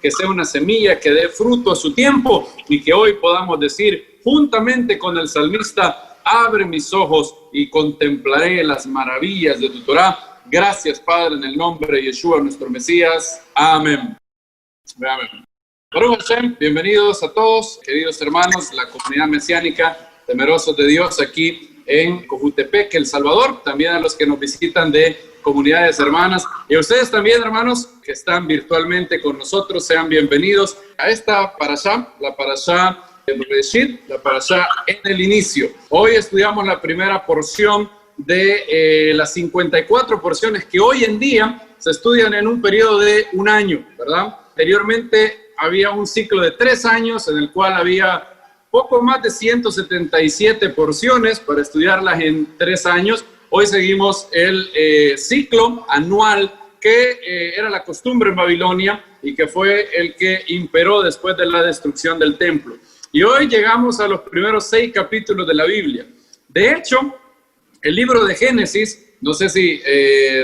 que sea una semilla que dé fruto a su tiempo y que hoy podamos decir juntamente con el salmista: abre mis ojos y contemplaré las maravillas de tu Torá. Gracias, Padre, en el nombre de Yeshua, nuestro Mesías. Amén. Amén. Baruch Hashem, bienvenidos a todos, queridos hermanos, la comunidad mesiánica, temerosos de Dios aquí en Cojutepec, El Salvador, también a los que nos visitan de comunidades hermanas, y a ustedes también, hermanos, que están virtualmente con nosotros, sean bienvenidos a esta parashá, la parashá de Bereshit, la parashá en el inicio. Hoy estudiamos la primera porción de las 54 porciones que hoy en día se estudian en un periodo de un año, ¿verdad? Anteriormente había un ciclo de 3 años en el cual había poco más de 177 porciones para estudiarlas en 3 años. Hoy seguimos el ciclo anual que era la costumbre en Babilonia y que fue el que imperó después de la destrucción del templo. Y hoy llegamos a los primeros 6 capítulos de la Biblia. De hecho, el libro de Génesis, no sé si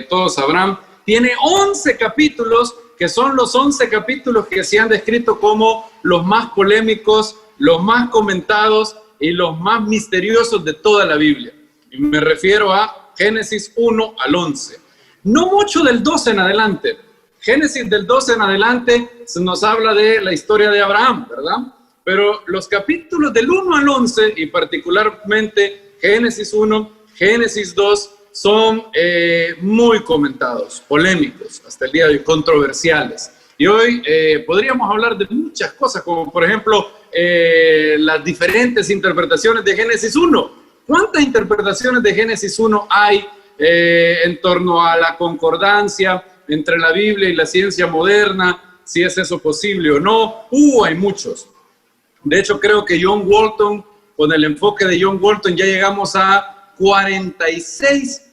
todos sabrán, tiene 11 capítulos que son los 11 capítulos que se han descrito como los más polémicos, los más comentados y los más misteriosos de toda la Biblia. Y me refiero a Génesis 1 al 11. No mucho del 12 en adelante. Génesis del 12 en adelante se nos habla de la historia de Abraham, ¿verdad? Pero los capítulos del 1 al 11, y particularmente Génesis 1, Génesis 2, son muy comentados, polémicos, hasta el día de hoy, controversiales. Y hoy podríamos hablar de muchas cosas, como por ejemplo las diferentes interpretaciones de Génesis 1. ¿Cuántas interpretaciones de Génesis 1 hay en torno a la concordancia entre la Biblia y la ciencia moderna? Si es eso posible o no. Hay muchos. De hecho, creo que John Walton, con el enfoque de John Walton, ya llegamos a 46,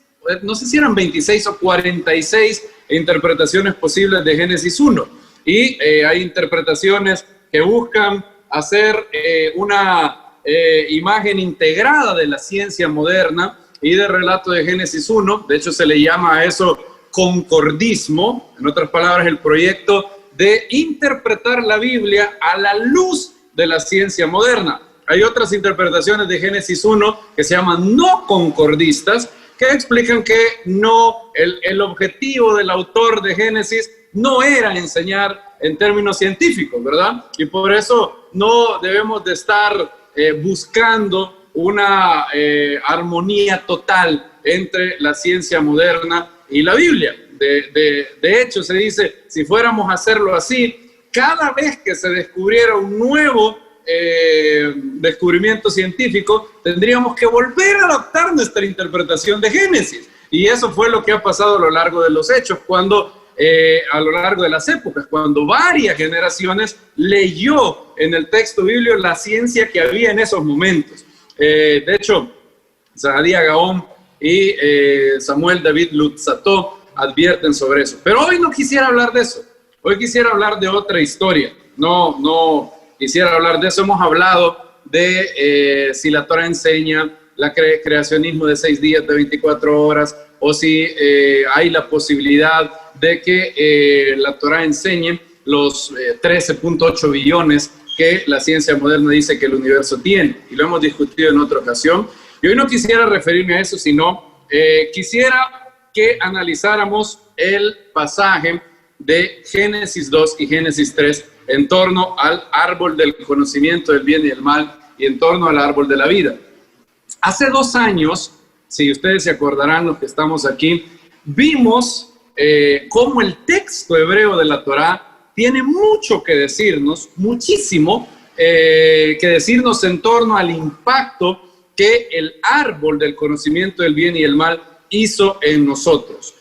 no sé si eran 26 o 46 interpretaciones posibles de Génesis 1. Y hay interpretaciones que buscan hacer una imagen integrada de la ciencia moderna y del relato de Génesis 1. De hecho, se le llama a eso concordismo. En otras palabras, el proyecto de interpretar la Biblia a la luz de la ciencia moderna. Hay otras interpretaciones de Génesis 1 que se llaman no concordistas, que explican que no, el objetivo del autor de Génesis no era enseñar en términos científicos, ¿verdad? Y por eso no debemos de estar buscando una armonía total entre la ciencia moderna y la Biblia. De hecho, se dice, si fuéramos a hacerlo así, cada vez que se descubriera un nuevo descubrimiento científico, tendríamos que volver a adaptar nuestra interpretación de Génesis. Y eso fue lo que ha pasado a lo largo de los hechos, cuando a lo largo de las épocas, cuando varias generaciones leyó en el texto bíblico la ciencia que había en esos momentos. De hecho, Zahadía Gaón y Samuel David Luzzatto advierten sobre eso. Pero hoy no quisiera hablar de eso. Hoy quisiera hablar de otra historia. No quisiera hablar de eso. Hemos hablado de si la Torah enseña la creacionismo de 6 días, de 24 horas, o si hay la posibilidad de que la Torah enseñe los 13.8 billones que la ciencia moderna dice que el universo tiene. Y lo hemos discutido en otra ocasión. Y hoy no quisiera referirme a eso, sino quisiera que analizáramos el pasaje de Génesis 2 y Génesis 3 en torno al árbol del conocimiento del bien y del mal y en torno al árbol de la vida. Hace 2 años, si ustedes se acordarán, los que estamos aquí, vimos cómo el texto hebreo de la Torá tiene mucho que decirnos, muchísimo que decirnos en torno al impacto que el árbol del conocimiento del bien y el mal hizo en nosotros.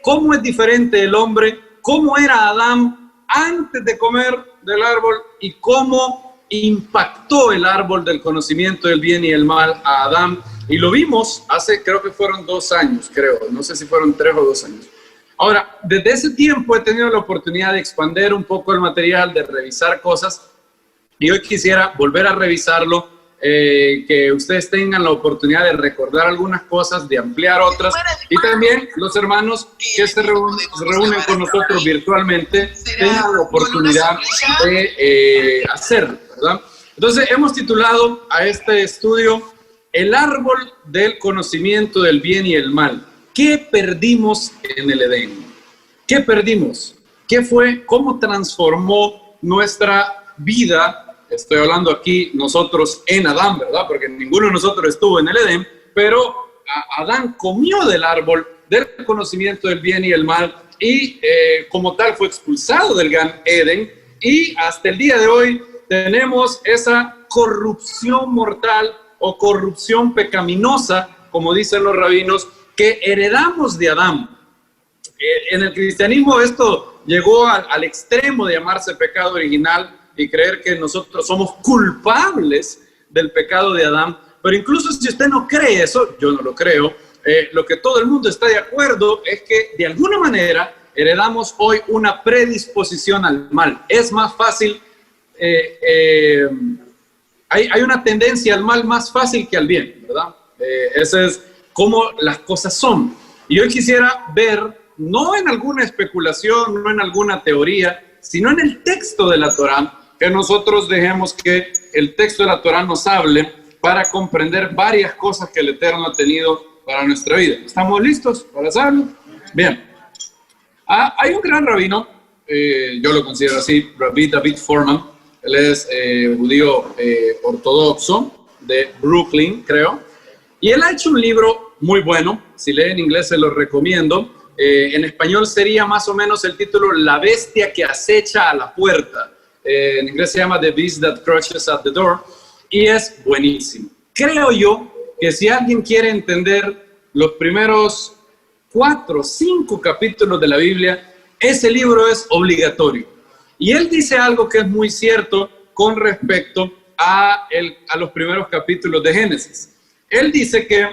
¿Cómo es diferente el hombre? ¿Cómo era Adán antes de comer del árbol? ¿Y cómo impactó el árbol del conocimiento del bien y el mal a Adán? Y lo vimos hace, creo que fueron 2 años, no sé si fueron 3 o 2 años. Ahora, desde ese tiempo he tenido la oportunidad de expandir un poco el material, de revisar cosas, y hoy quisiera volver a revisarlo que ustedes tengan la oportunidad de recordar algunas cosas, de ampliar otras, y también los hermanos que se reúnen con nosotros virtualmente tengan la oportunidad de hacerlo, ¿verdad? Entonces hemos titulado a este estudio El árbol del conocimiento del bien y el mal. ¿Qué perdimos en el Edén? ¿Qué perdimos? ¿Qué fue? ¿Cómo transformó nuestra vida? Estoy hablando aquí nosotros en Adán, ¿verdad? Porque ninguno de nosotros estuvo en el Edén, pero Adán comió del árbol del conocimiento del bien y el mal y como tal fue expulsado del Gan Eden, y hasta el día de hoy tenemos esa corrupción mortal o corrupción pecaminosa, como dicen los rabinos, que heredamos de Adán. En el cristianismo esto llegó al extremo de llamarse pecado original y creer que nosotros somos culpables del pecado de Adán. Pero incluso si usted no cree eso, yo no lo creo, lo que todo el mundo está de acuerdo es que de alguna manera heredamos hoy una predisposición al mal. Es más fácil, hay una tendencia al mal más fácil que al bien, ¿verdad? Esa es como las cosas son. Y hoy quisiera ver, no en alguna especulación, no en alguna teoría, sino en el texto de la Torá, que nosotros dejemos que el texto de la Torá nos hable para comprender varias cosas que el Eterno ha tenido para nuestra vida. ¿Estamos listos para hacerlo? Bien. Hay un gran rabino, yo lo considero así, Rabbi David Foreman. Él es judío ortodoxo de Brooklyn, creo. Y él ha hecho un libro muy bueno. Si lee en inglés se lo recomiendo. En español sería más o menos el título La bestia que acecha a la puerta. En inglés se llama The Beast That Crouches at the Door, y es buenísimo. Creo yo que si alguien quiere entender los primeros 4 o 5 capítulos de la Biblia, ese libro es obligatorio. Y él dice algo que es muy cierto con respecto a los primeros capítulos de Génesis. Él dice que,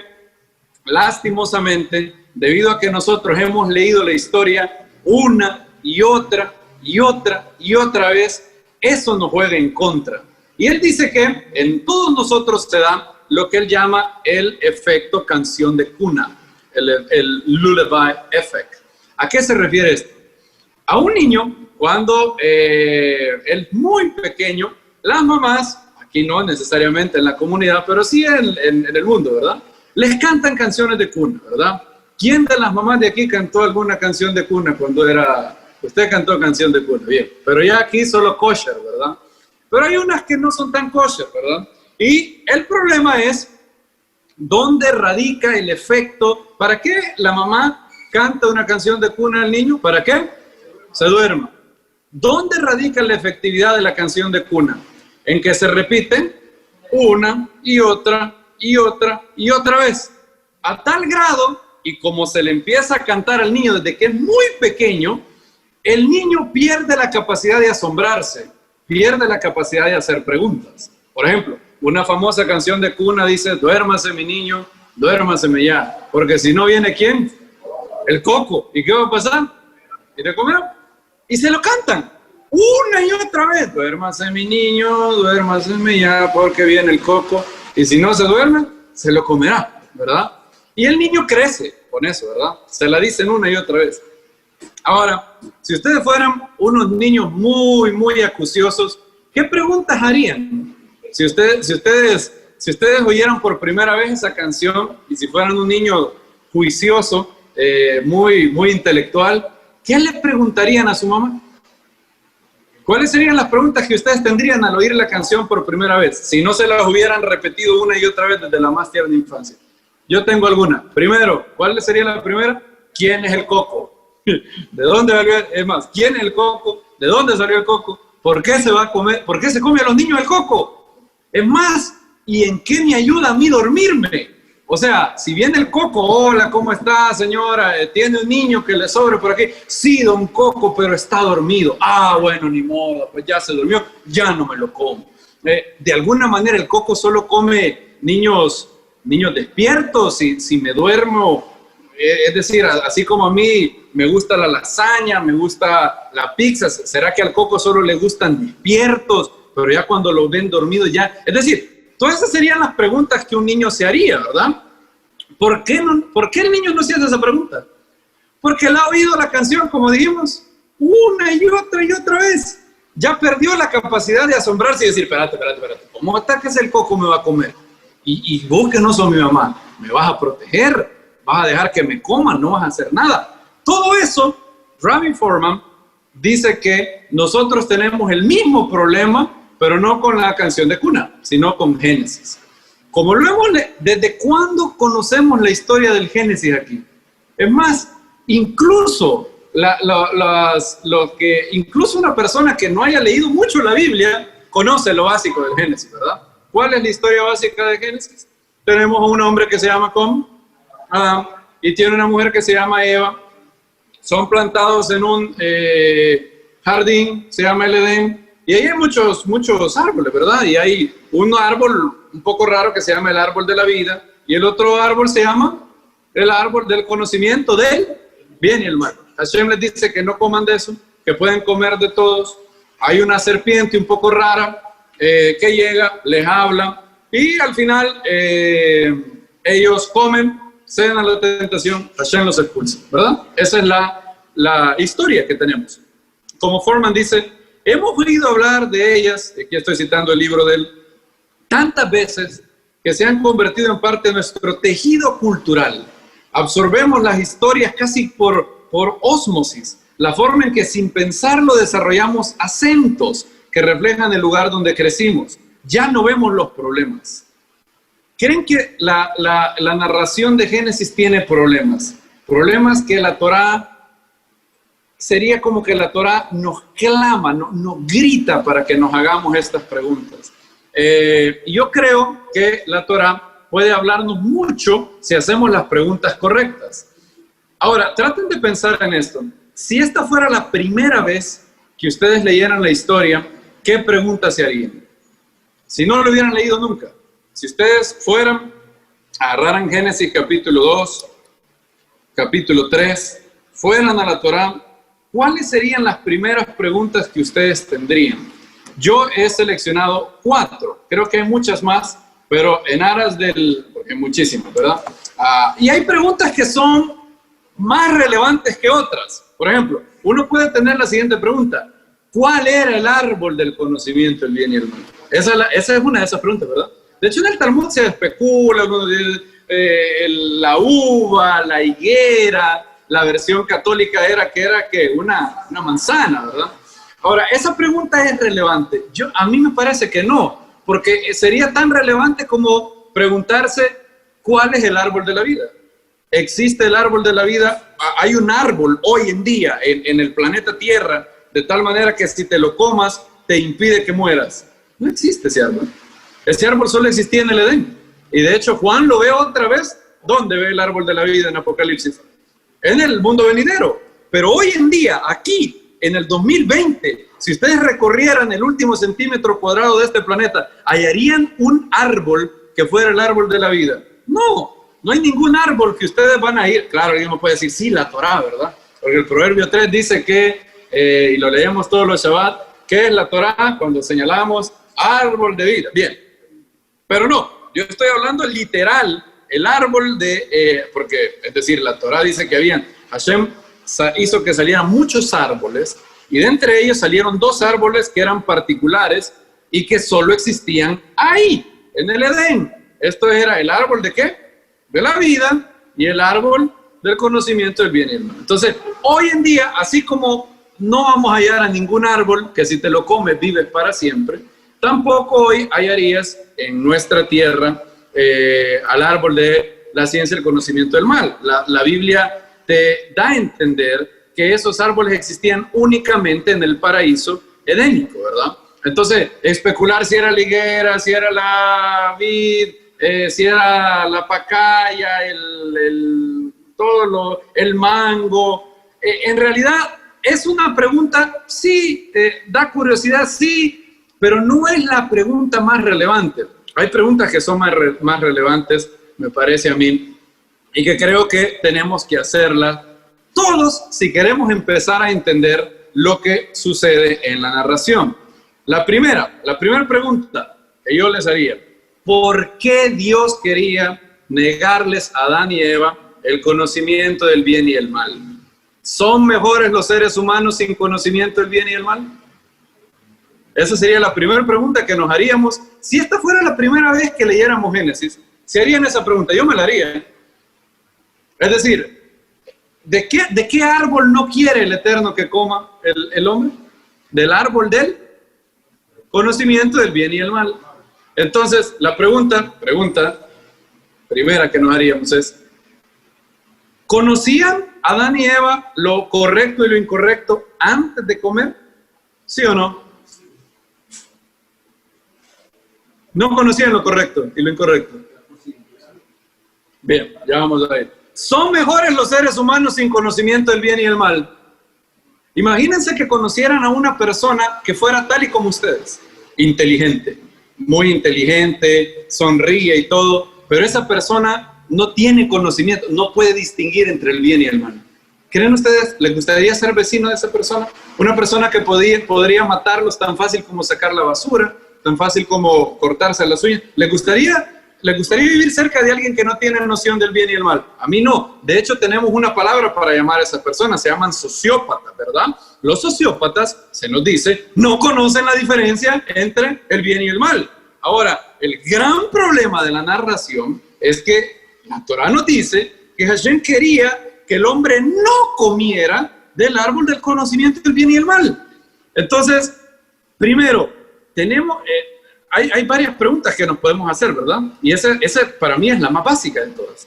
lastimosamente, debido a que nosotros hemos leído la historia una y otra y otra y otra vez, eso nos juega en contra. Y él dice que en todos nosotros se da lo que él llama el efecto canción de cuna, el lullaby effect. ¿A qué se refiere esto? A un niño, cuando es muy pequeño, las mamás, aquí no necesariamente en la comunidad, pero sí en el mundo, ¿verdad? Les cantan canciones de cuna, ¿verdad? ¿Quién de las mamás de aquí cantó alguna canción de cuna cuando era... Usted cantó canción de cuna, bien, pero ya aquí solo kosher, ¿verdad? Pero hay unas que no son tan kosher, ¿verdad? Y el problema es dónde radica el efecto. ¿Para qué la mamá canta una canción de cuna al niño? ¿Para qué? Se duerma. ¿Dónde radica la efectividad de la canción de cuna? En que se repiten una y otra y otra y otra vez, a tal grado, y como se le empieza a cantar al niño desde que es muy pequeño, el niño pierde la capacidad de asombrarse, pierde la capacidad de hacer preguntas. Por ejemplo, una famosa canción de cuna dice: duérmase mi niño, duérmaseme ya, porque si no viene ¿quién? El coco. ¿Y qué va a pasar? ¿Y te comerá? Y se lo cantan una y otra vez: duérmase mi niño, duérmaseme ya, porque viene el coco. Y si no se duerme, se lo comerá, ¿verdad? Y el niño crece con eso, ¿verdad? Se la dicen una y otra vez. Ahora, si ustedes fueran unos niños muy, muy acuciosos, ¿qué preguntas harían? Si ustedes oyeran por primera vez esa canción, y si fueran un niño juicioso, muy, muy intelectual, ¿qué le preguntarían a su mamá? ¿Cuáles serían las preguntas que ustedes tendrían al oír la canción por primera vez, si no se las hubieran repetido una y otra vez desde la más tierna infancia? Yo tengo alguna. Primero, ¿cuál sería la primera? ¿Quién es el coco? ¿De dónde va a venir? Es más, ¿quién es el coco? ¿De dónde salió el coco? ¿Por qué se va a comer? ¿Por qué se come a los niños el coco? Es más, ¿y en qué me ayuda a mí dormirme? O sea, si viene el coco: hola, ¿cómo está, señora? ¿Tiene un niño que le sobre por aquí? Sí, don Coco, pero está dormido. Ah, bueno, ni modo, pues ya se durmió, ya no me lo como. De alguna manera el coco solo come niños despiertos. Si me duermo, es decir, así como a mí me gusta la lasaña, me gusta la pizza, ¿será que al coco solo le gustan despiertos? Pero ya cuando lo ven dormido ya... Es decir, Todas esas serían las preguntas que un niño se haría, ¿verdad? ¿Por qué el niño no se hace esa pregunta? Porque él ha oído la canción, como dijimos, una y otra vez. Ya perdió la capacidad de asombrarse y decir, espérate, ¿cómo está que el coco me va a comer? Y vos que no sos mi mamá, me vas a proteger, vas a dejar que me coman, no vas a hacer nada. Todo eso, Rabbi Fohrman dice que nosotros tenemos el mismo problema, pero no con la canción de cuna, sino con Génesis. Como ¿desde cuándo conocemos la historia del Génesis aquí? Es más, incluso incluso una persona que no haya leído mucho la Biblia conoce lo básico del Génesis, ¿verdad? ¿Cuál es la historia básica de Génesis? Tenemos a un hombre que se llama Adán y tiene una mujer que se llama Eva. Son plantados en un jardín, se llama el Edén, y ahí hay muchos árboles, ¿verdad? Y hay un árbol un poco raro que se llama el árbol de la vida, y el otro árbol se llama el árbol del conocimiento del bien y el mal. Hashem les dice que no coman de eso, que pueden comer de todos. Hay una serpiente un poco rara que llega, les habla, y al final ellos comen, ceden a la tentación, Hashem los expulsa, ¿verdad? Esa es la historia que tenemos. Como Fohrman dice, hemos oído hablar de ellas, aquí estoy citando el libro de él, tantas veces que se han convertido en parte de nuestro tejido cultural. Absorbemos las historias casi por ósmosis, la forma en que sin pensarlo desarrollamos acentos que reflejan el lugar donde crecimos. Ya no vemos los problemas. ¿Creen que la narración de Génesis tiene problemas? Problemas que la Torá, sería como que la Torá nos clama, nos grita para que nos hagamos estas preguntas. Yo creo que la Torá puede hablarnos mucho si hacemos las preguntas correctas. Ahora, traten de pensar en esto. Si esta fuera la primera vez que ustedes leyeran la historia, ¿qué preguntas se harían? Si no lo hubieran leído nunca. Si ustedes agarraran Génesis capítulo 2, capítulo 3, fueran a la Torá, ¿cuáles serían las primeras preguntas que ustedes tendrían? Yo he seleccionado 4. Creo que hay muchas más, pero en aras porque hay muchísimas, ¿verdad? Y hay preguntas que son más relevantes que otras. Por ejemplo, uno puede tener la siguiente pregunta. ¿Cuál era el árbol del conocimiento del bien y el mal? Esa es una de esas preguntas, ¿verdad? De hecho, en el Talmud se especula, la uva, la higuera, la versión católica era que una manzana, ¿verdad? Ahora, esa pregunta es relevante. A mí me parece que no, porque sería tan relevante como preguntarse ¿cuál es el árbol de la vida? ¿Existe el árbol de la vida? Hay un árbol hoy en día en el planeta Tierra, de tal manera que si te lo comas, te impide que mueras. No existe ese árbol. Ese árbol solo existía en el Edén. Y de hecho, Juan lo ve otra vez. ¿Dónde ve el árbol de la vida en Apocalipsis? En el mundo venidero. Pero hoy en día, aquí, en el 2020, si ustedes recorrieran el último centímetro cuadrado de este planeta, ¿hallarían un árbol que fuera el árbol de la vida? No hay ningún árbol que ustedes van a ir. Claro, alguien me puede decir, sí, la Torá, ¿verdad? Porque el Proverbio 3 dice que, y lo leemos todos los Shabbat, ¿qué es la Torá? Cuando señalamos árbol de vida. Bien, pero no, yo estoy hablando literal, el árbol porque, es decir, la Torá dice que Hashem hizo que salieran muchos árboles, y de entre ellos salieron 2 árboles que eran particulares y que solo existían ahí, en el Edén. Esto era el árbol ¿de qué? De la vida y el árbol del conocimiento del bien y el mal. Entonces, hoy en día, así como no vamos a hallar a ningún árbol que si te lo comes vives para siempre, tampoco hoy hallarías en nuestra tierra al árbol de la ciencia y el conocimiento del mal. La Biblia te da a entender que esos árboles existían únicamente en el paraíso edénico, ¿verdad? Entonces, especular si era la higuera, si era la vid, si era la pacaya, el mango, en realidad es una pregunta, sí, da curiosidad, sí, pero no es la pregunta más relevante. Hay preguntas que son más relevantes, me parece a mí, y que creo que tenemos que hacerlas todos si queremos empezar a entender lo que sucede en la narración. La primera pregunta que yo les haría, ¿por qué Dios quería negarles a Adán y Eva el conocimiento del bien y el mal? ¿Son mejores los seres humanos sin conocimiento del bien y el mal? Esa sería la primera pregunta que nos haríamos. Si esta fuera la primera vez que leyéramos Génesis, se harían esa pregunta. Yo me la haría. Es decir, ¿de qué árbol no quiere el Eterno que coma el hombre? Del árbol del conocimiento del bien y el mal. Entonces, la pregunta primera que nos haríamos es, ¿conocían Adán y Eva lo correcto y lo incorrecto antes de comer? ¿Sí o no? No conocían lo correcto y lo incorrecto. Bien, ya vamos a ver. ¿Son mejores los seres humanos sin conocimiento del bien y el mal? Imagínense que conocieran a una persona que fuera tal y como ustedes. Inteligente, muy inteligente, sonríe y todo, pero esa persona no tiene conocimiento, no puede distinguir entre el bien y el mal. ¿Creen ustedes, les gustaría ser vecino de esa persona? Una persona que podría matarlos tan fácil como sacar la basura, tan fácil como cortarse las uñas. ¿Le gustaría vivir cerca de alguien que no tiene noción del bien y el mal? A mí no. De hecho, tenemos una palabra para llamar a esas personas. Se llaman sociópatas, ¿verdad? Los sociópatas, se nos dice, no conocen la diferencia entre el bien y el mal. Ahora, el gran problema de la narración es que la Torah nos dice que Hashem quería que el hombre no comiera del árbol del conocimiento del bien y el mal. Entonces, primero, hay varias preguntas que nos podemos hacer, ¿verdad? Y esa para mí es la más básica de todas.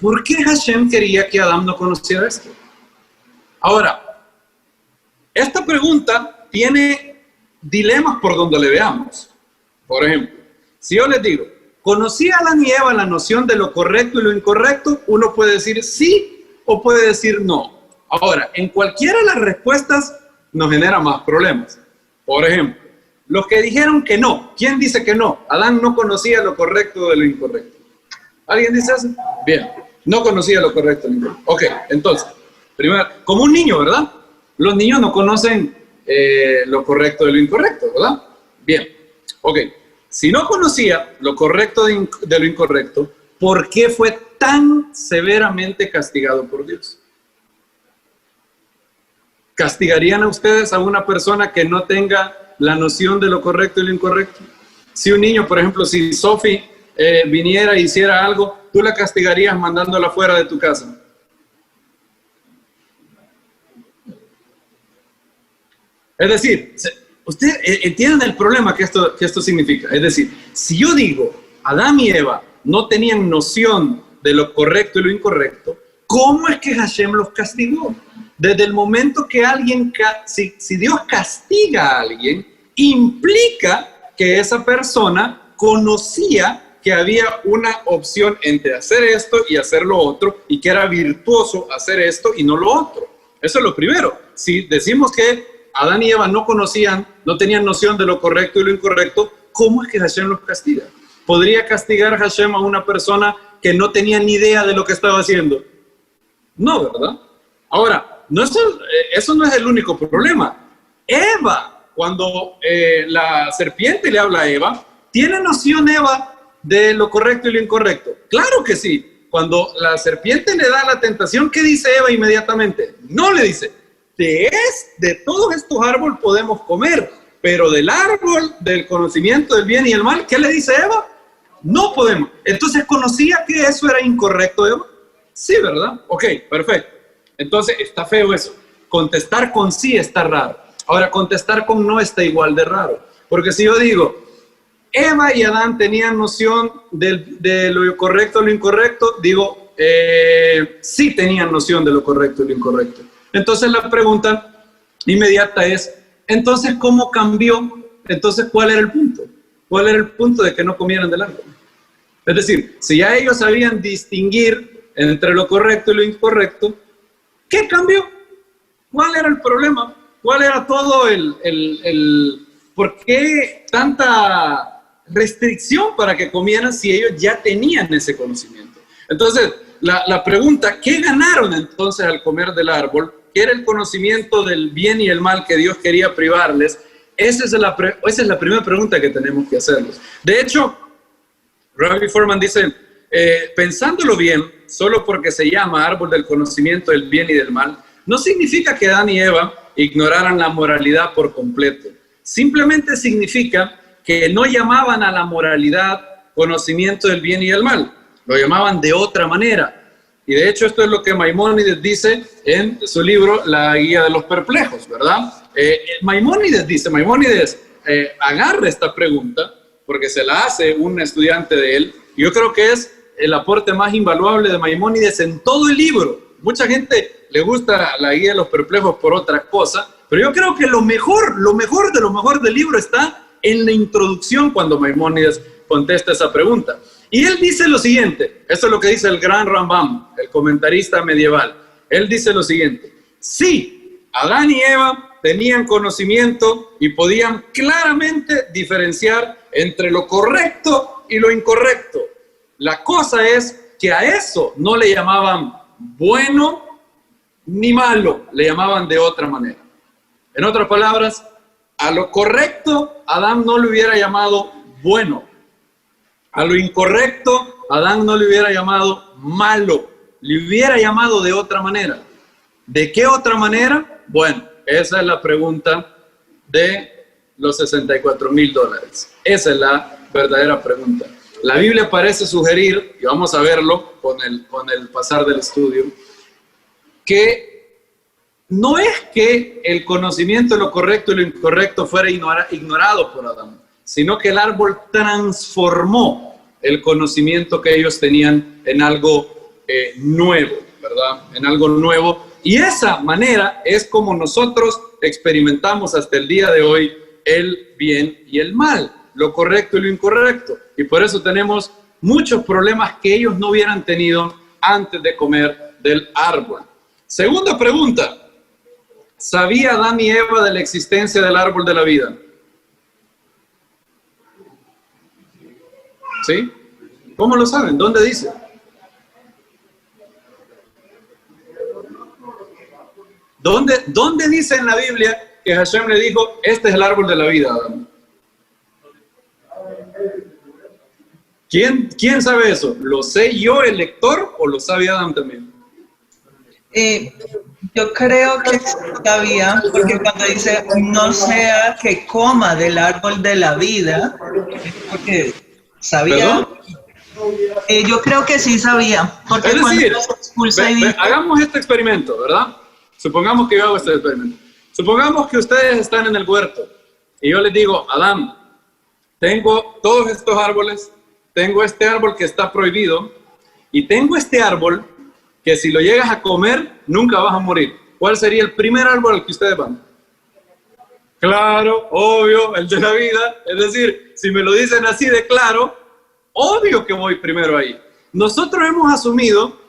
¿Por qué Hashem quería que Adán no conociera esto? Ahora, esta pregunta tiene dilemas por donde le veamos. Por ejemplo, si yo les digo, ¿conocía Adán y Eva la noción de lo correcto y lo incorrecto? Uno puede decir sí o puede decir no. Ahora, en cualquiera de las respuestas nos genera más problemas. Por ejemplo, los que dijeron que no. ¿Quién dice que no? Adán no conocía lo correcto de lo incorrecto. ¿Alguien dice eso? Bien, no conocía lo correcto de lo incorrecto. Ok, entonces, primero, como un niño, ¿verdad? Los niños no conocen lo correcto de lo incorrecto, ¿verdad? Bien, ok. Si no conocía lo correcto de lo incorrecto, ¿por qué fue tan severamente castigado por Dios? ¿Castigarían a ustedes a una persona que no tenga la noción de lo correcto y lo incorrecto? Si un niño, por ejemplo, si Sophie viniera e hiciera algo, ¿tú la castigarías mandándola fuera de tu casa? Es decir, ustedes entienden el problema que esto significa. Es decir, si yo digo, Adán y Eva no tenían noción de lo correcto y lo incorrecto, ¿cómo es que Hashem los castigó? Desde el momento que si Dios castiga a alguien, implica que esa persona conocía que había una opción entre hacer esto y hacer lo otro, y que era virtuoso hacer esto y no lo otro. Eso es lo primero. Si decimos que Adán y Eva no tenían noción de lo correcto y lo incorrecto, ¿cómo es que Hashem los castiga? ¿Podría castigar Hashem a una persona que no tenía ni idea de lo que estaba haciendo? No, ¿verdad? Ahora, eso no es el único problema. Eva, cuando la serpiente le habla a Eva, ¿tiene noción Eva de lo correcto y lo incorrecto? Claro que sí. Cuando la serpiente le da la tentación, ¿qué dice Eva inmediatamente? No le dice, de todos estos árboles podemos comer, pero del árbol del conocimiento del bien y el mal, ¿qué le dice Eva? No podemos. Entonces, ¿conocía que eso era incorrecto, Eva? Sí, ¿verdad? Ok, perfecto. Entonces, está feo eso. Contestar con sí está raro. Ahora, contestar con no está igual de raro. Porque si yo digo, Eva y Adán tenían noción de lo correcto o lo incorrecto, digo, sí tenían noción de lo correcto y lo incorrecto. Entonces, la pregunta inmediata es, entonces, ¿cómo cambió? Entonces, ¿cuál era el punto? ¿Cuál era el punto de que no comieran del árbol? Es decir, si ya ellos sabían distinguir entre lo correcto y lo incorrecto, ¿qué cambió? ¿Cuál era el problema? ¿Cuál era todo por qué tanta restricción para que comieran si ellos ya tenían ese conocimiento? Entonces, la pregunta, ¿qué ganaron entonces al comer del árbol? ¿Qué era el conocimiento del bien y el mal que Dios quería privarles? Esa es la primera pregunta que tenemos que hacernos. De hecho, Rabbi Foreman dice, pensándolo bien, solo porque se llama árbol del conocimiento del bien y del mal, no significa que Adán y Eva ignoraran la moralidad por completo. Simplemente significa que no llamaban a la moralidad conocimiento del bien y del mal. Lo llamaban de otra manera. Y de hecho esto es lo que Maimónides dice en su libro La Guía de los Perplejos, ¿verdad? Maimónides agarra esta pregunta porque se la hace un estudiante de él. Y yo creo que es el aporte más invaluable de Maimónides en todo el libro. Mucha gente le gusta La Guía de los Perplejos por otra cosa, pero yo creo que lo mejor de lo mejor del libro está en la introducción cuando Maimónides contesta esa pregunta. Y él dice lo siguiente, esto es lo que dice el gran Rambam, el comentarista medieval. Él dice lo siguiente: sí, Adán y Eva tenían conocimiento y podían claramente diferenciar entre lo correcto y lo incorrecto. La cosa es que a eso no le llamaban bueno ni malo, le llamaban de otra manera. En otras palabras, a lo correcto Adán no le hubiera llamado bueno. A lo incorrecto, Adán no le hubiera llamado malo, le hubiera llamado de otra manera. ¿De qué otra manera? Bueno, esa es la pregunta de los $64,000. Esa es la verdadera pregunta. La Biblia parece sugerir, y vamos a verlo con el pasar del estudio, que no es que el conocimiento de lo correcto y lo incorrecto fuera ignorado por Adán, sino que el árbol transformó el conocimiento que ellos tenían en algo nuevo, ¿verdad? En algo nuevo. Y esa manera es como nosotros experimentamos hasta el día de hoy el bien y el mal, lo correcto y lo incorrecto. Y por eso tenemos muchos problemas que ellos no hubieran tenido antes de comer del árbol. Segunda pregunta. ¿Sabía Adán y Eva de la existencia del árbol de la vida? ¿Sí? ¿Cómo lo saben? ¿Dónde dice? ¿Dónde dice en la Biblia que Hashem le dijo, este es el árbol de la vida, Adán? ¿Quién sabe eso? ¿Lo sé yo, el lector, o lo sabe Adán también? Yo creo que sabía, porque cuando dice no sea que coma del árbol de la vida, porque sabía. Yo creo que sí sabía, porque es decir, cuando se expulsa y dice, hagamos este experimento, ¿verdad? Supongamos que yo hago este experimento. Supongamos que ustedes están en el huerto y yo les digo, Adán, tengo todos estos árboles, tengo este árbol que está prohibido y tengo este árbol que si lo llegas a comer, nunca vas a morir. ¿Cuál sería el primer árbol al que ustedes van? Claro, obvio, el de la vida. Es decir, si me lo dicen así de claro, obvio que voy primero ahí. Nosotros hemos asumido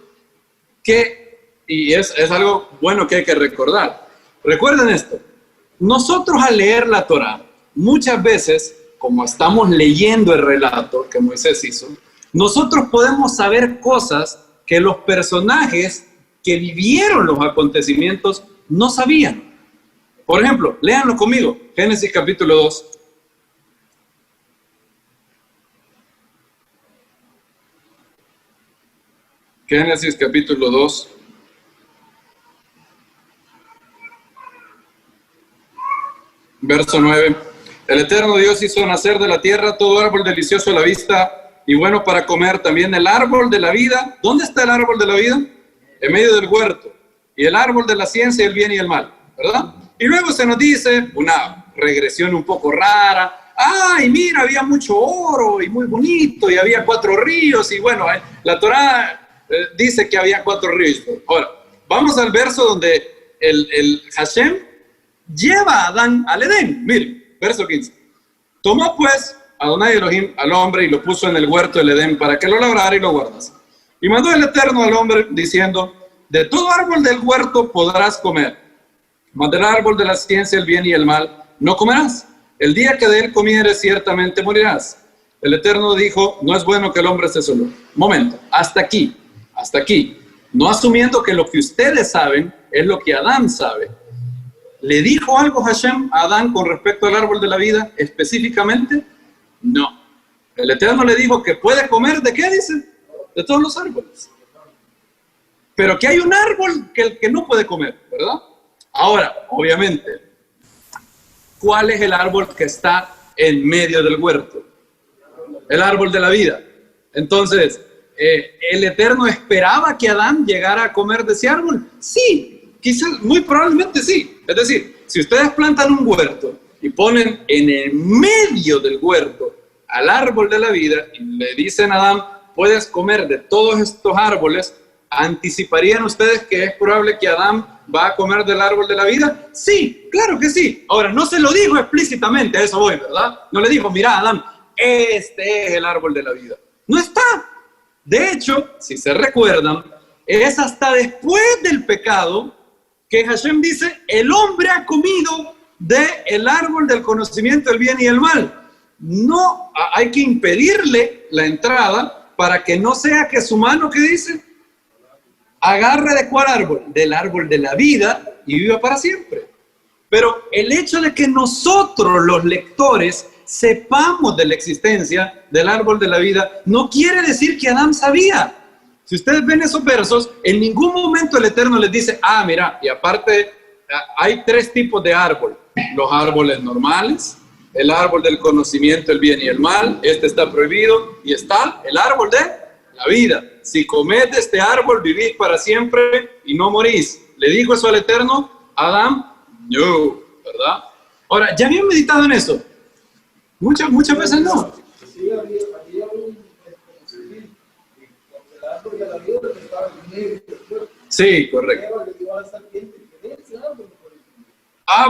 que, y es algo bueno que hay que recordar. Recuerden esto, nosotros al leer la Torá, muchas veces, como estamos leyendo el relato que Moisés hizo, nosotros podemos saber cosas que los personajes que vivieron los acontecimientos no sabían. Por ejemplo, léanlo conmigo, Génesis capítulo 2. Génesis capítulo 2. Verso 9. El eterno Dios hizo nacer de la tierra todo árbol delicioso a la vista y bueno para comer, también el árbol de la vida. ¿Dónde está el árbol de la vida? En medio del huerto. Y el árbol de la ciencia, el bien y el mal, ¿verdad? Y luego se nos dice una regresión un poco rara. ¡Ay, mira, había mucho oro y muy bonito y había 4 ríos! Y bueno, la Torá dice que había 4 ríos. Ahora, vamos al verso donde el Hashem lleva a Adán al Edén. Miren, verso 15. Tomó pues Adonai Elohim al hombre y lo puso en el huerto del Edén para que lo labrara y lo guardase. Y mandó el Eterno al hombre diciendo, de todo árbol del huerto podrás comer, mas del árbol de la ciencia, el bien y el mal, no comerás. El día que de él comieres, ciertamente morirás. El Eterno dijo, no es bueno que el hombre esté solo. Momento, hasta aquí. No asumiendo que lo que ustedes saben es lo que Adán sabe. ¿Le dijo algo Hashem a Adán con respecto al árbol de la vida específicamente? No. El Eterno le dijo que puede comer, ¿de qué dice? De todos los árboles. Pero que hay un árbol que no puede comer, ¿verdad? Ahora, obviamente, ¿cuál es el árbol que está en medio del huerto? El árbol de la vida. Entonces, ¿el Eterno esperaba que Adán llegara a comer de ese árbol? Sí, quizás, muy probablemente sí. Es decir, si ustedes plantan un huerto y ponen en el medio del huerto al árbol de la vida y le dicen a Adán, puedes comer de todos estos árboles, ¿anticiparían ustedes que es probable que Adán va a comer del árbol de la vida? Sí, claro que sí. Ahora, no se lo dijo explícitamente, a eso voy, ¿verdad? No le dijo, mira, Adán, este es el árbol de la vida. No está. De hecho, si se recuerdan, es hasta después del pecado que Hashem dice, el hombre ha comido del árbol del conocimiento del bien y el mal. No, hay que impedirle la entrada para que no sea que su mano, ¿qué dice? Agarre de cuál árbol, del árbol de la vida y viva para siempre. Pero el hecho de que nosotros los lectores sepamos de la existencia del árbol de la vida no quiere decir que Adán sabía. Si ustedes ven esos versos, en ningún momento el Eterno les dice, mira, y aparte hay 3 tipos de árbol. Los árboles normales, el árbol del conocimiento, el bien y el mal, este está prohibido, y está el árbol de la vida. Si comed de este árbol, vivís para siempre y no morís. ¿Le dijo eso al Eterno? Adán, no, ¿verdad? Ahora, ¿ya habían meditado en eso? Muchas veces no. Sí, correcto.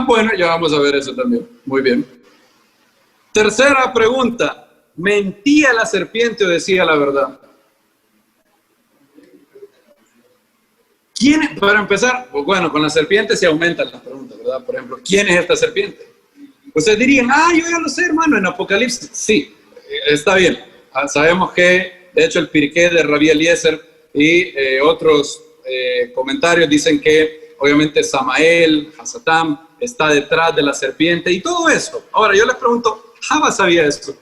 Bueno, ya vamos a ver eso también. Muy bien. Tercera pregunta. ¿Mentía la serpiente o decía la verdad? ¿Quién, para empezar, bueno, con la serpiente se aumentan las preguntas, ¿verdad? Por ejemplo, ¿quién es esta serpiente? Ustedes dirían, yo ya lo sé, hermano, en Apocalipsis. Sí, está bien. Sabemos que, de hecho, el Pirkei de Rabbi Eliezer y otros comentarios dicen que, obviamente, Samael, Hasatam, está detrás de la serpiente y todo eso. Ahora, yo les pregunto, ¿Java sabía eso?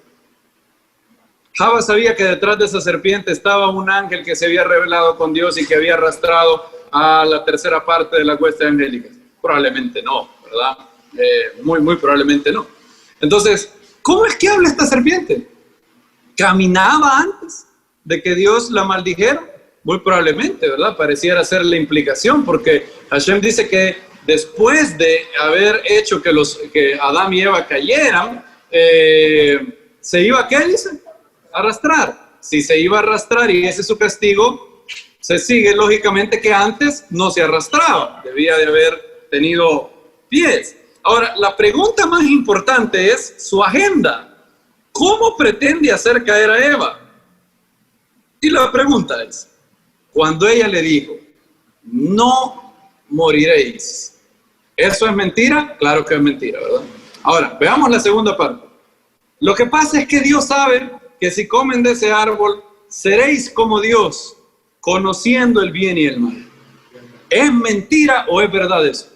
Java sabía que detrás de esa serpiente estaba un ángel que se había revelado con Dios y que había arrastrado a la tercera parte de la hueste angélica. Probablemente no, ¿verdad? Muy probablemente no. Entonces, ¿cómo es que habla esta serpiente? ¿Caminaba antes de que Dios la maldijera? Muy probablemente, ¿verdad? Pareciera ser la implicación, porque Hashem dice que después de haber hecho que Adán y Eva cayeran, se iba, ¿qué dice? Arrastrar. Si se iba a arrastrar y ese es su castigo, se sigue lógicamente que antes no se arrastraba, debía de haber tenido pies. Ahora, la pregunta más importante es su agenda. ¿Cómo pretende hacer caer a Eva? Y la pregunta es, cuando ella le dijo, no moriréis, ¿eso es mentira? Claro que es mentira, ¿verdad? Ahora, veamos la segunda parte. Lo que pasa es que Dios sabe que si comen de ese árbol, seréis como Dios, conociendo el bien y el mal. ¿Es mentira o es verdad eso?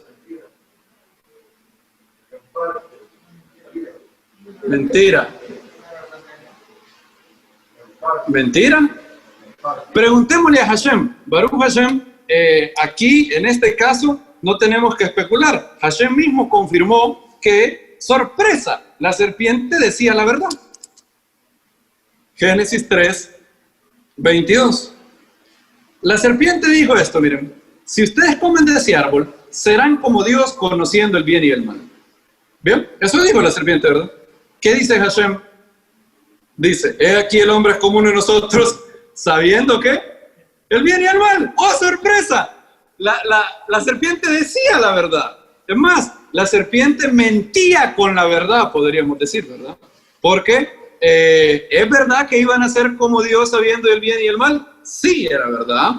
Mentira. ¿Mentira? Preguntémosle a Hashem. Baruch Hashem, aquí en este caso no tenemos que especular. Hashem mismo confirmó que, sorpresa, la serpiente decía la verdad. Génesis 3, 22. La serpiente dijo esto, miren, si ustedes comen de ese árbol, serán como Dios conociendo el bien y el mal. ¿Bien? Eso dijo la serpiente, ¿verdad? ¿Qué dice Hashem? Dice, he aquí el hombre es como uno de nosotros, sabiendo que el bien y el mal. ¡Oh, sorpresa! La serpiente decía la verdad. Es más, la serpiente mentía con la verdad, podríamos decir, ¿verdad? Porque ¿es verdad que iban a ser como Dios sabiendo el bien y el mal? Sí, era verdad.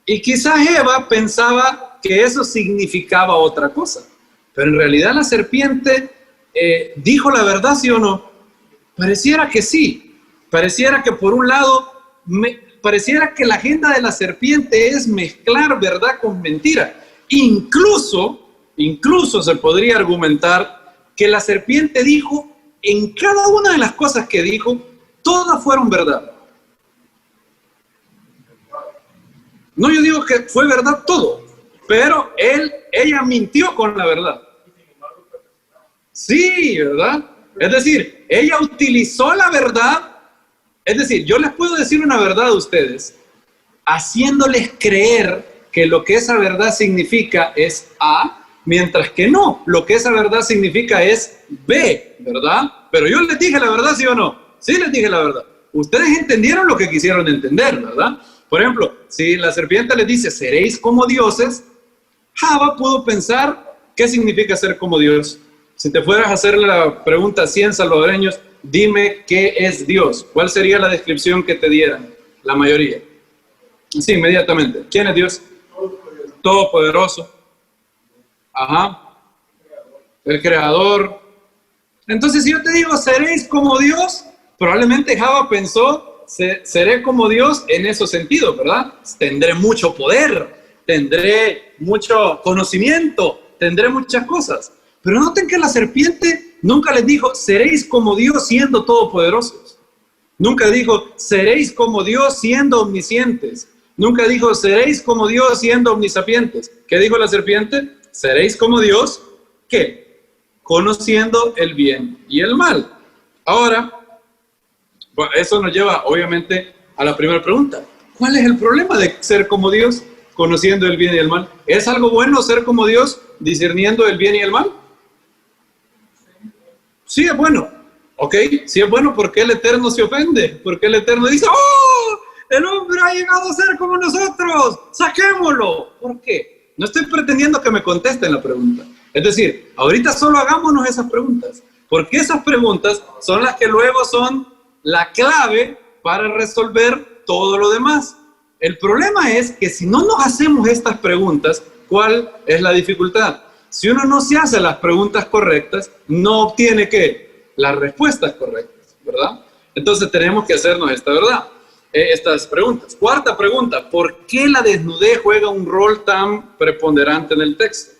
Y quizás Eva pensaba que eso significaba otra cosa. Pero en realidad la serpiente dijo la verdad, ¿sí o no? Pareciera que sí. Pareciera que por un lado, pareciera que la agenda de la serpiente es mezclar verdad con mentira. Incluso se podría argumentar que la serpiente dijo, en cada una de las cosas que dijo, todas fueron verdad. No, yo digo que fue verdad todo, pero ella mintió con la verdad. Sí, ¿verdad? Es decir, ella utilizó la verdad. Es decir, yo les puedo decir una verdad a ustedes, haciéndoles creer que lo que esa verdad significa es A, mientras que no, lo que esa verdad significa es B, ¿verdad? Pero yo les dije la verdad, ¿sí o no? Sí les dije la verdad. Ustedes entendieron lo que quisieron entender, ¿verdad? Por ejemplo, si la serpiente les dice, seréis como dioses, Java pudo pensar, ¿qué significa ser como Dios? Si te fueras a hacer la pregunta a 100 salvadoreños, dime qué es Dios. ¿Cuál sería la descripción que te dieran la mayoría? Sí, inmediatamente. ¿Quién es Dios? Todopoderoso. Ajá. El creador. Entonces, si yo te digo, seréis como Dios, probablemente Java pensó, seré como Dios en esos sentidos, ¿verdad? Tendré mucho poder, tendré mucho conocimiento, tendré muchas cosas. Pero noten que la serpiente nunca les dijo, seréis como Dios siendo todopoderosos. Nunca dijo, seréis como Dios siendo omniscientes. Nunca dijo, seréis como Dios siendo omnisapientes. ¿Qué dijo la serpiente? Seréis como Dios, ¿qué? Conociendo el bien y el mal. Ahora, eso nos lleva obviamente a la primera pregunta. ¿Cuál es el problema de ser como Dios conociendo el bien y el mal? ¿Es algo bueno ser como Dios discerniendo el bien y el mal? Sí es bueno. Ok, sí es bueno. ¿Por qué el Eterno se ofende? ¿Por qué el Eterno dice, ¡oh! El hombre ha llegado a ser como nosotros, saquémoslo? ¿Por qué? No estoy pretendiendo que me contesten la pregunta. Es decir, ahorita solo hagámonos esas preguntas, porque esas preguntas son las que luego son la clave para resolver todo lo demás. El problema es que si no nos hacemos estas preguntas, ¿cuál es la dificultad? Si uno no se hace las preguntas correctas, no obtiene ¿qué? Las respuestas correctas, ¿verdad? Entonces tenemos que hacernos estas preguntas. Cuarta pregunta, ¿por qué la desnudez juega un rol tan preponderante en el texto?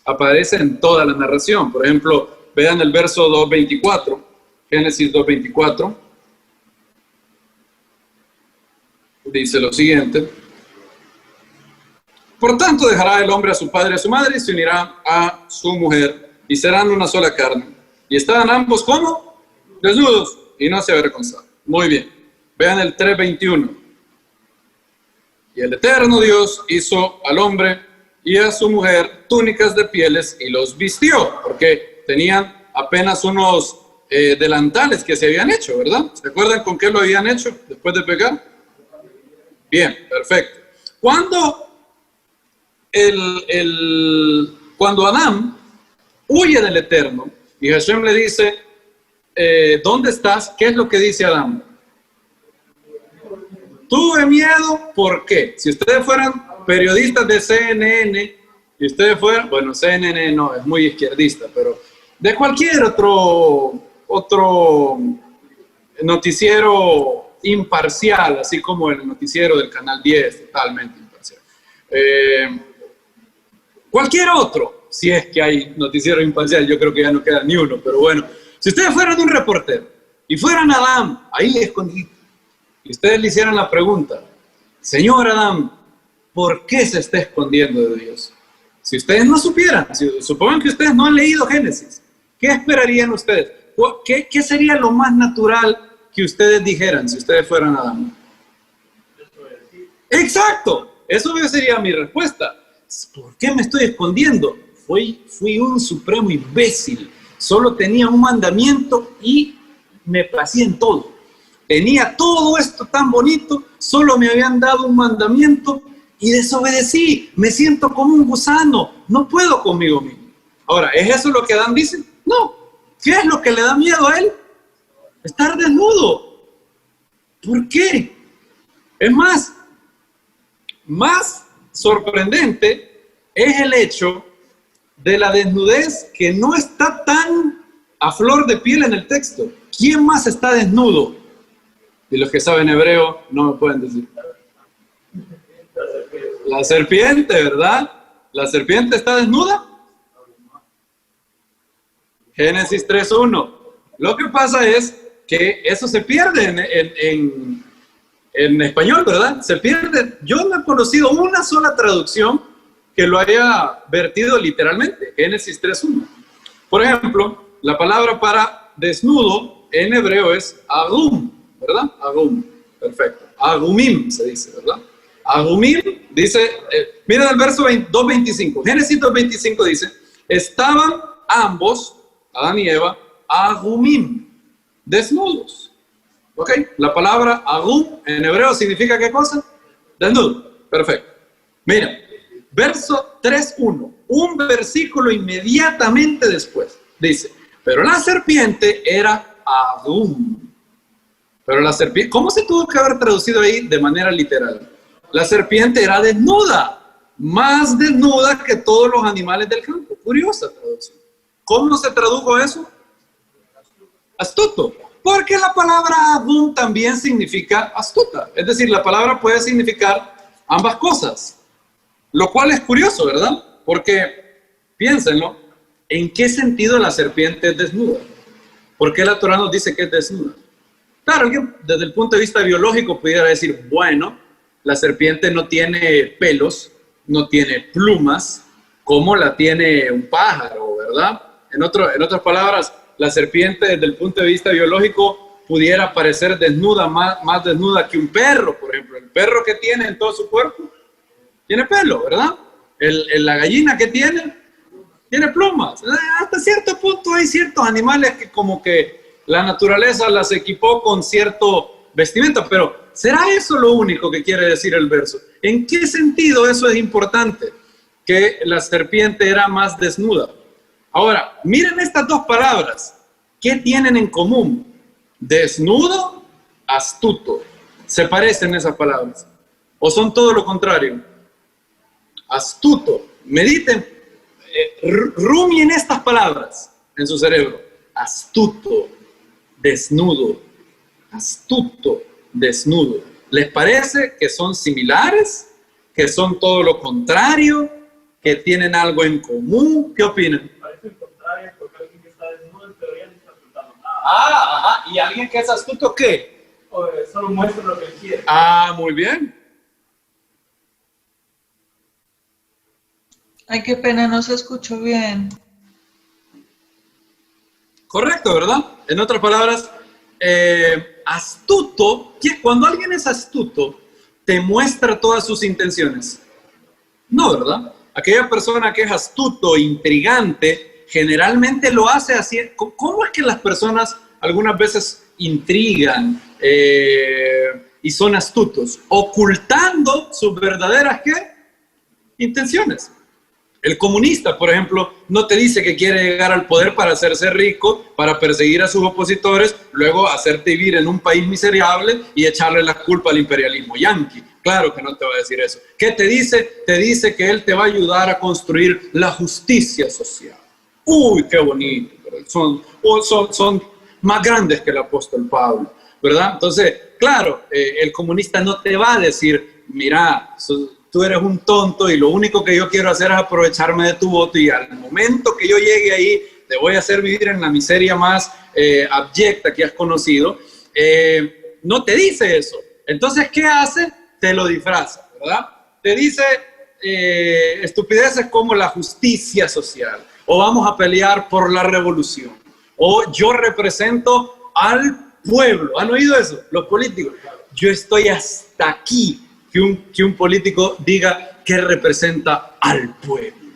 Aparece en toda la narración. Por ejemplo, vean el verso 2.24, Génesis 2.24. Dice lo siguiente: por tanto dejará el hombre a su padre y a su madre y se unirá a su mujer y serán una sola carne. Y estaban ambos ¿cómo? Desnudos y no se avergonzaban. Muy bien. Vean el 3.21. Y el eterno Dios hizo al hombre y a su mujer túnicas de pieles y los vistió, porque tenían apenas unos delantales que se habían hecho, ¿verdad? ¿Se acuerdan con qué lo habían hecho después de pecar? Bien, perfecto. Cuando Adán huye del Eterno y Hashem le dice, ¿dónde estás? ¿Qué es lo que dice Adán? Tuve miedo, ¿por qué? Si ustedes fueran periodistas de CNN, y ustedes fueran, bueno, CNN no, es muy izquierdista, pero de cualquier otro noticiero imparcial, así como el noticiero del Canal 10, totalmente imparcial. Cualquier otro, si es que hay noticiero imparcial, yo creo que ya no queda ni uno, pero bueno, si ustedes fueran un reportero y fueran Adán, ahí escondido, y ustedes le hicieran la pregunta, señor Adán, ¿por qué se está escondiendo de Dios? Si ustedes no supieran, supongan que ustedes no han leído Génesis, ¿qué esperarían ustedes? ¿Qué sería lo más natural que ustedes dijeran si ustedes fueran Adán? Exacto, eso sería mi respuesta. ¿Por qué me estoy escondiendo? Fui un supremo imbécil. Solo tenía un mandamiento y me placía en todo. Tenía todo esto tan bonito, solo me habían dado un mandamiento y desobedecí. Me siento como un gusano, no puedo conmigo mismo. Ahora, ¿es eso lo que Adán dice? No. ¿Qué es lo que le da miedo a él? Estar desnudo. ¿Por qué? Es más sorprendente es el hecho de la desnudez que no está tan a flor de piel en el texto. ¿Quién más está desnudo? Y los que saben hebreo no me pueden decir. La serpiente, ¿verdad? ¿La serpiente está desnuda? Génesis 3.1. Lo que pasa es que eso se pierde en español, ¿verdad? Se pierde. Yo no he conocido una sola traducción que lo haya vertido literalmente. Génesis 3:1. Por ejemplo, la palabra para desnudo en hebreo es agum, ¿verdad? Agum, perfecto. Agumim se dice, ¿verdad? Agumim dice, miren el verso 2.25. Génesis 2.25 dice, estaban ambos, Adán y Eva, agumim, desnudos. ¿Ok? La palabra agum en hebreo significa ¿qué cosa? Desnudo. Perfecto. Mira, verso 3.1, un versículo inmediatamente después, dice, pero la serpiente era agum. Pero la serpiente, ¿cómo se tuvo que haber traducido ahí de manera literal? La serpiente era desnuda, más desnuda que todos los animales del campo. Curiosa traducción. ¿Cómo se tradujo eso? Astuto. Porque la palabra agum también significa astuta. Es decir, la palabra puede significar ambas cosas. Lo cual es curioso, ¿verdad? Porque, piénsenlo, ¿en qué sentido la serpiente es desnuda? ¿Por qué la Torá nos dice que es desnuda? Claro, yo desde el punto de vista biológico pudiera decir, bueno, la serpiente no tiene pelos, no tiene plumas, como la tiene un pájaro, ¿verdad? En otras palabras, la serpiente desde el punto de vista biológico pudiera parecer desnuda, más desnuda que un perro, por ejemplo. El perro que tiene en todo su cuerpo tiene pelo, ¿verdad? La gallina que tiene plumas. Hasta cierto punto hay ciertos animales que como que la naturaleza las equipó con cierto vestimenta, pero ¿será eso lo único que quiere decir el verso? ¿En qué sentido eso es importante? Que la serpiente era más desnuda. Ahora, miren estas dos palabras. ¿Qué tienen en común? Desnudo, astuto. ¿Se parecen esas palabras? ¿O son todo lo contrario? Astuto. Mediten. Rumien estas palabras en su cerebro. Astuto, desnudo. Astuto, desnudo. ¿Les parece que son similares? ¿Que son todo lo contrario? ¿Que tienen algo en común? ¿Qué opinan? Parece lo contrario, porque alguien que está desnudo en teoría no está ocultando nada. Ajá. ¿Y alguien que es astuto qué? Solo muestra lo que él quiere. Muy bien. Ay, qué pena, no se escuchó bien. Correcto, ¿verdad? En otras palabras, astuto, cuando alguien es astuto, te muestra todas sus intenciones. No, ¿verdad? Aquella persona que es astuto, intrigante, generalmente lo hace así. ¿Cómo es que las personas algunas veces intrigan y son astutos? Ocultando sus verdaderas, ¿qué? Intenciones. El comunista, por ejemplo, no te dice que quiere llegar al poder para hacerse rico, para perseguir a sus opositores, luego hacerte vivir en un país miserable y echarle la culpa al imperialismo yanqui. Claro que no te va a decir eso. ¿Qué te dice? Te dice que él te va a ayudar a construir la justicia social. Uy, qué bonito. Son más grandes que el apóstol Pablo, ¿verdad? Entonces, claro, el comunista no te va a decir, mira, tú eres un tonto y lo único que yo quiero hacer es aprovecharme de tu voto y al momento que yo llegue ahí te voy a hacer vivir en la miseria más abyecta que has conocido. No te dice eso. Entonces, ¿qué hace? Te lo disfraza, ¿verdad? Te dice estupideces como la justicia social, o vamos a pelear por la revolución, o yo represento al pueblo. ¿Han oído eso? Los políticos. Yo estoy hasta aquí. Que un político diga que representa al pueblo,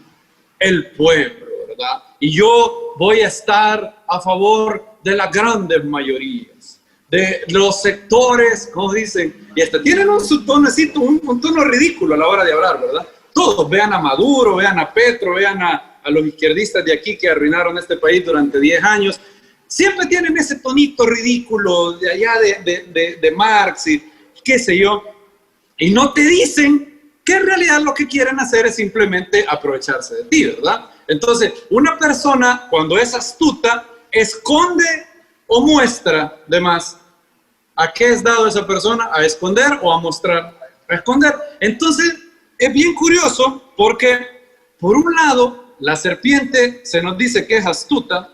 el pueblo, ¿verdad? Y yo voy a estar a favor de las grandes mayorías, de los sectores, como dicen, y hasta tienen un tonecito, un tono ridículo a la hora de hablar, ¿verdad? Todos, vean a Maduro, vean a Petro, vean a los izquierdistas de aquí que arruinaron este país durante 10 años, siempre tienen ese tonito ridículo de allá de Marx y qué sé yo. Y no te dicen que en realidad lo que quieren hacer es simplemente aprovecharse de ti, ¿verdad? Entonces, una persona cuando es astuta, esconde o muestra de más. ¿A qué es dado esa persona? ¿A esconder o a mostrar? A esconder. Entonces, es bien curioso porque, por un lado, la serpiente se nos dice que es astuta,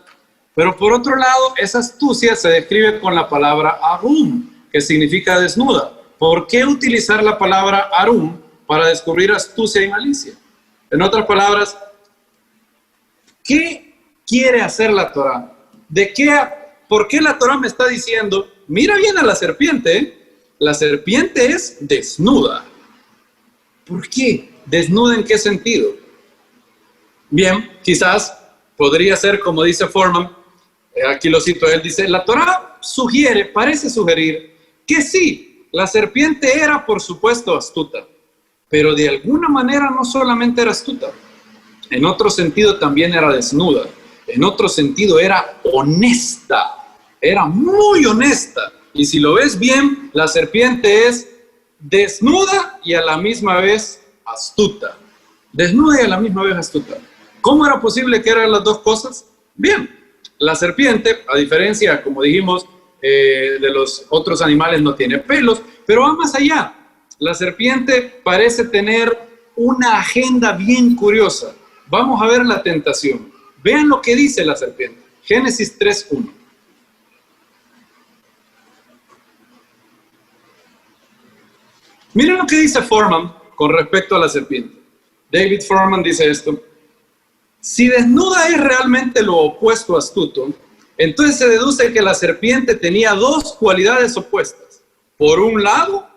Pero por otro lado, esa astucia se describe con la palabra arum, que significa desnuda. ¿Por qué utilizar la palabra arum para descubrir astucia y malicia? En otras palabras, ¿qué quiere hacer la Torá? ¿Por qué la Torá me está diciendo, mira bien a la serpiente, ¿eh? La serpiente es desnuda? ¿Por qué? ¿Desnuda en qué sentido? Bien, quizás podría ser como dice Foreman, aquí lo cito, él dice, la Torá parece sugerir que sí, la serpiente era por supuesto astuta, pero de alguna manera no solamente era astuta, en otro sentido también era desnuda, en otro sentido era honesta, era muy honesta. Y si lo ves bien, la serpiente es desnuda y a la misma vez astuta. Desnuda y a la misma vez astuta. ¿Cómo era posible que eran las dos cosas? Bien, la serpiente, a diferencia, como dijimos, de los otros animales, no tiene pelos, pero va más allá. La serpiente parece tener una agenda bien curiosa. Vamos a ver la tentación. Vean lo que dice la serpiente. Génesis 3:1. Miren lo que dice Foreman con respecto a la serpiente. David Foreman dice esto. Si desnuda es realmente lo opuesto a astuto, entonces se deduce que la serpiente tenía dos cualidades opuestas. Por un lado,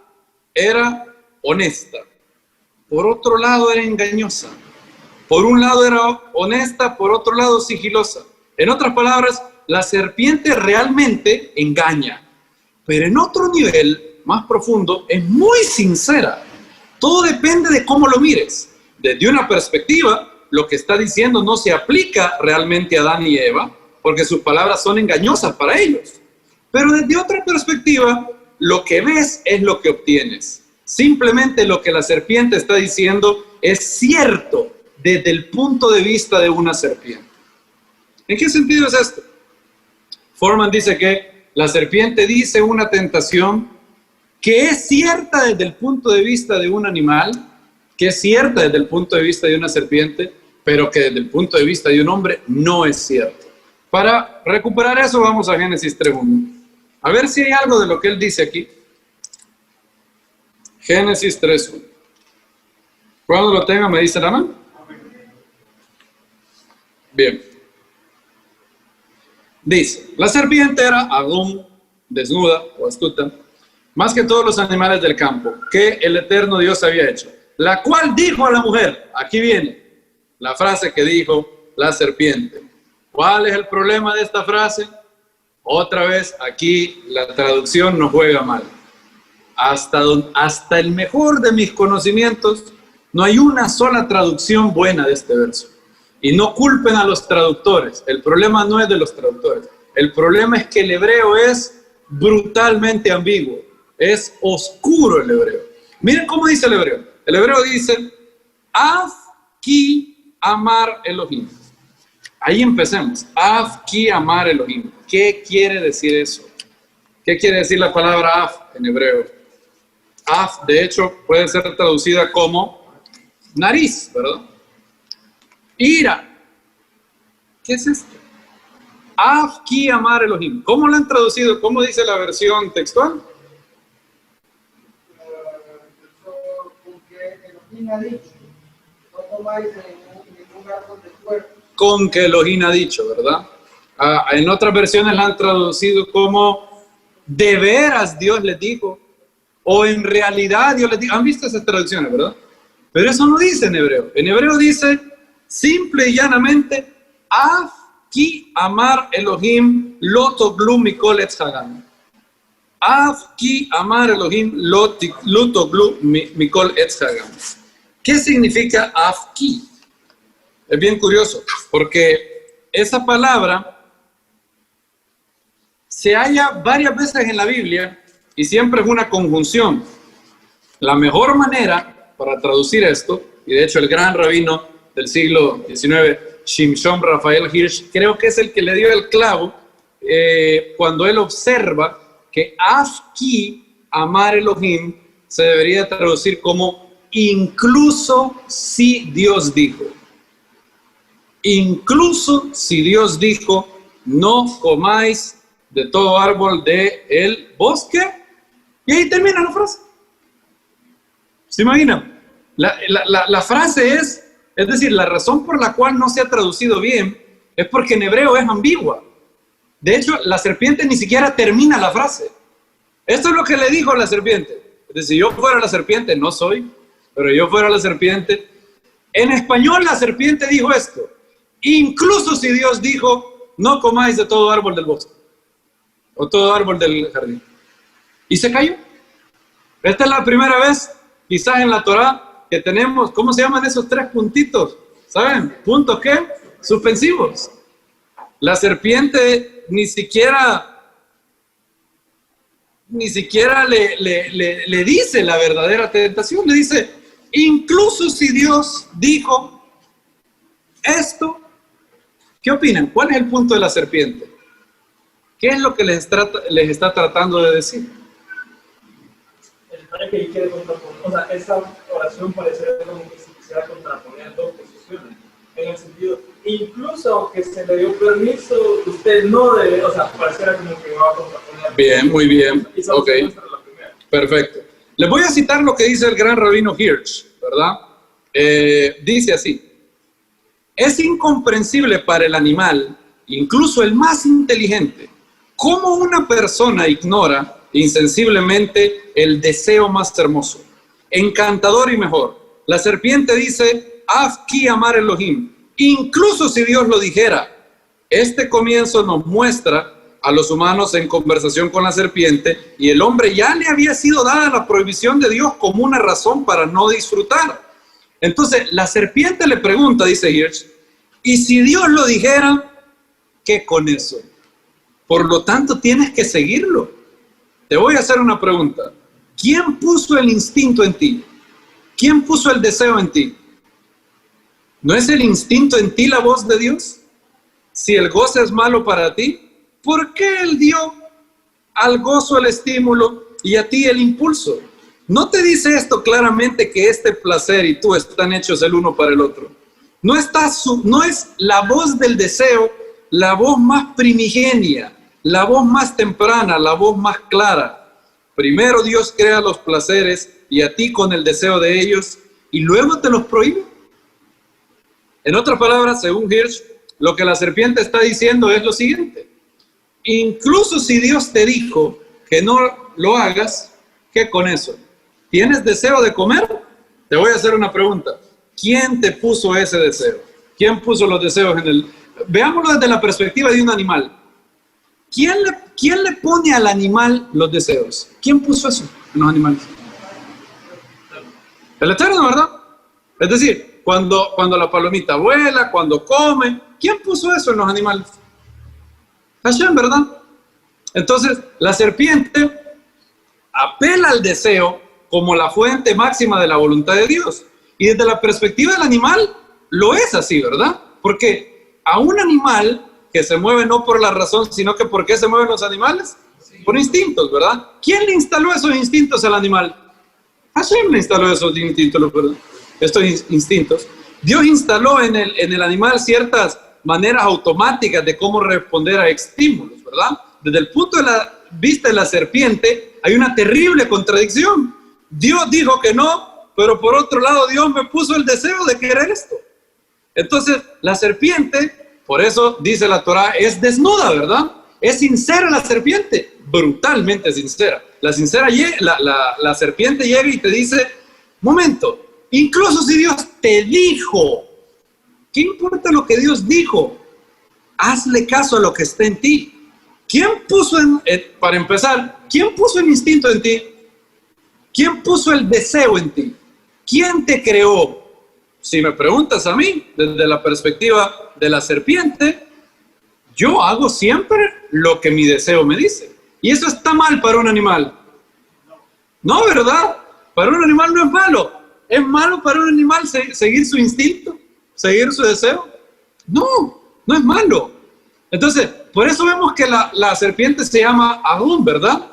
era honesta. Por otro lado, era engañosa. Por un lado era honesta, por otro lado sigilosa. En otras palabras, la serpiente realmente engaña. Pero en otro nivel más profundo, es muy sincera. Todo depende de cómo lo mires. Desde una perspectiva, lo que está diciendo no se aplica realmente a Adán y Eva, porque sus palabras son engañosas para ellos. Pero desde otra perspectiva, lo que ves es lo que obtienes. Simplemente lo que la serpiente está diciendo es cierto desde el punto de vista de una serpiente. ¿En qué sentido es esto? Foreman dice que la serpiente dice una tentación que es cierta desde el punto de vista de un animal, que es cierta desde el punto de vista de una serpiente, pero que desde el punto de vista de un hombre no es cierto. Para recuperar eso vamos a Génesis 3:1. A ver si hay algo de lo que él dice aquí. Génesis 3:1. Cuando lo tenga me dice la mano. Bien. Dice, la serpiente era Adón, desnuda o astuta, más que todos los animales del campo, que el eterno Dios había hecho. La cual dijo a la mujer, aquí viene la frase que dijo la serpiente. ¿Cuál es el problema de esta frase? Otra vez, aquí la traducción nos juega mal. Hasta el mejor de mis conocimientos, no hay una sola traducción buena de este verso. Y no culpen a los traductores. El problema no es de los traductores. El problema es que el hebreo es brutalmente ambiguo. Es oscuro el hebreo. Miren cómo dice el hebreo. El hebreo dice, Af ki amar Elohim. Ahí empecemos. Af ki amar Elohim. ¿Qué quiere decir eso? ¿Qué quiere decir la palabra af en hebreo? Af, de hecho, puede ser traducida como nariz, ¿verdad? Ira. ¿Qué es esto? Af ki amar Elohim. ¿Cómo lo han traducido? ¿Cómo dice la versión textual? Con que Elohim ha dicho, ¿verdad? En otras versiones la han traducido como de veras Dios les dijo, o en realidad Dios les dijo. ¿Han visto esas traducciones, verdad? Pero eso no dice en hebreo. En hebreo dice simple y llanamente Af ki amar Elohim lo toglu mikol etz hagam. Af ki amar Elohim lo toglu mikol etz hagam. ¿Qué significa af ki? Es bien curioso, porque esa palabra se halla varias veces en la Biblia y siempre es una conjunción. La mejor manera para traducir esto, y de hecho el gran rabino del siglo XIX, Shimshon Rafael Hirsch, creo que es el que le dio el clavo cuando él observa que af ki amar Elohim se debería traducir como incluso si Dios dijo. Incluso si Dios dijo, no comáis de todo árbol del bosque. Y ahí termina la frase. ¿Se imaginan? La frase es decir, la razón por la cual no se ha traducido bien es porque en hebreo es ambigua. De hecho, la serpiente ni siquiera termina la frase. Esto es lo que le dijo la serpiente. Es decir, si yo fuera la serpiente, no soy, pero yo fuera la serpiente. En español la serpiente dijo esto. Incluso si Dios dijo, no comáis de todo árbol del bosque o todo árbol del jardín. Y se cayó. Esta es la primera vez, quizás en la Torá, que tenemos, ¿cómo se llaman esos 3 puntitos? ¿Saben? ¿Puntos qué? Suspensivos. La serpiente ni siquiera le dice la verdadera tentación. Le dice, incluso si Dios dijo esto, ¿qué opinan? ¿Cuál es el punto de la serpiente? ¿Qué es lo que les está tratando de decir? Que quiere contraponer, o sea, esa oración parecería como que se quisiera contraponer dos posiciones, en el sentido, incluso aunque se le dio permiso, usted no debe, o sea, pareciera como que va a contraponer. Bien, muy bien, ok, perfecto. Les voy a citar lo que dice el gran rabino Hirsch, ¿verdad? Dice así: es incomprensible para el animal, incluso el más inteligente, cómo una persona ignora insensiblemente el deseo más hermoso, encantador y mejor. La serpiente dice, Af ki amar Elohim, incluso si Dios lo dijera. Este comienzo nos muestra a los humanos en conversación con la serpiente, y el hombre ya le había sido dada la prohibición de Dios como una razón para no disfrutar. Entonces la serpiente le pregunta, dice Hirsch, y si Dios lo dijera, ¿qué con eso? Por lo tanto tienes que seguirlo. Te voy a hacer una pregunta. ¿Quién puso el instinto en ti? ¿Quién puso el deseo en ti? ¿No es el instinto en ti la voz de Dios? Si el gozo es malo para ti, ¿por qué Él dio al gozo el estímulo y a ti el impulso? ¿No te dice esto claramente que este placer y tú están hechos el uno para el otro? No es la voz del deseo la voz más primigenia, la voz más temprana, la voz más clara. Primero Dios crea los placeres y a ti con el deseo de ellos, y luego te los prohíbe. En otras palabras, según Hirsch, lo que la serpiente está diciendo es lo siguiente: incluso si Dios te dijo que no lo hagas, ¿qué con eso? ¿Tienes deseo de comer? Te voy a hacer una pregunta. ¿Quién te puso ese deseo? ¿Quién puso los deseos en el...? Veámoslo desde la perspectiva de un animal. ¿Quién le pone al animal los deseos? ¿Quién puso eso en los animales? El Eterno, ¿verdad? Es decir, cuando la palomita vuela, cuando come, ¿quién puso eso en los animales? Hashem, ¿verdad? Entonces, la serpiente apela al deseo como la fuente máxima de la voluntad de Dios. Y desde la perspectiva del animal, lo es así, ¿verdad? Porque a un animal que se mueve no por la razón, sino que ¿por qué se mueven los animales? Por instintos, ¿verdad? ¿Quién le instaló esos instintos al animal? Hashem le instaló esos instintos, ¿verdad? Estos instintos. Dios instaló en el animal ciertas maneras automáticas de cómo responder a estímulos, ¿verdad? Desde el punto de vista de la serpiente, hay una terrible contradicción. Dios dijo que no, pero por otro lado Dios me puso el deseo de querer esto. Entonces, la serpiente... Por eso dice la Torá, es desnuda, ¿verdad? Es sincera la serpiente, brutalmente sincera. La serpiente llega y te dice, momento, incluso si Dios te dijo, ¿qué importa lo que Dios dijo? Hazle caso a lo que está en ti. ¿Quién puso, para empezar, quién puso el instinto en ti? ¿Quién puso el deseo en ti? ¿Quién te creó? Si me preguntas a mí, desde la perspectiva de la serpiente, yo hago siempre lo que mi deseo me dice. Y eso está mal para un animal. No, ¿verdad? Para un animal no es malo. ¿Es malo para un animal seguir su instinto? ¿Seguir su deseo? No, no es malo. Entonces, por eso vemos que la serpiente se llama Adún, ¿verdad?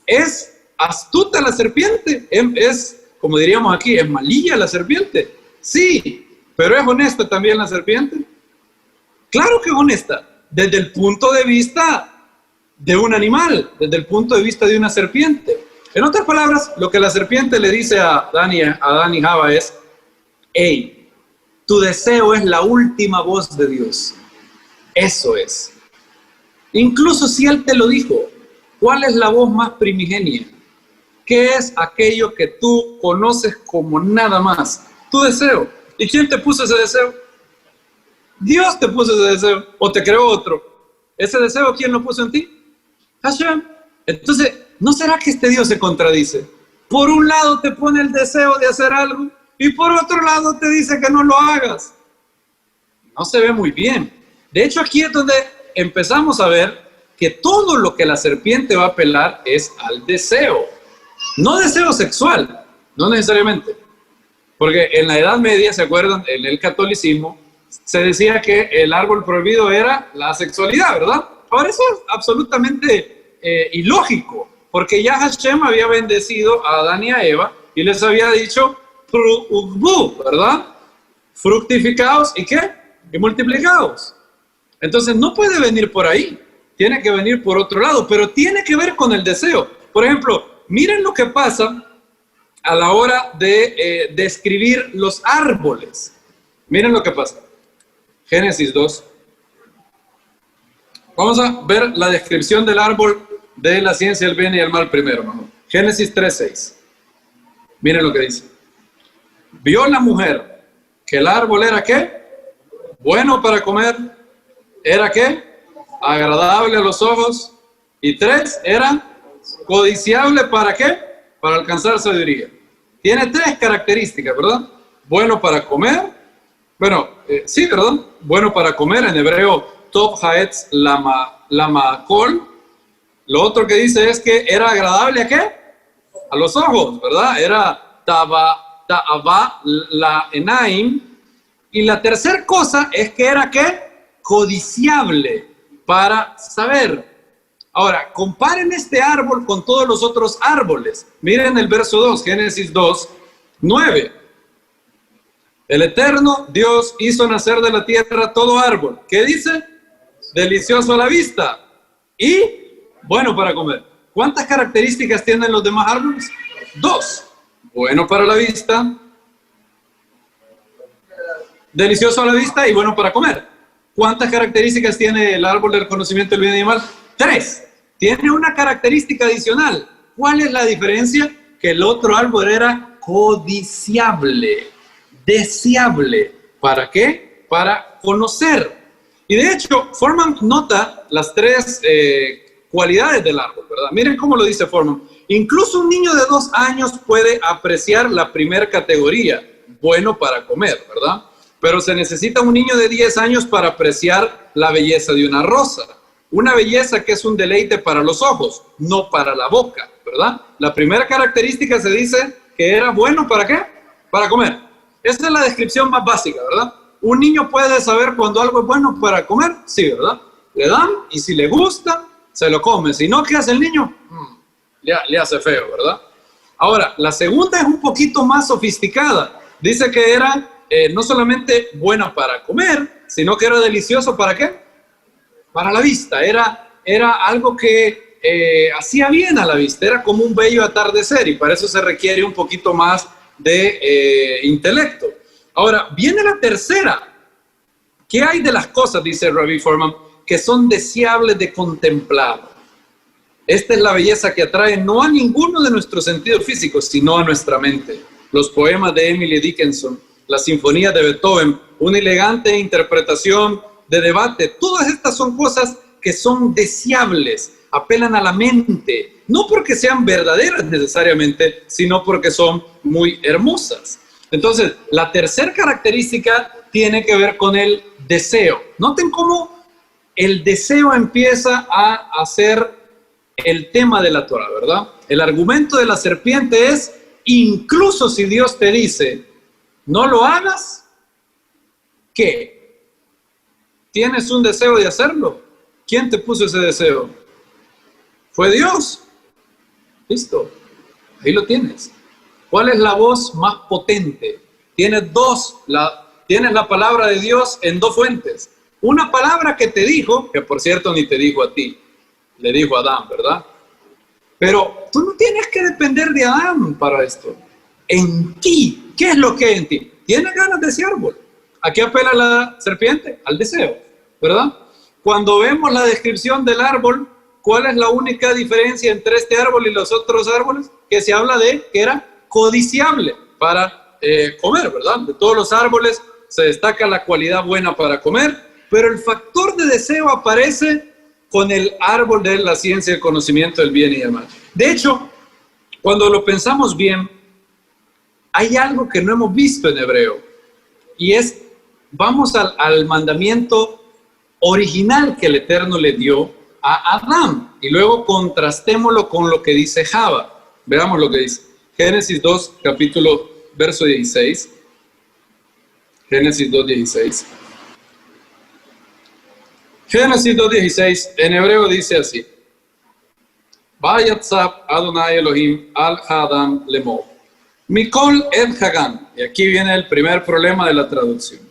Es astuta la serpiente. Es, como diríamos aquí, es malilla la serpiente. Sí, pero ¿es honesta también la serpiente? Claro que es honesta. desde el punto de vista de un animal, desde el punto de vista de una serpiente. En otras palabras, lo que la serpiente le dice a Adán y Java es: hey, tu deseo es la última voz de Dios. Eso es. Incluso si Él te lo dijo, ¿cuál es la voz más primigenia? ¿Qué es aquello que tú conoces como nada más? Tu deseo. ¿Y quién te puso ese deseo? Dios te puso ese deseo, o te creó otro. ¿Ese deseo quién lo puso en ti? Hashem. Entonces, ¿no será que este Dios se contradice? Por un lado te pone el deseo de hacer algo, y por otro lado te dice que no lo hagas. No se ve muy bien. De hecho, aquí es donde empezamos a ver que todo lo que la serpiente va a apelar es al deseo. No deseo sexual, no necesariamente. Porque en la Edad Media, ¿se acuerdan? En el catolicismo se decía que el árbol prohibido era la sexualidad, ¿verdad? Ahora eso es absolutamente ilógico, porque ya Hashem había bendecido a Adán y a Eva y les había dicho, ¿verdad? Fructificaos y ¿qué? Y multiplicaos. Entonces no puede venir por ahí, tiene que venir por otro lado, pero tiene que ver con el deseo. Por ejemplo, miren lo que pasa a la hora de describir los árboles. Miren lo que pasa. Génesis 2. Vamos a ver la descripción del árbol de la ciencia del bien y el mal primero, ¿no? Génesis 3:6. Miren lo que dice. Vio la mujer que el árbol era ¿qué? Bueno para comer. ¿Era qué? Agradable a los ojos. Y 3, era codiciable ¿para qué? Para alcanzar sabiduría. Tiene 3 características, ¿verdad? Bueno para comer. Bueno, sí, ¿verdad? Bueno para comer, en hebreo, Tov Haetz Lama Kol. Lo otro que dice es que era agradable ¿a qué? A los ojos, ¿verdad? Era Ta'ava la Enaim. Y la tercera cosa es que era ¿qué? Codiciable para saber. Ahora, comparen este árbol con todos los otros árboles. Miren el verso 2, Génesis 2:9. El Eterno Dios hizo nacer de la tierra todo árbol. ¿Qué dice? Delicioso a la vista y bueno para comer. ¿Cuántas características tienen los demás árboles? 2. Bueno para la vista, delicioso a la vista y bueno para comer. ¿Cuántas características tiene el árbol del conocimiento del bien y del mal? 3. Tiene una característica adicional. ¿Cuál es la diferencia? Que el otro árbol era codiciable, deseable. ¿Para qué? Para conocer. Y de hecho, Foreman nota las 3 cualidades del árbol, ¿verdad? Miren cómo lo dice Foreman. Incluso un niño de 2 años puede apreciar la primera categoría, bueno para comer, ¿verdad? Pero se necesita un niño de 10 años para apreciar la belleza de una rosa. Una belleza que es un deleite para los ojos, no para la boca, ¿verdad? La primera característica se dice que era bueno ¿para qué? Para comer. Esa es la descripción más básica, ¿verdad? Un niño puede saber cuando algo es bueno para comer, sí, ¿verdad? Le dan y si le gusta, se lo come. Si no, ¿qué hace el niño? Le hace feo, ¿verdad? Ahora, la segunda es un poquito más sofisticada. Dice que era no solamente buena para comer, sino que era delicioso ¿para qué? Para la vista. Era algo que hacía bien a la vista. Era como un bello atardecer y para eso se requiere un poquito más de intelecto. Ahora, viene la tercera. ¿Qué hay de las cosas, dice Rabbi Foreman, que son deseables de contemplar? Esta es la belleza que atrae no a ninguno de nuestros sentidos físicos, sino a nuestra mente. Los poemas de Emily Dickinson, las sinfonías de Beethoven, una elegante interpretación de debate, todas estas son cosas que son deseables, apelan a la mente, no porque sean verdaderas necesariamente, sino porque son muy hermosas. Entonces, la tercera característica tiene que ver con el deseo. Noten cómo el deseo empieza a hacer el tema de la Torah, ¿verdad? El argumento de la serpiente es, incluso si Dios te dice, no lo hagas, ¿qué? ¿Tienes un deseo de hacerlo? ¿Quién te puso ese deseo? Fue Dios. Listo. Ahí lo tienes. ¿Cuál es la voz más potente? Tienes la palabra de Dios en 2 fuentes. una palabra que te dijo, que por cierto ni te dijo a ti, le dijo a Adán, ¿verdad? Pero tú no tienes que depender de Adán para esto. En ti, ¿qué es lo que hay en ti? ¿Tienes ganas de ese árbol? ¿A qué apela la serpiente? Al deseo, ¿verdad? Cuando vemos la descripción del árbol, ¿cuál es la única diferencia entre este árbol y los otros árboles? Que se habla de que era codiciable para comer, ¿verdad? De todos los árboles se destaca la cualidad buena para comer, pero el factor de deseo aparece con el árbol de la ciencia y el conocimiento del bien y del mal. De hecho, cuando lo pensamos bien, hay algo que no hemos visto en hebreo, y es, vamos al mandamiento original que el Eterno le dio a Adán, y luego contrastémoslo con lo que dice Java. Veamos lo que dice. Génesis 2, capítulo, verso 16. Génesis 2:16. Génesis 2:16, en hebreo dice así: Vayatzab Adonai Elohim al Hadam Lemor, Mikol et Hagan. Y aquí viene el primer problema de la traducción.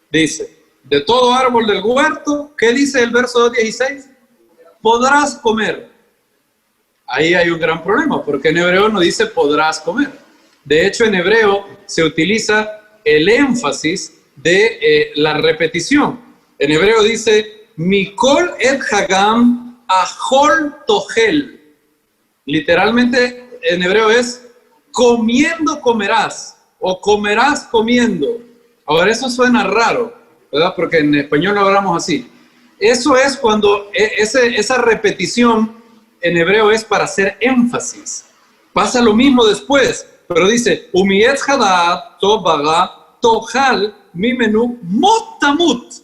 Dice, de todo árbol del huerto, ¿qué dice el verso 2:16? Podrás comer. Ahí hay un gran problema, porque en hebreo no dice podrás comer. De hecho, en hebreo se utiliza el énfasis de la repetición. En hebreo dice, Mikol et Hagam Ahol Tohel. Literalmente en hebreo es, comiendo comerás, o comerás comiendo. Ahora eso suena raro, ¿verdad? Porque en español lo hablamos así. Eso es cuando esa repetición en hebreo es para hacer énfasis. Pasa lo mismo después, pero dice, Umietz Hadad Tobaga Tohal Mimenu Motamut.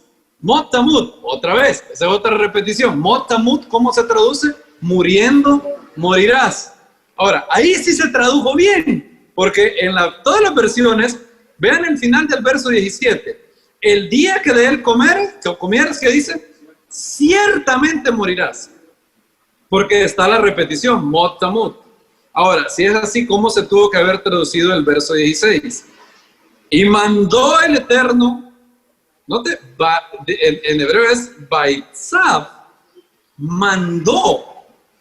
Motamut, otra vez, esa es otra repetición. Motamut, ¿cómo se traduce? Muriendo, morirás. Ahora, ahí sí se tradujo bien, porque en todas las versiones, vean el final del verso 17. El día que de él comieres, ¿qué dice? Ciertamente morirás. Porque está la repetición, motamut. Ahora, si es así, ¿cómo se tuvo que haber traducido el verso 16? Y mandó el Eterno, en hebreo es Baitzab, mandó.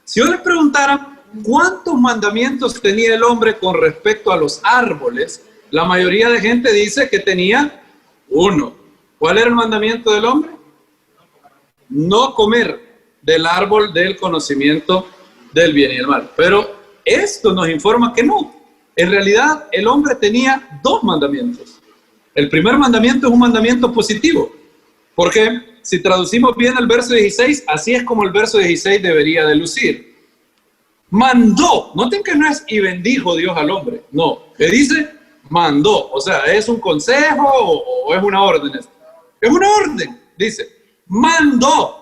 Si yo les preguntara cuántos mandamientos tenía el hombre con respecto a los árboles, la mayoría de gente dice que tenía uno. ¿Cuál era el mandamiento del hombre? No comer del árbol del conocimiento del bien y el mal. Pero esto nos informa que no. En realidad, el hombre tenía dos mandamientos. El primer mandamiento es un mandamiento positivo, porque si traducimos bien el verso 16, así es como el verso 16 debería de lucir. Mandó, noten que no es y bendijo Dios al hombre, no, le dice mandó, o sea, ¿es un consejo o es una orden? Es una orden, dice, mandó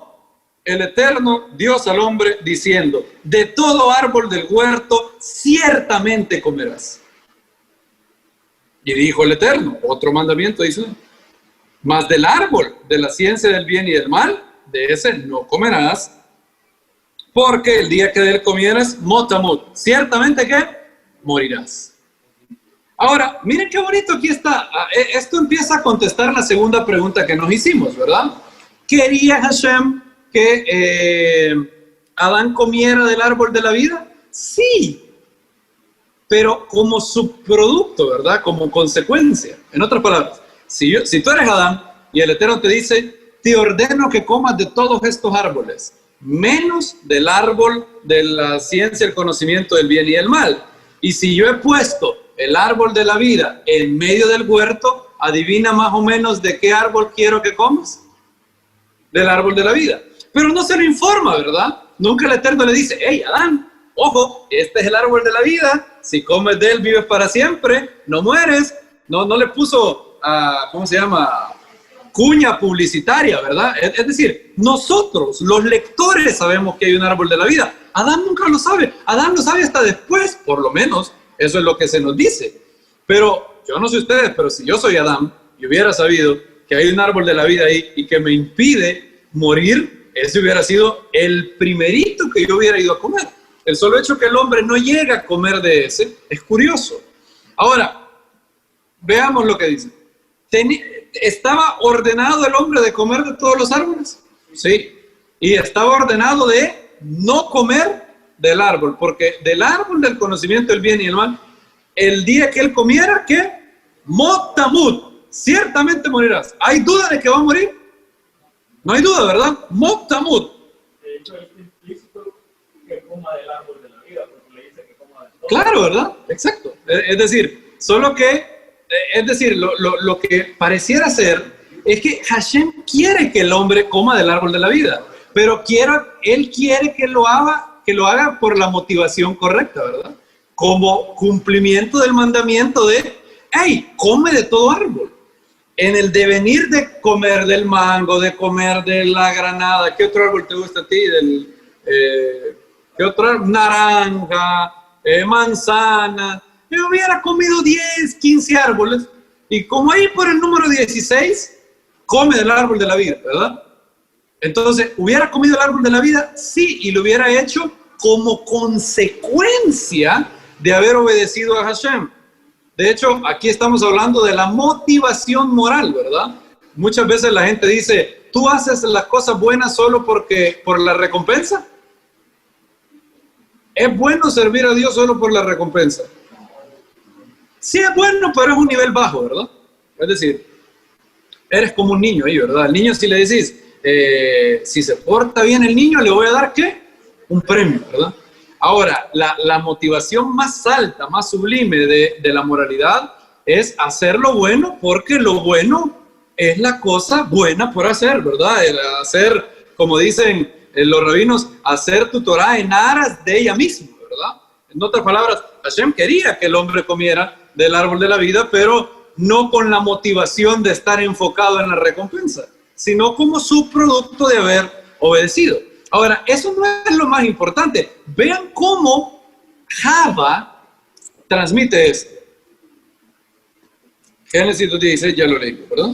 el Eterno Dios al hombre diciendo, de todo árbol del huerto ciertamente comerás. Y dijo el Eterno, otro mandamiento dice, mas del árbol de la ciencia del bien y del mal, de ese no comerás, porque el día que de él comieras, motamut, ciertamente que morirás. Ahora, miren qué bonito aquí está. Esto empieza a contestar la segunda pregunta que nos hicimos, ¿verdad? ¿Quería Hashem que Adán comiera del árbol de la vida? Sí. Pero como subproducto, ¿verdad? Como consecuencia. En otras palabras, si tú eres Adán y el Eterno te dice, te ordeno que comas de todos estos árboles, menos del árbol de la ciencia, el conocimiento del bien y el mal. Y si yo he puesto el árbol de la vida en medio del huerto, adivina más o menos de qué árbol quiero que comas. Del árbol de la vida. Pero no se lo informa, ¿verdad? Nunca el Eterno le dice, hey, Adán, ojo, este es el árbol de la vida, si comes de él vives para siempre, no mueres. No le puso, ¿cómo se llama? Cuña publicitaria, ¿verdad? Es decir, nosotros, los lectores, sabemos que hay un árbol de la vida. Adán nunca lo sabe. Adán lo sabe hasta después, por lo menos, eso es lo que se nos dice. Pero, yo no sé ustedes, pero si yo soy Adán y hubiera sabido que hay un árbol de la vida ahí y que me impide morir, ese hubiera sido el primerito que yo hubiera ido a comer. El solo hecho que el hombre no llega a comer de ese es curioso. Ahora, veamos lo que dice. ¿estaba ordenado el hombre de comer de todos los árboles? Sí. Y estaba ordenado de no comer del árbol, porque del árbol del conocimiento del bien y el mal, el día que él comiera, ¿qué? Mot tamut, ciertamente morirás. ¿Hay duda de que va a morir? No hay duda, ¿verdad? Mot tamut. De hecho, es implícito que coma del árbol de la vida, porque le dice que coma del todo. Claro, ¿verdad? Exacto. Es decir, solo que, lo que pareciera ser es que Hashem quiere que el hombre coma del árbol de la vida, pero él quiere que lo haga por la motivación correcta, ¿verdad? Como cumplimiento del mandamiento de, hey, come de todo árbol. En el devenir de comer del mango, de comer de la granada, ¿qué otro árbol te gusta a ti? ¿Qué otro árbol? Naranja, manzana. Yo hubiera comido 10, 15 árboles, y como ahí por el número 16, come del árbol de la vida, ¿verdad? Entonces, ¿hubiera comido el árbol de la vida? Sí, y lo hubiera hecho como consecuencia de haber obedecido a Hashem. De hecho, aquí estamos hablando de la motivación moral, ¿verdad? Muchas veces la gente dice, ¿tú haces las cosas buenas solo por la recompensa? ¿Es bueno servir a Dios solo por la recompensa? Sí es bueno, pero es un nivel bajo, ¿verdad? Es decir, eres como un niño ahí, ¿verdad? Al niño si le decís, si se porta bien el niño, le voy a dar, ¿qué? Un premio, ¿verdad? Ahora, la motivación más alta, más sublime de la moralidad es hacer lo bueno, porque lo bueno es la cosa buena por hacer, ¿verdad? El hacer, como dicen los rabinos, hacer tu Torah en aras de ella misma, ¿verdad? En otras palabras, Hashem quería que el hombre comiera del árbol de la vida, pero no con la motivación de estar enfocado en la recompensa, sino como subproducto de haber obedecido. Ahora, eso no es lo más importante. Vean cómo Java transmite esto. Génesis 2:16, ya lo leí, ¿verdad?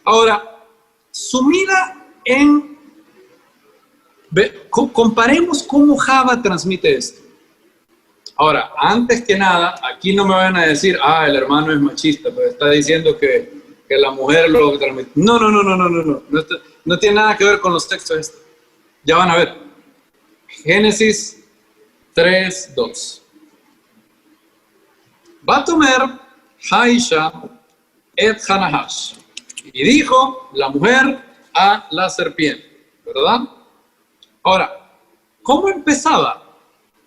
Ahora, sumida en... comparemos cómo Java transmite esto. Ahora, antes que nada, aquí no me van a decir, el hermano es machista, pero está diciendo que la mujer lo transmite. No. No tiene nada que ver con los textos estos. Ya van a ver. Génesis 3:2. Batomer Haisha et Hanahash. Y dijo la mujer a la serpiente, ¿verdad? Ahora, ¿cómo empezaba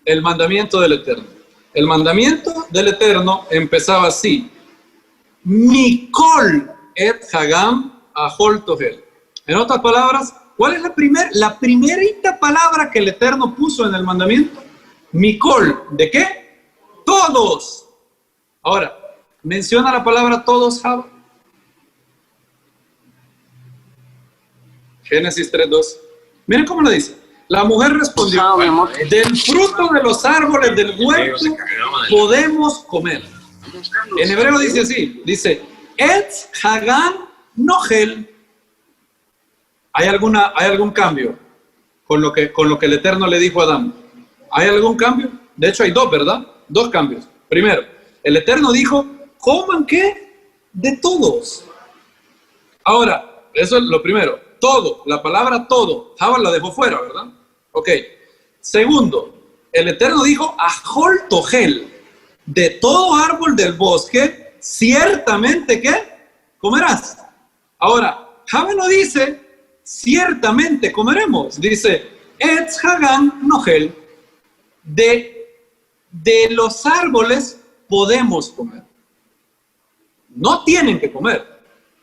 el mandamiento del Eterno? El mandamiento del Eterno empezaba así. Mikol et Hagam Ahol Tohel. En otras palabras, ¿cuál es la primerita palabra que el Eterno puso en el mandamiento? Mikol. ¿De qué? Todos. Ahora, menciona la palabra todos, Java. Génesis 3:2. Miren cómo lo dice. La mujer respondió, del fruto de los árboles del huerto podemos comer. En hebreo dice así, dice, Etz Hagan Nohel. ¿Hay algún cambio con lo que el Eterno le dijo a Adán? ¿Hay algún cambio? De hecho hay dos, ¿verdad? Dos cambios. Primero, el Eterno dijo, ¿coman qué? De todos. Ahora, eso es lo primero. Todo, la palabra todo. Java la dejó fuera, ¿verdad? Ok. Segundo, el Eterno dijo, Ahol Tohel. De todo árbol del bosque, ciertamente, ¿qué? Comerás. Ahora, Java no dice, ciertamente comeremos. Dice, Etz Hagan Nohel. De los árboles podemos comer. No tienen que comer.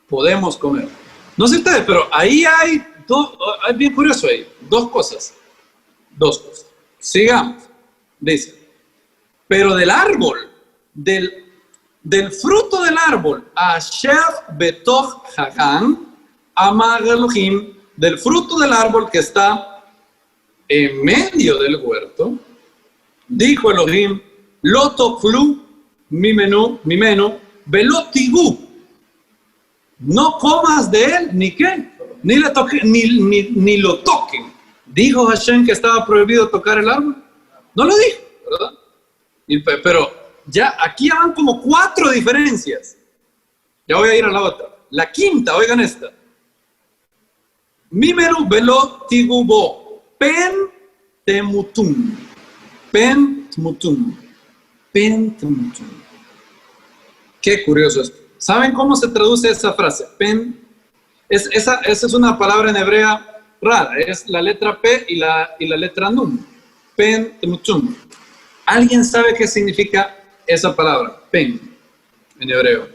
Podemos comer. No sé ustedes, pero ahí hay es bien curioso ahí. Dos cosas. Sigamos. Dice, pero del árbol, del fruto del árbol, Asher Betoch Hagan, Amar Elohim, del fruto del árbol que está en medio del huerto, dijo Elohim, Lo tochlu mimenu, velo tigu. No comas de él, ni qué, ni lo toquen. ¿Dijo Hashem que estaba prohibido tocar el árbol? No lo dijo, ¿verdad? Pero ya aquí ya van como 4 diferencias. Ya voy a ir a la otra. La quinta, oigan esta. Mimeru velo tigubo. Pen temutum. Pen temutum. Pen temutum. Qué curioso esto. ¿Saben cómo se traduce esa frase? Pen. Esa es una palabra en hebrea rara. Es la letra P y la letra Num. Pen temutum. ¿Alguien sabe qué significa esa palabra? Pen, en hebreo.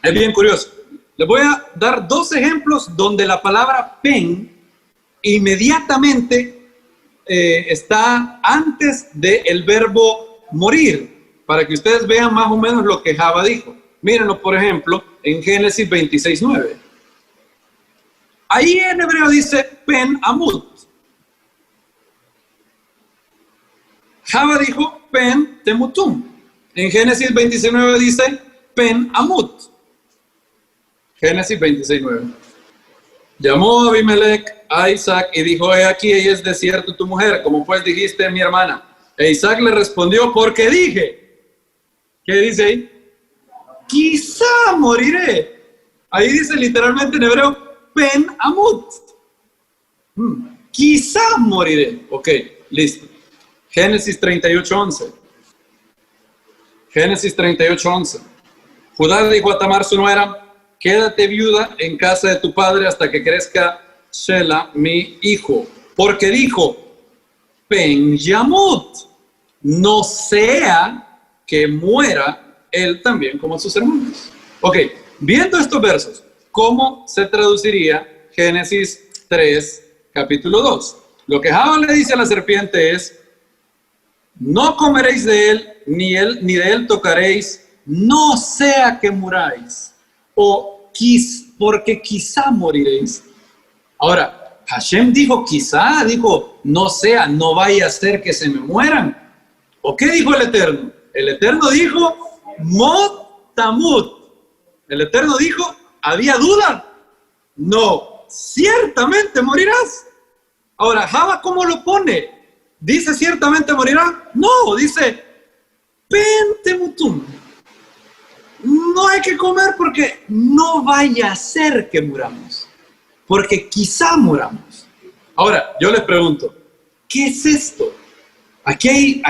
Es bien curioso. Les voy a dar 2 ejemplos donde la palabra pen inmediatamente está antes del verbo morir, para que ustedes vean más o menos lo que Java dijo. Mírenlo, por ejemplo, en Génesis 26:9. Ahí en hebreo dice pen amut. Java dijo pen temutum. En Génesis 26:9 dice pen amut. Génesis 26:9. Llamó Abimelech a Isaac y dijo: he aquí, ella es de cierto tu mujer, como pues dijiste, mi hermana. E Isaac le respondió: porque dije. ¿Qué dice ahí? Quizá moriré. Ahí dice literalmente en hebreo pen amut. Quizá moriré. Ok, listo. Génesis 38:11. Génesis 38:11. Judá dijo a Tamar su nuera: quédate viuda en casa de tu padre hasta que crezca Shela, mi hijo. Porque dijo: pen yamut, no sea que muera él también como sus hermanos. Ok, viendo estos versos, ¿cómo se traduciría Génesis 3, capítulo 2? Lo que Java le dice a la serpiente es: no comeréis de él, ni de él tocaréis, no sea que muráis, o porque quizá moriréis. Ahora, Hashem dijo quizá, dijo no sea, no vaya a ser que se me mueran. ¿O qué dijo el Eterno? El Eterno dijo mot tamut. El Eterno dijo, ¿había duda? No, ciertamente morirás. Ahora, Java, ¿cómo lo pone? ¿Dice ciertamente morirá? No, dice pentemutum. No hay que comer porque no vaya a ser que muramos. Porque quizá muramos. Ahora, yo les pregunto, ¿qué es esto? Aquí hay,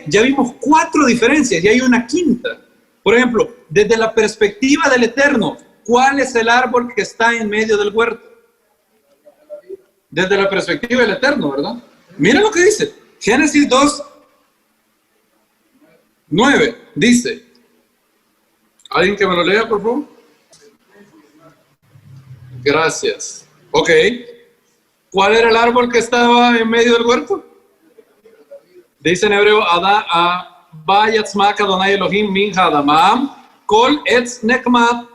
ya vimos 4 diferencias y hay una quinta. Por ejemplo, desde la perspectiva del Eterno, ¿cuál es el árbol que está en medio del huerto? Desde la perspectiva del Eterno, ¿verdad? Mira lo que dice. Génesis 2:9 dice. ¿Alguien que me lo lea, por favor? Gracias. Ok. ¿Cuál era el árbol que estaba en medio del huerto? Dice en hebreo, Vayatzmak Adonai Elohim min hadamam, kol etz nekmat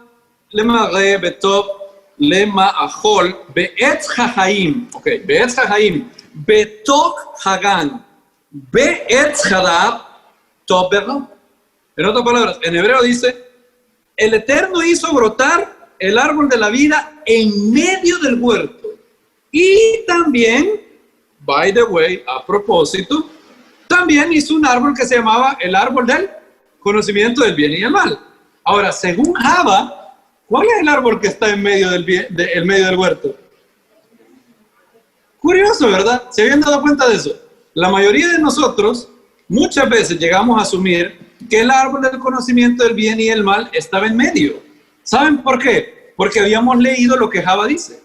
lemare betov lema'achol be'etz hachaim. Ok, be'etz hachaim, betok hagan, be'etz hadab, tov berlo. En otras palabras, en hebreo dice, el Eterno hizo brotar el árbol de la vida en medio del huerto. Y también, by the way, a propósito, también hizo un árbol que se llamaba el árbol del conocimiento del bien y el mal. Ahora, según Java, ¿cuál es el árbol que está en medio medio del huerto? Curioso, ¿verdad? ¿Se habían dado cuenta de eso? La mayoría de nosotros muchas veces llegamos a asumir que el árbol del conocimiento del bien y el mal estaba en medio. ¿Saben por qué? Porque habíamos leído lo que Java dice.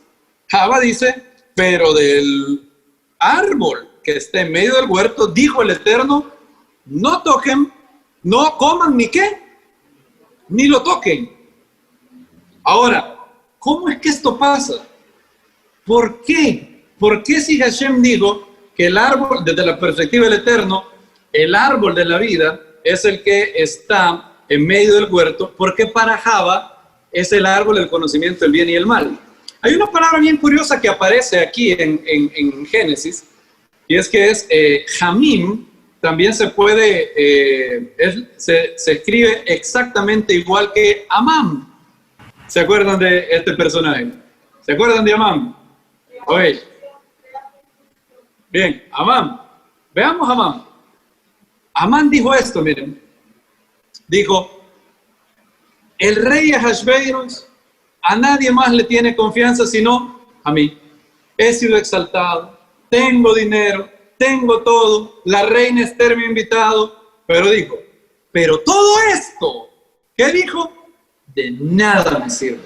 Java dice, pero del árbol que está en medio del huerto, dijo el Eterno, no toquen, no coman ni qué, ni lo toquen. Ahora, ¿cómo es que esto pasa? ¿Por qué? ¿Por qué si Hashem dijo que el árbol, desde la perspectiva del Eterno, el árbol de la vida es el que está en medio del huerto? Porque para Java es el árbol del conocimiento del bien y el mal. Hay una palabra bien curiosa que aparece aquí en Génesis, y es que es Jamim. También se puede, se escribe exactamente igual que Amam. ¿Se acuerdan de este personaje? ¿Se acuerdan de Amam? Oye. Bien, Amam. Veamos a Amam. Amán dijo esto, miren. dijo, el rey Ahasveros a nadie más le tiene confianza sino a mí. He sido exaltado, tengo dinero, tengo todo, la reina Esther me ha invitado, pero dijo, pero todo esto, ¿qué dijo? De nada me sirve.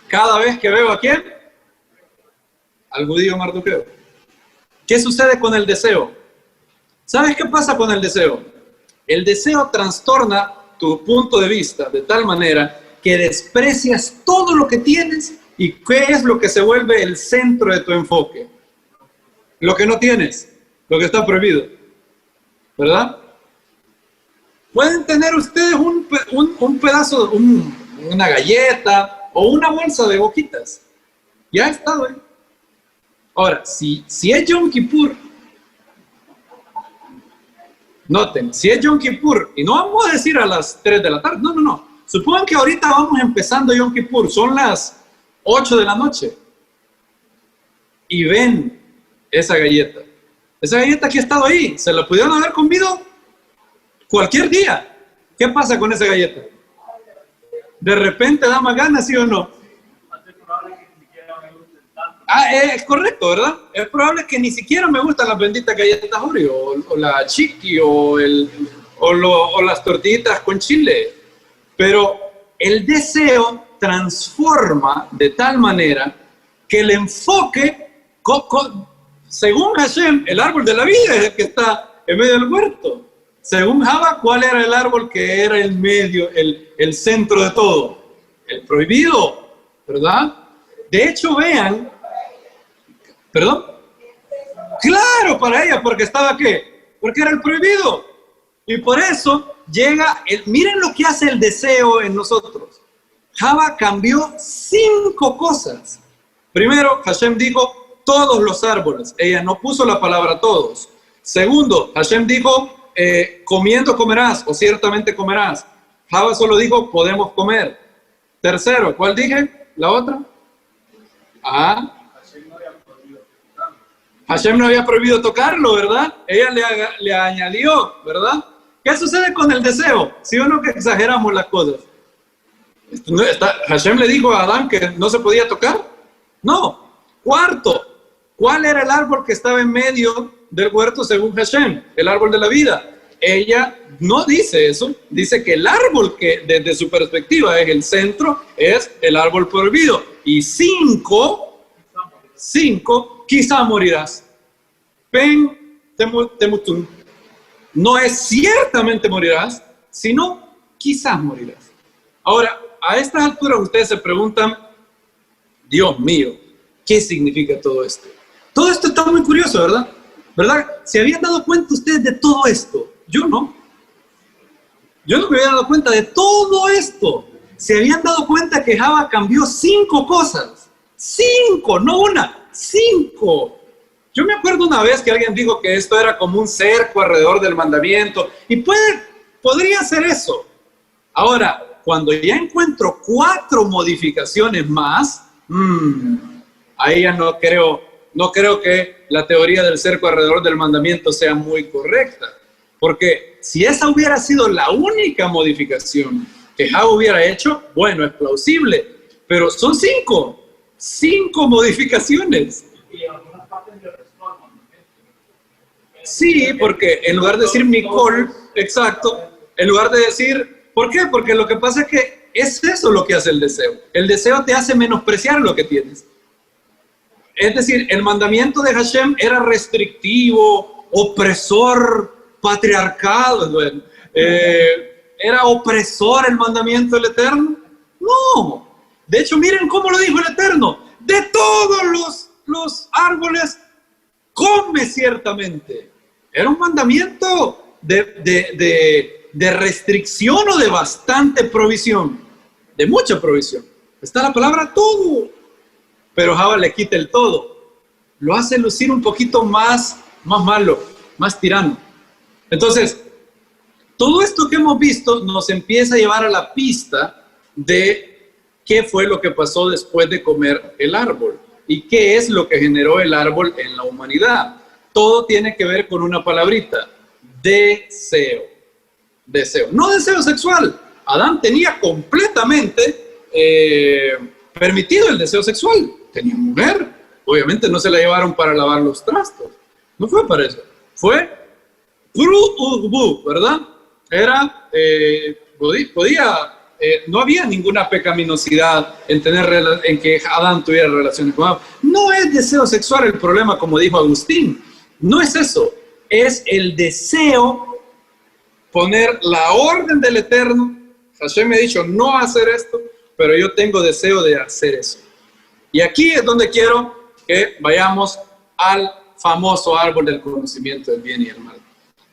Cada vez que veo a quién, al judío Mardoqueo. ¿Qué sucede con el deseo? ¿Sabes qué pasa con el deseo? El deseo trastorna tu punto de vista de tal manera que desprecias todo lo que tienes. ¿Y qué es lo que se vuelve el centro de tu enfoque? Lo que no tienes, lo que está prohibido, ¿verdad? Pueden tener ustedes un pedazo, una galleta o una bolsa de boquitas. Ya ha estado ahí. Ahora, si es Yom Kippur, noten, si es Yom Kippur, y no vamos a decir a las 3 de la tarde, no. Supongan que ahorita vamos empezando Yom Kippur, son las 8 de la noche, y ven esa galleta que ha estado ahí, se la pudieron haber comido cualquier día. ¿Qué pasa con esa galleta? ¿De repente da más ganas, sí o no? Es correcto, ¿verdad? Es probable que ni siquiera me gustan las benditas galletas Oreo, o la Chiqui, o las tortillitas con chile. Pero el deseo transforma de tal manera que el enfoque, según Hashem, el árbol de la vida es el que está en medio del huerto. Según Java, ¿cuál era el árbol que era el medio, el centro de todo? El prohibido, ¿verdad? De hecho, vean, ¿perdón? Claro, para ella, porque estaba ¿qué? Porque era el prohibido. Y por eso llega, miren lo que hace el deseo en nosotros. Java cambió 5 cosas. Primero, Hashem dijo, todos los árboles. Ella no puso la palabra todos. Segundo, Hashem dijo, comiendo comerás, o ciertamente comerás. Java solo dijo, podemos comer. Tercero, ¿cuál dije? ¿La otra? Hashem no había prohibido tocarlo, ¿verdad? Ella le añadió, ¿verdad? ¿Qué sucede con el deseo? ¿Sí o no que exageramos las cosas? ¿Hashem le dijo a Adán que no se podía tocar? No. Cuarto, ¿cuál era el árbol que estaba en medio del huerto según Hashem? El árbol de la vida. Ella no dice eso, dice que el árbol que desde su perspectiva es el centro, es el árbol prohibido. Y 5, quizá morirás. Pen temutun. No es ciertamente morirás, sino quizás morirás. Ahora, a estas alturas ustedes se preguntan, Dios mío, ¿qué significa todo esto? Todo esto está muy curioso, ¿verdad? ¿Verdad? ¿Se habían dado cuenta ustedes de todo esto? Yo no. Yo no me había dado cuenta de todo esto. ¿Se habían dado cuenta que Java cambió 5 cosas? 5, no una, 5. Yo me acuerdo una vez que alguien dijo que esto era como un cerco alrededor del mandamiento. Y podría ser eso. Ahora, cuando ya encuentro 4 modificaciones más, ahí ya no creo que la teoría del cerco alrededor del mandamiento sea muy correcta. Porque si esa hubiera sido la única modificación que Java hubiera hecho, bueno, es plausible. Pero son 5 modificaciones. Sí, porque en lugar de decir Mikol, exacto, en lugar de decir, ¿por qué? Porque lo que pasa es que es eso lo que hace el deseo. El deseo te hace menospreciar lo que tienes. Es decir, el mandamiento de Hashem era restrictivo, opresor, patriarcal, era opresor el mandamiento del Eterno. No, de hecho miren cómo lo dijo el Eterno, de todos los árboles come ciertamente. Era un mandamiento de restricción o de bastante provisión, de mucha provisión. Está la palabra todo, pero Java le quita el todo, lo hace lucir un poquito más malo, más tirano. Entonces, todo esto que hemos visto nos empieza a llevar a la pista de qué fue lo que pasó después de comer el árbol y qué es lo que generó el árbol en la humanidad. Todo tiene que ver con una palabrita, deseo. deseo. No deseo sexual. Adán tenía completamente permitido el deseo sexual. Tenía mujer. Obviamente no se la llevaron para lavar los trastos. No fue para eso. Fue ¿verdad? Era, no había ninguna pecaminosidad en que Adán tuviera relaciones con Eva. No es deseo sexual el problema, como dijo Agustín. No es eso. Es el deseo, poner la orden del Eterno. Hashem me ha dicho no hacer esto, pero yo tengo deseo de hacer eso. Y aquí es donde quiero que vayamos al famoso árbol del conocimiento del bien y el mal.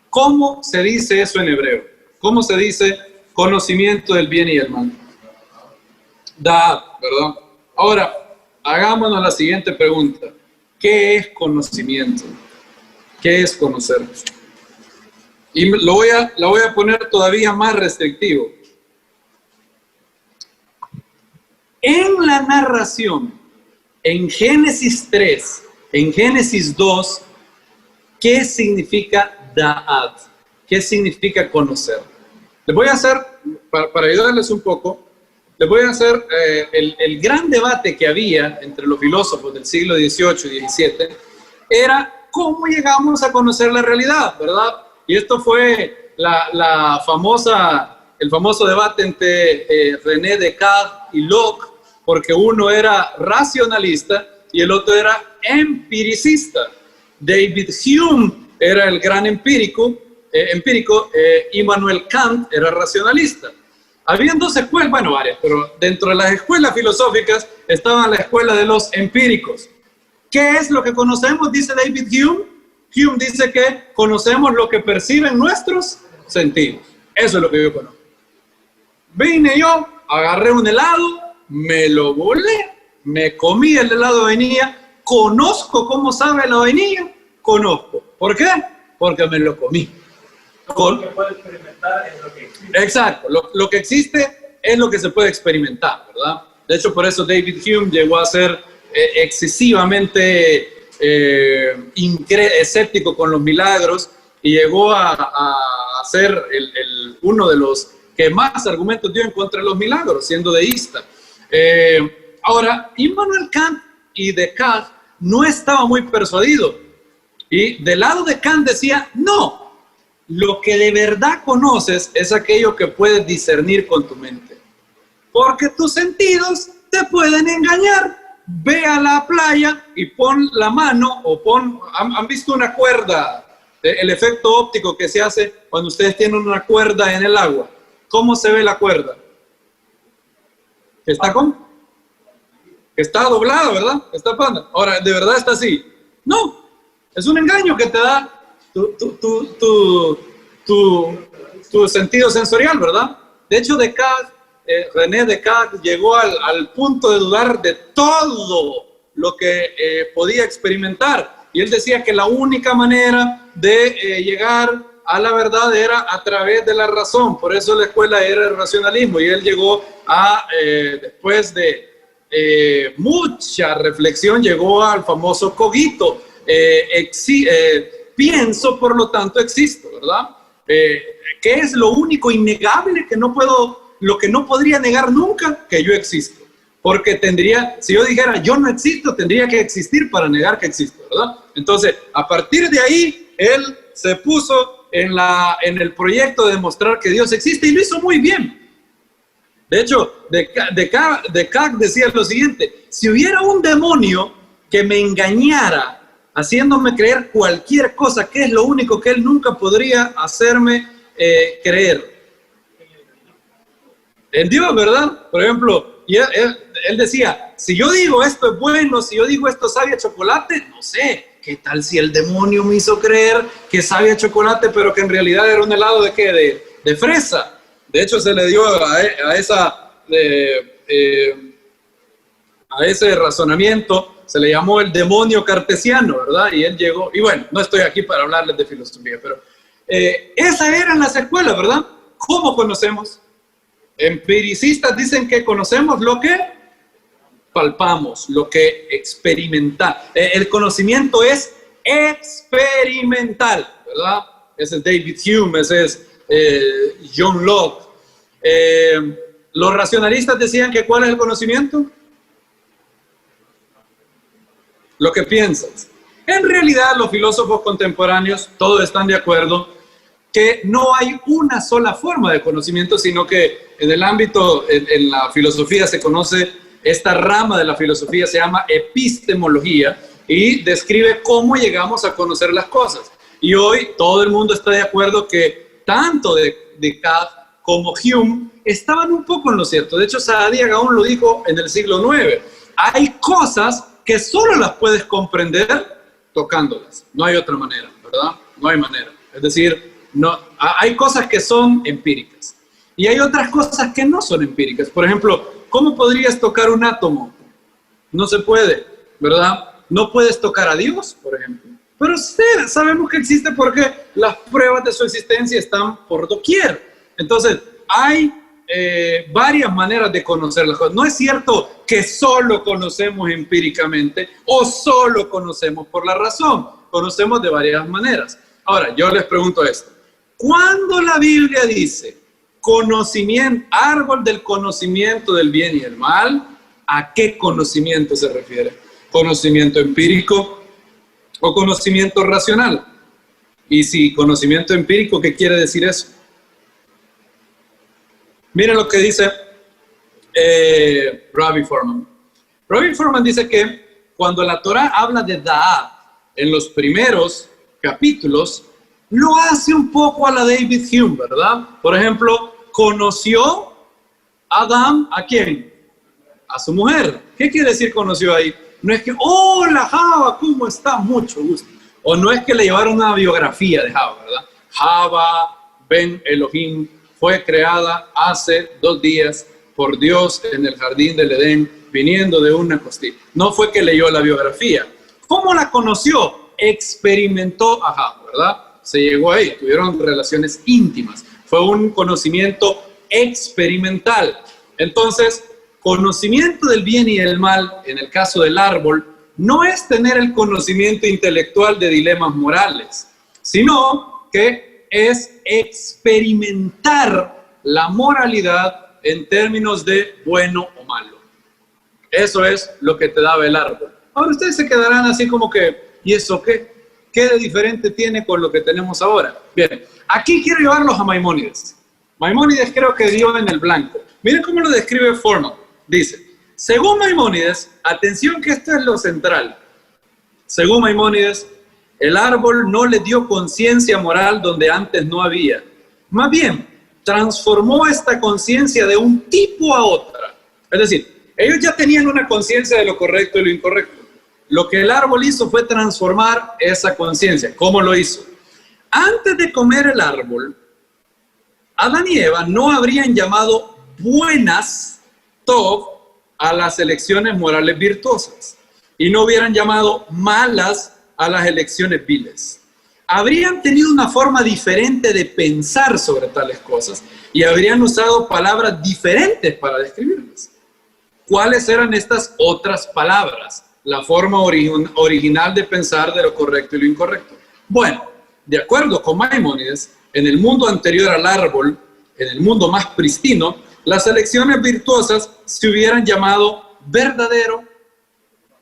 ¿Cómo se dice eso en hebreo? ¿Cómo se dice conocimiento del bien y el mal? Da'at, ¿verdad? Ahora, hagámonos la siguiente pregunta. ¿Qué es conocimiento? ¿Qué es conocer? Y la voy a poner todavía más restrictivo. En la narración, en Génesis 3, en Génesis 2, ¿qué significa Da'at? ¿Qué significa conocer? Les voy a hacer, para ayudarles un poco, les voy a hacer el gran debate que había entre los filósofos del siglo XVIII y XVII, era cómo llegamos a conocer la realidad, ¿verdad? Y esto fue el famoso debate entre René Descartes y Locke, porque uno era racionalista y el otro era empiricista. David Hume era el gran empírico, Immanuel Kant era racionalista. Habían dos escuelas, bueno, varias, pero dentro de las escuelas filosóficas estaba la escuela de los empíricos. ¿Qué es lo que conocemos? Dice David Hume. Hume dice que conocemos lo que perciben nuestros sentidos. Eso es lo que yo conozco. Vine yo, agarré un helado, me lo volé, me comí el helado de vainilla, conozco cómo sabe la vainilla, conozco. ¿Por qué? Porque me lo comí. Lo que puede experimentar es lo que existe. Exacto, lo que existe es lo que se puede experimentar, ¿verdad? De hecho, por eso David Hume llegó a ser excesivamente escéptico con los milagros y llegó a ser uno de los que más argumentos dio en contra de los milagros, siendo deísta. Ahora, Immanuel Kant y Descartes no estaba muy persuadido. Y del lado de Kant decía, no, lo que de verdad conoces es aquello que puedes discernir con tu mente. Porque tus sentidos te pueden engañar. Ve a la playa y pon la mano ¿han visto una cuerda? El efecto óptico que se hace cuando ustedes tienen una cuerda en el agua. ¿Cómo se ve la cuerda? ¿Está está doblada, ¿verdad? Está plana. Ahora, ¿de verdad está así? No, es un engaño que te da tu sentido sensorial, ¿verdad? De hecho, René Descartes llegó al punto de dudar de todo lo que podía experimentar. Y él decía que la única manera de llegar a la verdad era a través de la razón. Por eso la escuela era el racionalismo. Y él llegó después de mucha reflexión, llegó al famoso cogito. Pienso, por lo tanto existo, ¿verdad? ¿Qué es lo único innegable lo que no podría negar nunca? Que yo existo. Porque si yo dijera yo no existo, tendría que existir para negar que existo, ¿verdad? Entonces, a partir de ahí, él se puso en el proyecto de demostrar que Dios existe y lo hizo muy bien. De hecho, Descartes decía lo siguiente: si hubiera un demonio que me engañara, haciéndome creer cualquier cosa, que es lo único que él nunca podría hacerme creer. En Dios, ¿verdad? Por ejemplo, él decía, si yo digo esto es bueno, si yo digo esto sabe a chocolate, no sé, ¿qué tal si el demonio me hizo creer que sabe a chocolate, pero que en realidad era un helado de qué? De fresa. De hecho, se le dio a ese razonamiento, se le llamó el demonio cartesiano, ¿verdad? Y él llegó, y bueno, no estoy aquí para hablarles de filosofía, pero esas eran las escuelas, ¿verdad? ¿Cómo conocemos? Empiricistas dicen que conocemos lo que palpamos, lo que experimentamos. El conocimiento es experimental, ¿verdad? Ese es David Hume, ese es John Locke. Los racionalistas decían que ¿cuál es el conocimiento? Lo que piensas. En realidad, los filósofos contemporáneos todos están de acuerdo que no hay una sola forma de conocimiento, sino que en el ámbito, en la filosofía se conoce, esta rama de la filosofía se llama epistemología y describe cómo llegamos a conocer las cosas. Y hoy todo el mundo está de acuerdo que tanto Descartes como Hume estaban un poco en lo cierto. De hecho, Saadia Gaon lo dijo en el siglo IX. Hay cosas que solo las puedes comprender tocándolas. No hay otra manera, ¿verdad? No hay manera. Es decir, no, hay cosas que son empíricas y hay otras cosas que no son empíricas. Por ejemplo, ¿cómo podrías tocar un átomo? No se puede, ¿verdad? No puedes tocar a Dios, por ejemplo. Pero sí, sabemos que existe porque las pruebas de su existencia están por doquier. Entonces, hay varias maneras de conocer las cosas. No es cierto que solo conocemos empíricamente o solo conocemos por la razón. Conocemos de varias maneras. Ahora, yo les pregunto esto. Cuando la Biblia dice conocimiento, árbol del conocimiento del bien y el mal, ¿a qué conocimiento se refiere? ¿Conocimiento empírico o conocimiento racional? Y si conocimiento empírico, ¿qué quiere decir eso? Miren lo que dice Rabbi Foreman. Rabbi Foreman dice que cuando la Torah habla de Da'at en los primeros capítulos, lo hace un poco a la David Hume, ¿verdad? Por ejemplo, conoció Adán, ¿a quién? A su mujer. ¿Qué quiere decir conoció ahí? No es que, hola Java, ¿cómo está? Mucho gusto. O no es que le llevaron una biografía de Java, ¿verdad? Java ben Elohim fue creada hace 2 días por Dios en el jardín del Edén, viniendo de una costilla. No fue que leyó la biografía. ¿Cómo la conoció? Experimentó a Java, ¿verdad? Se llegó ahí, tuvieron relaciones íntimas. Fue un conocimiento experimental. Entonces, conocimiento del bien y del mal, en el caso del árbol, no es tener el conocimiento intelectual de dilemas morales, sino que es experimentar la moralidad en términos de bueno o malo. Eso es lo que te daba el árbol. Ahora ustedes se quedarán así como que, ¿y eso qué? ¿Qué de diferente tiene con lo que tenemos ahora? Bien, aquí quiero llevarlos a Maimónides. Maimónides creo que dio en el blanco. Miren cómo lo describe Foreman. Dice, según Maimónides, atención que esto es lo central. Según Maimónides, el árbol no le dio conciencia moral donde antes no había. Más bien, transformó esta conciencia de un tipo a otra. Es decir, ellos ya tenían una conciencia de lo correcto y lo incorrecto. Lo que el árbol hizo fue transformar esa conciencia. ¿Cómo lo hizo? Antes de comer el árbol, Adán y Eva no habrían llamado buenas, tov, a las elecciones morales virtuosas y no hubieran llamado malas a las elecciones viles. Habrían tenido una forma diferente de pensar sobre tales cosas y habrían usado palabras diferentes para describirlas. ¿Cuáles eran estas otras palabras? La forma original de pensar de lo correcto y lo incorrecto. Bueno, de acuerdo con Maimónides, en el mundo anterior al árbol, en el mundo más pristino, las elecciones virtuosas se hubieran llamado verdadero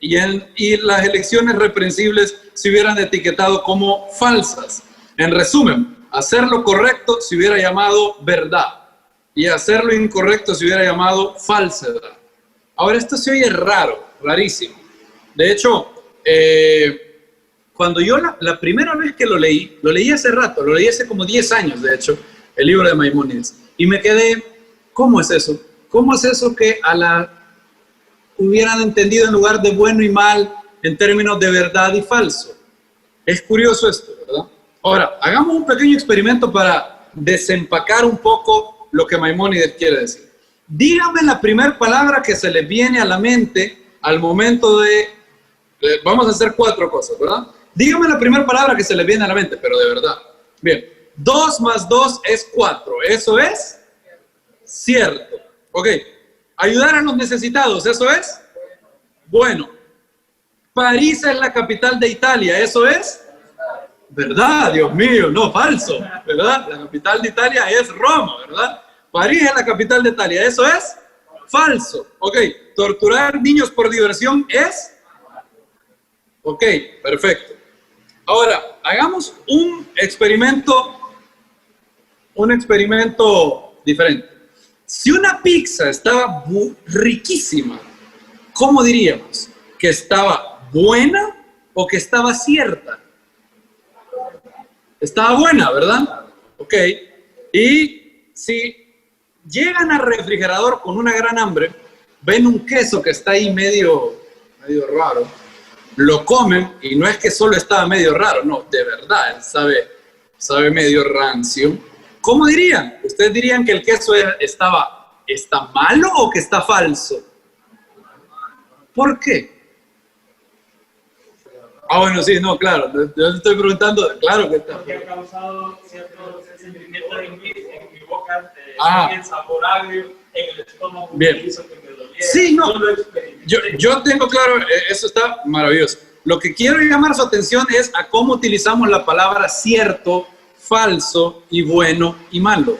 y las elecciones reprensibles se hubieran etiquetado como falsas. En resumen, hacer lo correcto se hubiera llamado verdad y hacer lo incorrecto se hubiera llamado falsedad. Ahora, esto se oye raro, rarísimo. De hecho, cuando yo la primera vez que lo leí hace rato, lo leí hace como 10 años, de hecho, el libro de Maimónides, y me quedé, ¿cómo es eso? ¿Cómo es eso que hubieran entendido en lugar de bueno y mal en términos de verdad y falso? Es curioso esto, ¿verdad? Ahora, hagamos un pequeño experimento para desempacar un poco lo que Maimónides quiere decir. Dígame la primera palabra que se les viene a la mente al momento de... Vamos a hacer 4 cosas, ¿verdad? Dígame la primera palabra que se les viene a la mente, pero de verdad. Bien, 2 más 2 es 4. ¿Eso es? Cierto. Ok. Ayudar a los necesitados, ¿eso es? Bueno. París es la capital de Italia, ¿eso es? ¿Verdad? Dios mío, no, falso, ¿verdad? La capital de Italia es Roma, ¿verdad? París es la capital de Italia, eso es falso. Ok, torturar niños por diversión es... Ok, perfecto. Ahora, hagamos un experimento diferente. Si una pizza estaba riquísima, ¿cómo diríamos? ¿Que estaba buena o que estaba cierta? Estaba buena, ¿verdad? Ok. Y si llegan al refrigerador con una gran hambre, ven un queso que está ahí medio raro, lo comen y no es que solo estaba medio raro, no, de verdad, sabe medio rancio. ¿Cómo dirían? ¿Ustedes dirían que el queso está malo o que está falso? ¿Por qué? Bueno, sí, no, claro, yo te estoy preguntando, claro que está. Porque ha causado ciertos sentimientos en mi boca, el sabor agrio en el estómago. Bien. Que hizo que me doliera. Sí, no, yo tengo claro, eso está maravilloso. Lo que quiero llamar su atención es a cómo utilizamos la palabra cierto, falso y bueno y malo,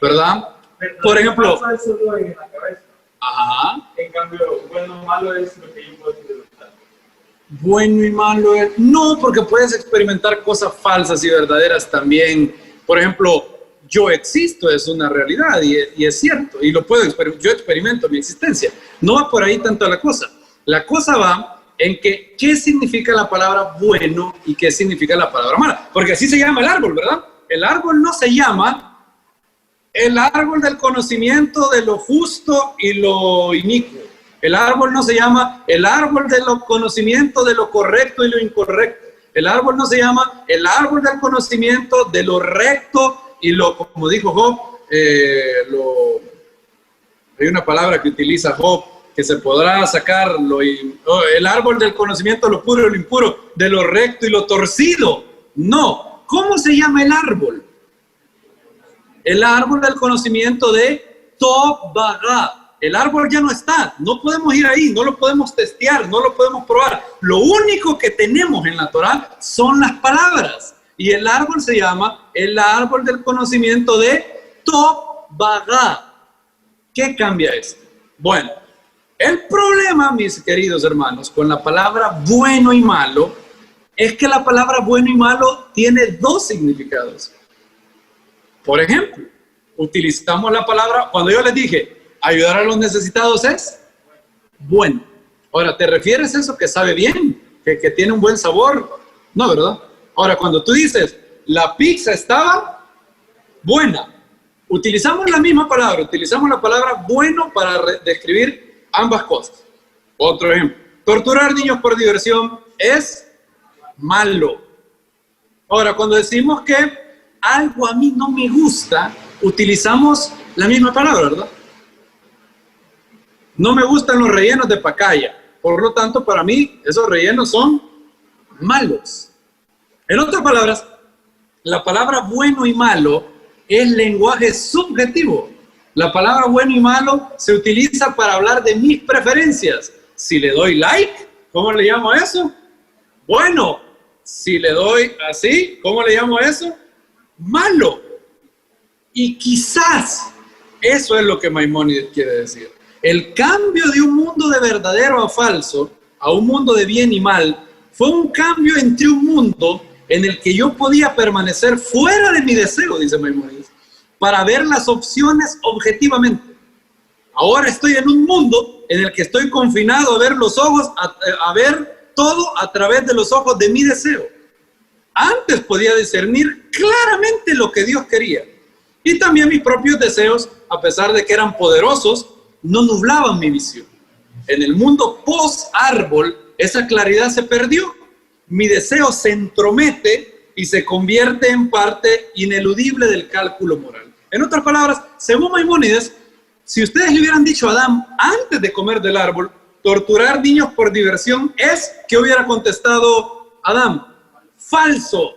¿verdad? Por ejemplo... Falso lo en la cabeza. Ajá. En cambio, bueno o malo es lo que yo puedo experimentar. Bueno y malo es... No, porque puedes experimentar cosas falsas y verdaderas también. Por ejemplo, yo existo, es una realidad y es cierto, y lo puedo experimentar. Yo experimento mi existencia. No va por ahí tanto la cosa. La cosa va en que qué significa la palabra bueno y qué significa la palabra mala. Porque así se llama el árbol, ¿verdad? El árbol no se llama el árbol del conocimiento de lo justo y lo inicuo. El árbol no se llama el árbol del conocimiento de lo correcto y lo incorrecto. El árbol no se llama el árbol del conocimiento de lo recto y lo, como dijo Job, hay una palabra que utiliza Job, que se podrá sacar el árbol del conocimiento de lo puro y lo impuro, de lo recto y lo torcido. No. ¿Cómo se llama el árbol? El árbol del conocimiento de Tov Vagá. El árbol ya no está. No podemos ir ahí, no lo podemos testear, no lo podemos probar. Lo único que tenemos en la Torá son las palabras. Y el árbol se llama el árbol del conocimiento de Tov Vagá. ¿Qué cambia esto? Bueno, el problema, mis queridos hermanos, con la palabra bueno y malo, es que la palabra bueno y malo tiene dos significados. Por ejemplo, utilizamos la palabra, cuando yo les dije, ayudar a los necesitados es bueno. Ahora, ¿te refieres a eso que sabe bien? ¿Que tiene un buen sabor? No, ¿verdad? Ahora, cuando tú dices, la pizza estaba buena, utilizamos la misma palabra, utilizamos la palabra bueno para describir ambas cosas. Otro ejemplo, torturar niños por diversión es malo. Ahora, cuando decimos que algo a mí no me gusta, utilizamos la misma palabra, ¿verdad? No me gustan los rellenos de pacaya, por lo tanto, para mí, esos rellenos son malos. En otras palabras, la palabra bueno y malo es lenguaje subjetivo. La palabra bueno y malo se utiliza para hablar de mis preferencias. Si le doy like, ¿cómo le llamo a eso? Bueno. Si le doy así, ¿cómo le llamo a eso? Malo. Y quizás eso es lo que Maimónides quiere decir. El cambio de un mundo de verdadero a falso a un mundo de bien y mal fue un cambio entre un mundo en el que yo podía permanecer fuera de mi deseo, dice Maimónides, para ver las opciones objetivamente. Ahora estoy en un mundo en el que estoy confinado a ver los ojos, a ver todo a través de los ojos de mi deseo. Antes podía discernir claramente lo que Dios quería. Y también mis propios deseos, a pesar de que eran poderosos, no nublaban mi visión. En el mundo post-árbol, esa claridad se perdió. Mi deseo se entromete y se convierte en parte ineludible del cálculo moral. En otras palabras, según Maimónides, si ustedes le hubieran dicho a Adán antes de comer del árbol, torturar niños por diversión es, ¿qué hubiera contestado Adán? Falso.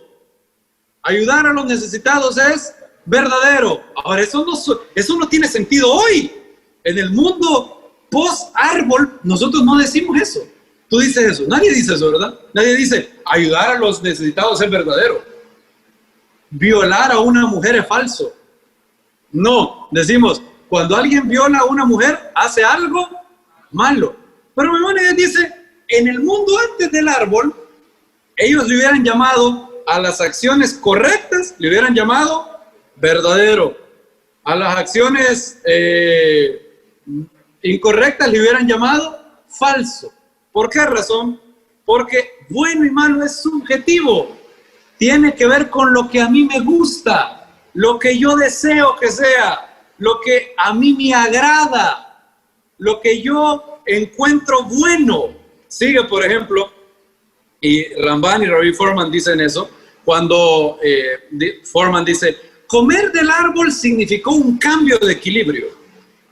Ayudar a los necesitados es verdadero. Ahora, eso no tiene sentido hoy. En el mundo post-árbol, nosotros no decimos eso. Tú dices eso. Nadie dice eso, ¿verdad? Nadie dice, ayudar a los necesitados es verdadero. Violar a una mujer es falso. No, decimos, cuando alguien viola a una mujer, hace algo malo. Pero Maimónides dice, en el mundo antes del árbol, ellos le hubieran llamado a las acciones correctas, le hubieran llamado verdadero. A las acciones incorrectas le hubieran llamado falso. ¿Por qué razón? Porque bueno y malo es subjetivo. Tiene que ver con lo que a mí me gusta, lo que yo deseo que sea, lo que a mí me agrada, lo que yo encuentro bueno. Sigue, por ejemplo, y Ramban y Rabbi Foreman dicen eso, cuando Foreman dice, comer del árbol significó un cambio de equilibrio.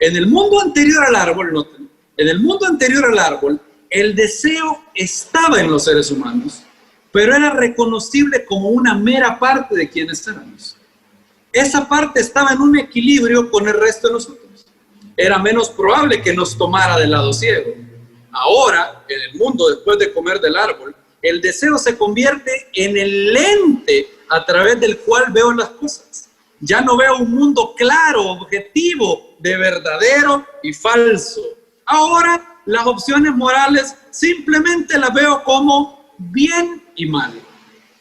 En el mundo anterior al árbol, noten, en el mundo anterior al árbol, el deseo estaba en los seres humanos, pero era reconocible como una mera parte de quienes éramos. Esa parte estaba en un equilibrio con el resto de nosotros. Era menos probable que nos tomara del lado ciego. Ahora, en el mundo, después de comer del árbol, el deseo se convierte en el lente a través del cual veo las cosas. Ya no veo un mundo claro, objetivo, de verdadero y falso. Ahora, las opciones morales simplemente las veo como bien y mal.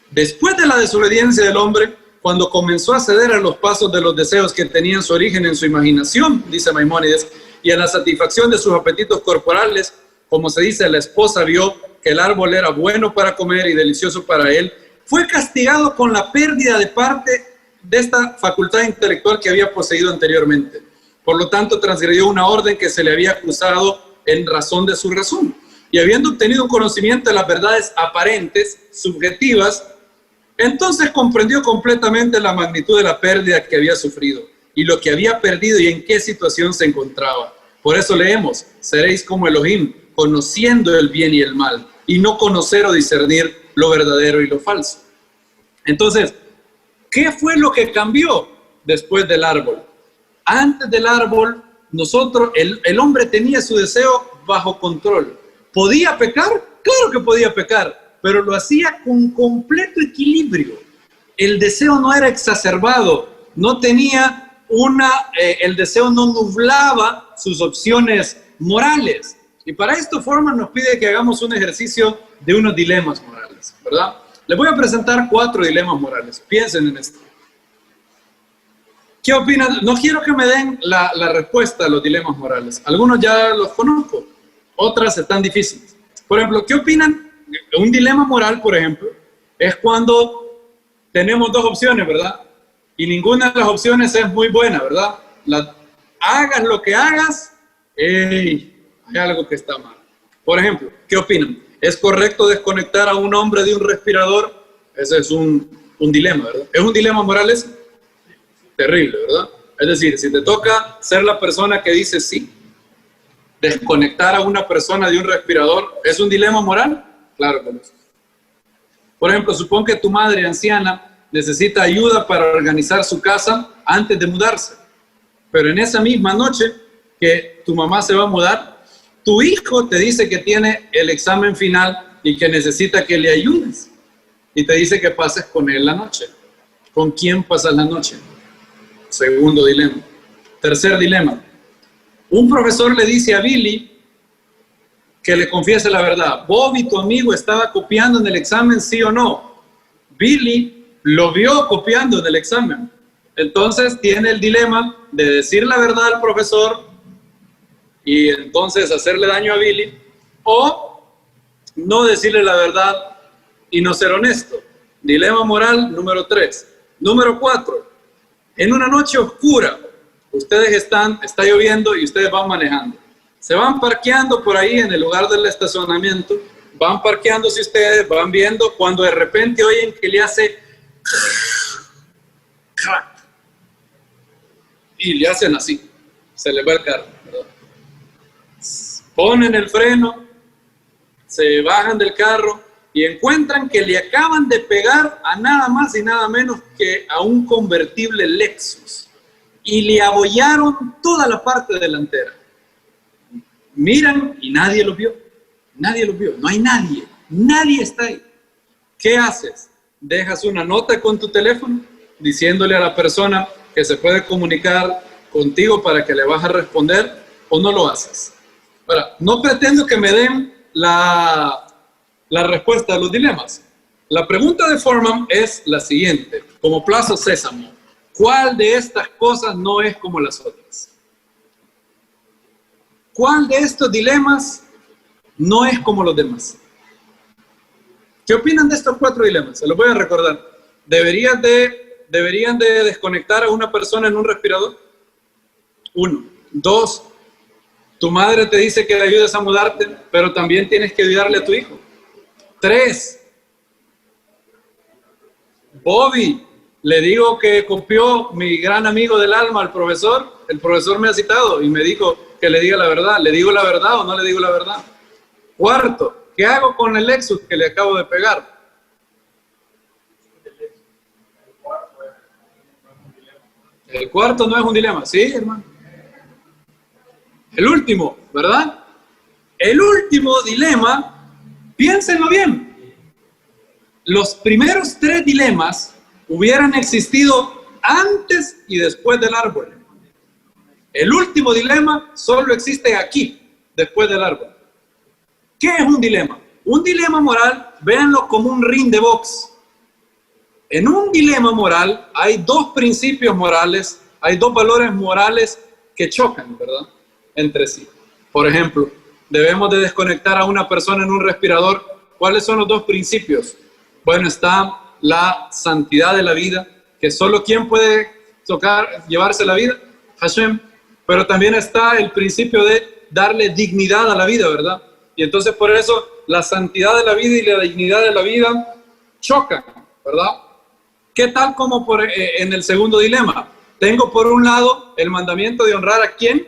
Después de la desobediencia del hombre, cuando comenzó a ceder a los pasos de los deseos que tenían su origen en su imaginación, dice Maimónides, y a la satisfacción de sus apetitos corporales, como se dice, la esposa vio que el árbol era bueno para comer y delicioso para él, fue castigado con la pérdida de parte de esta facultad intelectual que había poseído anteriormente. Por lo tanto, transgredió una orden que se le había acusado en razón de su razón. Y habiendo obtenido un conocimiento de las verdades aparentes, subjetivas, entonces comprendió completamente la magnitud de la pérdida que había sufrido y lo que había perdido y en qué situación se encontraba. Por eso leemos, seréis como Elohim, conociendo el bien y el mal, y no conocer o discernir lo verdadero y lo falso. Entonces, ¿qué fue lo que cambió después del árbol? Antes del árbol, el hombre tenía su deseo bajo control. ¿Podía pecar? Claro que podía pecar, pero lo hacía con completo equilibrio. El deseo no era exacerbado, no tenía el deseo no nublaba sus opciones morales. Y para esto Foreman nos pide que hagamos un ejercicio de unos dilemas morales, ¿verdad? Les voy a presentar 4 dilemas morales. Piensen en esto. ¿Qué opinan? No quiero que me den la respuesta a los dilemas morales. Algunos ya los conozco, otras están difíciles. Por ejemplo, ¿qué opinan? Un dilema moral, por ejemplo, es cuando tenemos 2 opciones, ¿verdad? Y ninguna de las opciones es muy buena, ¿verdad? Hagas lo que hagas, hay algo que está mal. Por ejemplo, ¿qué opinan? ¿Es correcto desconectar a un hombre de un respirador? Ese es un dilema, ¿verdad? ¿Es un dilema moral ese? Terrible, ¿verdad? Es decir, si te toca ser la persona que dice sí, desconectar a una persona de un respirador, ¿es un dilema moral? Claro que no. Por ejemplo, supón que tu madre anciana necesita ayuda para organizar su casa antes de mudarse, pero en esa misma noche que tu mamá se va a mudar, tu hijo te dice que tiene el examen final y que necesita que le ayudes, y te dice que pases con él la noche. ¿Con quién pasas la noche? Segundo dilema. Tercer dilema. Un profesor le dice a Billy que le confiese la verdad. Bobby, tu amigo, estaba copiando en el examen, ¿sí o no? Billy lo vio copiando en el examen. Entonces tiene el dilema de decir la verdad al profesor y entonces hacerle daño a Billy, o no decirle la verdad y no ser honesto. Dilema moral número 3. Número 4. En una noche oscura, está lloviendo y ustedes van manejando. Se van parqueando por ahí en el lugar del estacionamiento, van parqueándose ustedes, van viendo, cuando de repente oyen que le hace crack, y le hacen así, se le va el carro, ¿verdad? Ponen el freno, se bajan del carro y encuentran que le acaban de pegar a nada más y nada menos que a un convertible Lexus y le abollaron toda la parte delantera. Miran y nadie lo vio. Nadie los vio, no hay nadie. Nadie está ahí. ¿Qué haces? ¿Dejas una nota con tu teléfono diciéndole a la persona que se puede comunicar contigo para que le vas a responder o no lo haces? Ahora, no pretendo que me den la respuesta a los dilemas. La pregunta de Foreman es la siguiente, como plazo sésamo. ¿Cuál de estas cosas no es como las otras? ¿Cuál de estos dilemas no es como los demás? ¿Qué opinan de estos 4 dilemas? Se los voy a recordar. ¿Deberían de desconectar a una persona en un respirador? 1. 2. Tu madre te dice que le ayudes a mudarte, pero también tienes que ayudarle a tu hijo. 3. Bobby, le digo que copió mi gran amigo del alma al profesor. El profesor me ha citado y me dijo que le diga la verdad. ¿Le digo la verdad o no le digo la verdad? 4. ¿Qué hago con el Lexus que le acabo de pegar? El cuarto no es un dilema, ¿sí, hermano? El último, ¿verdad? El último dilema, piénsenlo bien. Los primeros 3 dilemas hubieran existido antes y después del árbol. El último dilema solo existe aquí, después del árbol. ¿Qué es un dilema? Un dilema moral, véanlo como un ring de box. En un dilema moral hay 2 principios morales, hay 2 valores morales que chocan, ¿verdad?, entre sí. Por ejemplo, debemos de desconectar a una persona en un respirador. ¿Cuáles son los 2 principios? Bueno, está la santidad de la vida, que solo quien puede llevarse la vida, Hashem, pero también está el principio de darle dignidad a la vida, ¿verdad? Y entonces por eso la santidad de la vida y la dignidad de la vida chocan, ¿verdad? ¿Qué tal como en el segundo dilema? Tengo por un lado el mandamiento de honrar a ¿quién?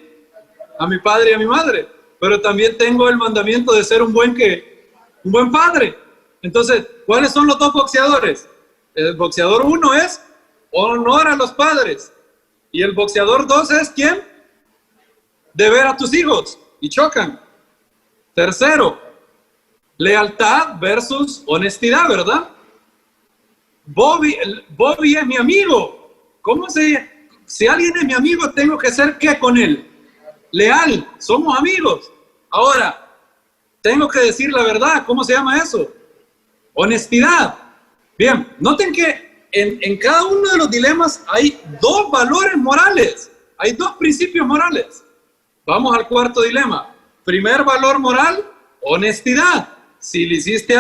A mi padre y a mi madre, pero también tengo el mandamiento de ser un buen padre. Entonces, ¿cuáles son los 2 boxeadores? El boxeador 1 es honor a los padres y el boxeador 2 es ¿quién? Deber a tus hijos, y chocan. Tercero, lealtad versus honestidad, ¿verdad? Bobby es mi amigo. Si alguien es mi amigo, tengo que ser ¿qué con él? Leal, somos amigos. Ahora, tengo que decir la verdad. ¿Cómo se llama eso? Honestidad. Bien, noten que en cada uno de los dilemas hay 2 valores morales, hay 2 principios morales. Vamos al cuarto dilema. Primer valor moral, honestidad. Si le hiciste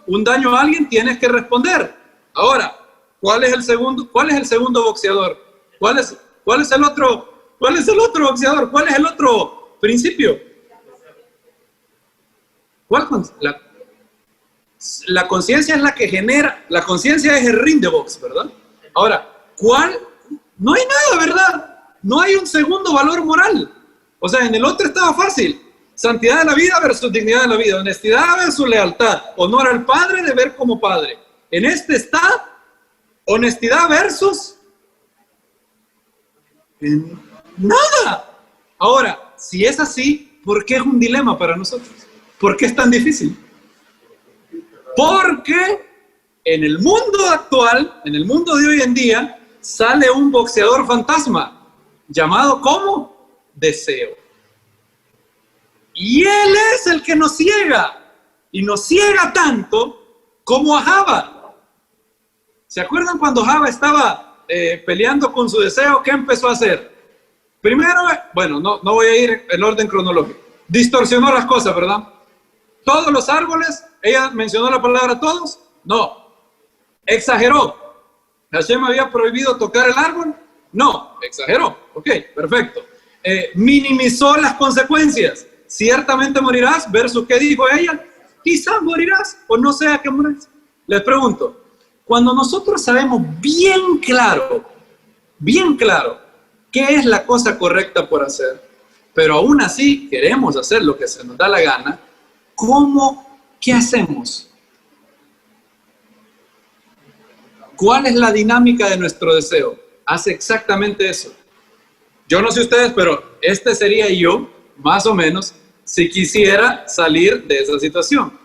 un daño a alguien, tienes que responder. Ahora, ¿cuál es el segundo boxeador? ¿Cuál es el otro boxeador? ¿Cuál es el otro principio? La conciencia es la que genera, la conciencia es el ring de box, ¿verdad? Ahora, no hay nada, ¿verdad? No hay un segundo valor moral. O sea, en el otro estaba fácil. Santidad de la vida versus dignidad de la vida. Honestidad versus lealtad. Honor al padre, deber como padre. En este está honestidad versus nada. Ahora, si es así, ¿por qué es un dilema para nosotros? ¿Por qué es tan difícil? Porque en el mundo actual, en el mundo de hoy en día, sale un boxeador fantasma, llamado ¿cómo? Deseo. Y él es el que nos ciega, y nos ciega tanto como a Java. ¿Se acuerdan cuando Java estaba peleando con su deseo? ¿Qué empezó a hacer? Primero, bueno, no voy a ir en orden cronológico. Distorsionó las cosas, ¿verdad? Todos los árboles, ella mencionó la palabra todos, no. Exageró. ¿Hashem había prohibido tocar el árbol? No, exageró. Ok, perfecto. Minimizó las consecuencias. Ciertamente morirás, versus ¿qué dijo ella? Quizás morirás, o no sea que morirás. Les pregunto, cuando nosotros sabemos bien claro, qué es la cosa correcta por hacer, pero aún así queremos hacer lo que se nos da la gana, ¿qué hacemos? ¿Cuál es la dinámica de nuestro deseo? Hace exactamente eso. Yo no sé ustedes, pero este sería yo, más o menos, si quisiera salir de esa situación.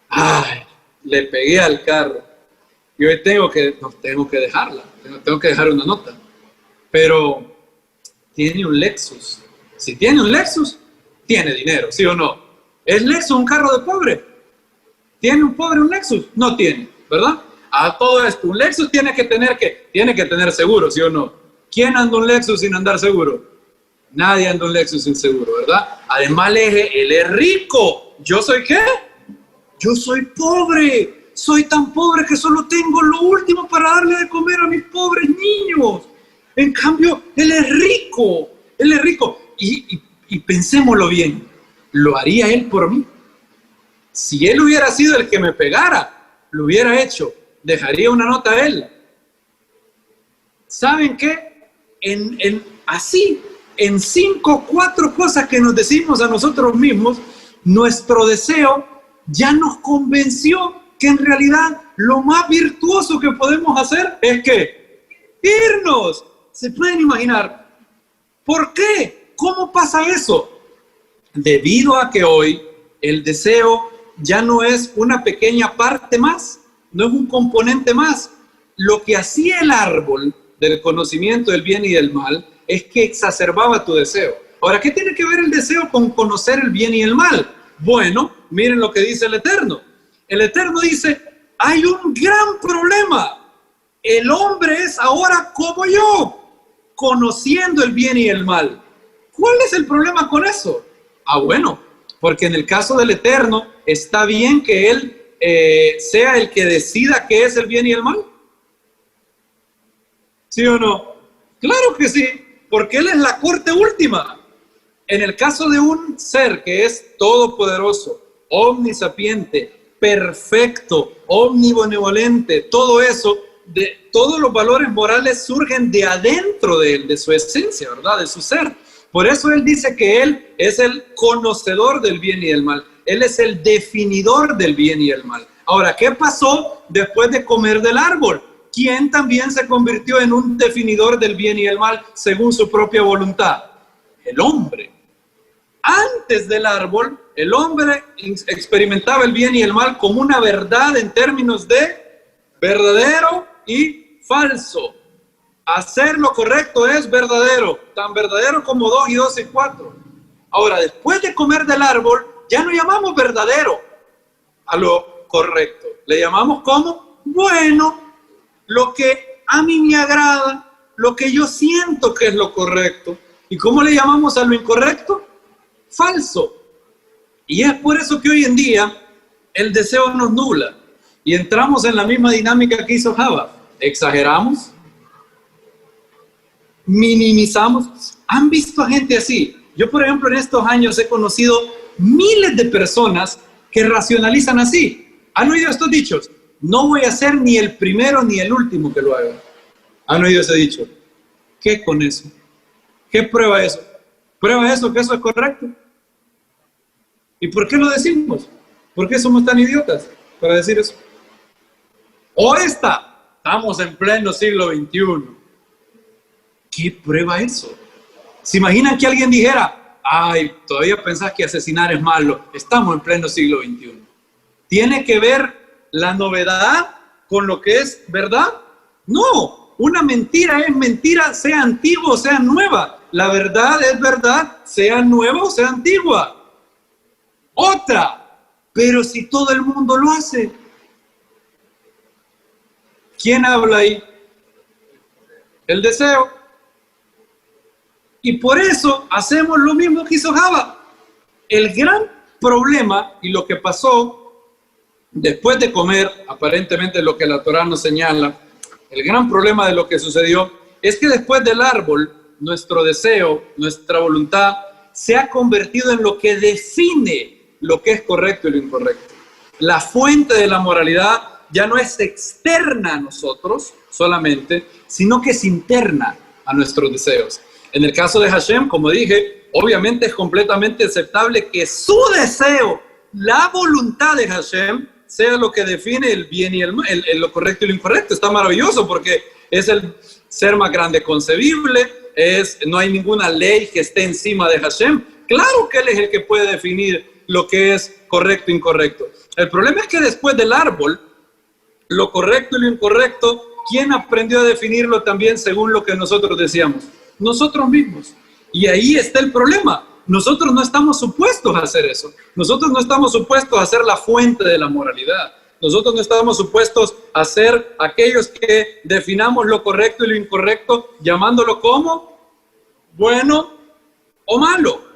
Ay, le pegué al carro y hoy tengo que dejarla, tengo que dejar una nota. Pero tiene un Lexus. Si tiene un Lexus, tiene dinero, ¿sí o no? ¿Es Lexus un carro de pobre? ¿Tiene un pobre un Lexus? No tiene, ¿verdad? A todo esto, un Lexus tiene que tener seguro, ¿sí o no? ¿Quién anda un Lexus sin andar seguro? Nadie anda un Lexus sin seguro, ¿verdad? Además, él es rico. ¿Yo soy qué? Yo soy pobre. Soy tan pobre que solo tengo lo último para darle de comer a mis pobres niños. En cambio, él es rico. Él es rico. Y pensémoslo bien. ¿Lo haría él por mí? Si él hubiera sido el que me pegara, lo hubiera hecho. Dejaría una nota a él. ¿Saben qué? En 5 o 4 cosas que nos decimos a nosotros mismos, nuestro deseo ya nos convenció que en realidad lo más virtuoso que podemos hacer es que irnos. ¿Se pueden imaginar? ¿Por qué? ¿Cómo pasa eso? Debido a que hoy el deseo ya no es una pequeña parte más, no es un componente más. Lo que hacía el árbol del conocimiento del bien y del mal es que exacerbaba tu deseo. Ahora, ¿qué tiene que ver el deseo con conocer el bien y el mal? Bueno, miren lo que dice el Eterno. El Eterno dice, hay un gran problema. El hombre es ahora como yo, conociendo el bien y el mal. ¿Cuál es el problema con eso? Bueno, porque en el caso del Eterno, ¿está bien que Él sea el que decida qué es el bien y el mal? ¿Sí o no? Claro que sí, porque Él es la corte última. En el caso de un ser que es todopoderoso, omnisapiente, perfecto, omnibenevolente, todo eso, todos los valores morales surgen de adentro de él, de su esencia, ¿verdad? De su ser. Por eso él dice que él es el conocedor del bien y del mal. Él es el definidor del bien y el mal. Ahora, ¿qué pasó después de comer del árbol? ¿Quién también se convirtió en un definidor del bien y el mal según su propia voluntad? El hombre. Antes del árbol, el hombre experimentaba el bien y el mal como una verdad en términos de verdadero y falso. Hacer lo correcto es verdadero, tan verdadero como 2 y 2 y 4. Ahora, después de comer del árbol, ya no llamamos verdadero a lo correcto. Le llamamos como bueno, lo que a mí me agrada, lo que yo siento que es lo correcto. ¿Y cómo le llamamos a lo incorrecto? Falso. Y es por eso que hoy en día el deseo nos nubla y entramos en la misma dinámica que hizo Java. Exageramos, minimizamos. ¿Han visto a gente así? Yo, por ejemplo, en estos años he conocido miles de personas que racionalizan así. ¿Han oído estos dichos? No voy a ser ni el primero ni el último que lo haga. ¿Han oído ese dicho? ¿Qué con eso? ¿Qué prueba eso? ¿Prueba eso que eso es correcto? ¿Y por qué lo decimos? ¿Por qué somos tan idiotas para decir eso? Estamos en pleno siglo XXI. ¿Qué prueba eso? ¿Se imaginan que alguien dijera, ay, todavía pensás que asesinar es malo? Estamos en pleno siglo XXI. ¿Tiene que ver la novedad con lo que es verdad? No, una mentira es mentira, sea antigua o sea nueva. La verdad es verdad, sea nueva o sea antigua. Pero si todo el mundo lo hace, ¿quién habla ahí? El deseo. Y por eso hacemos lo mismo que hizo Java. El gran problema y lo que pasó después de comer, aparentemente lo que la Torá nos señala, el gran problema de lo que sucedió es que después del árbol, nuestro deseo, nuestra voluntad, se ha convertido en lo que define lo que es correcto y lo incorrecto. La fuente de la moralidad ya no es externa a nosotros solamente, sino que es interna a nuestros deseos. En el caso de Hashem, como dije, obviamente es completamente aceptable que su deseo, la voluntad de Hashem, sea lo que define el bien y el mal, lo correcto y lo incorrecto. Está maravilloso porque es el ser más grande concebible, no hay ninguna ley que esté encima de Hashem. Claro que Él es el que puede definir lo que es correcto e incorrecto. El problema es que después del árbol, lo correcto y lo incorrecto, ¿quién aprendió a definirlo también según lo que nosotros decíamos? Nosotros mismos. Y ahí está el problema. Nosotros no estamos supuestos a hacer eso. Nosotros no estamos supuestos a ser la fuente de la moralidad. Nosotros no estamos supuestos a ser aquellos que definamos lo correcto y lo incorrecto, llamándolo como bueno o malo.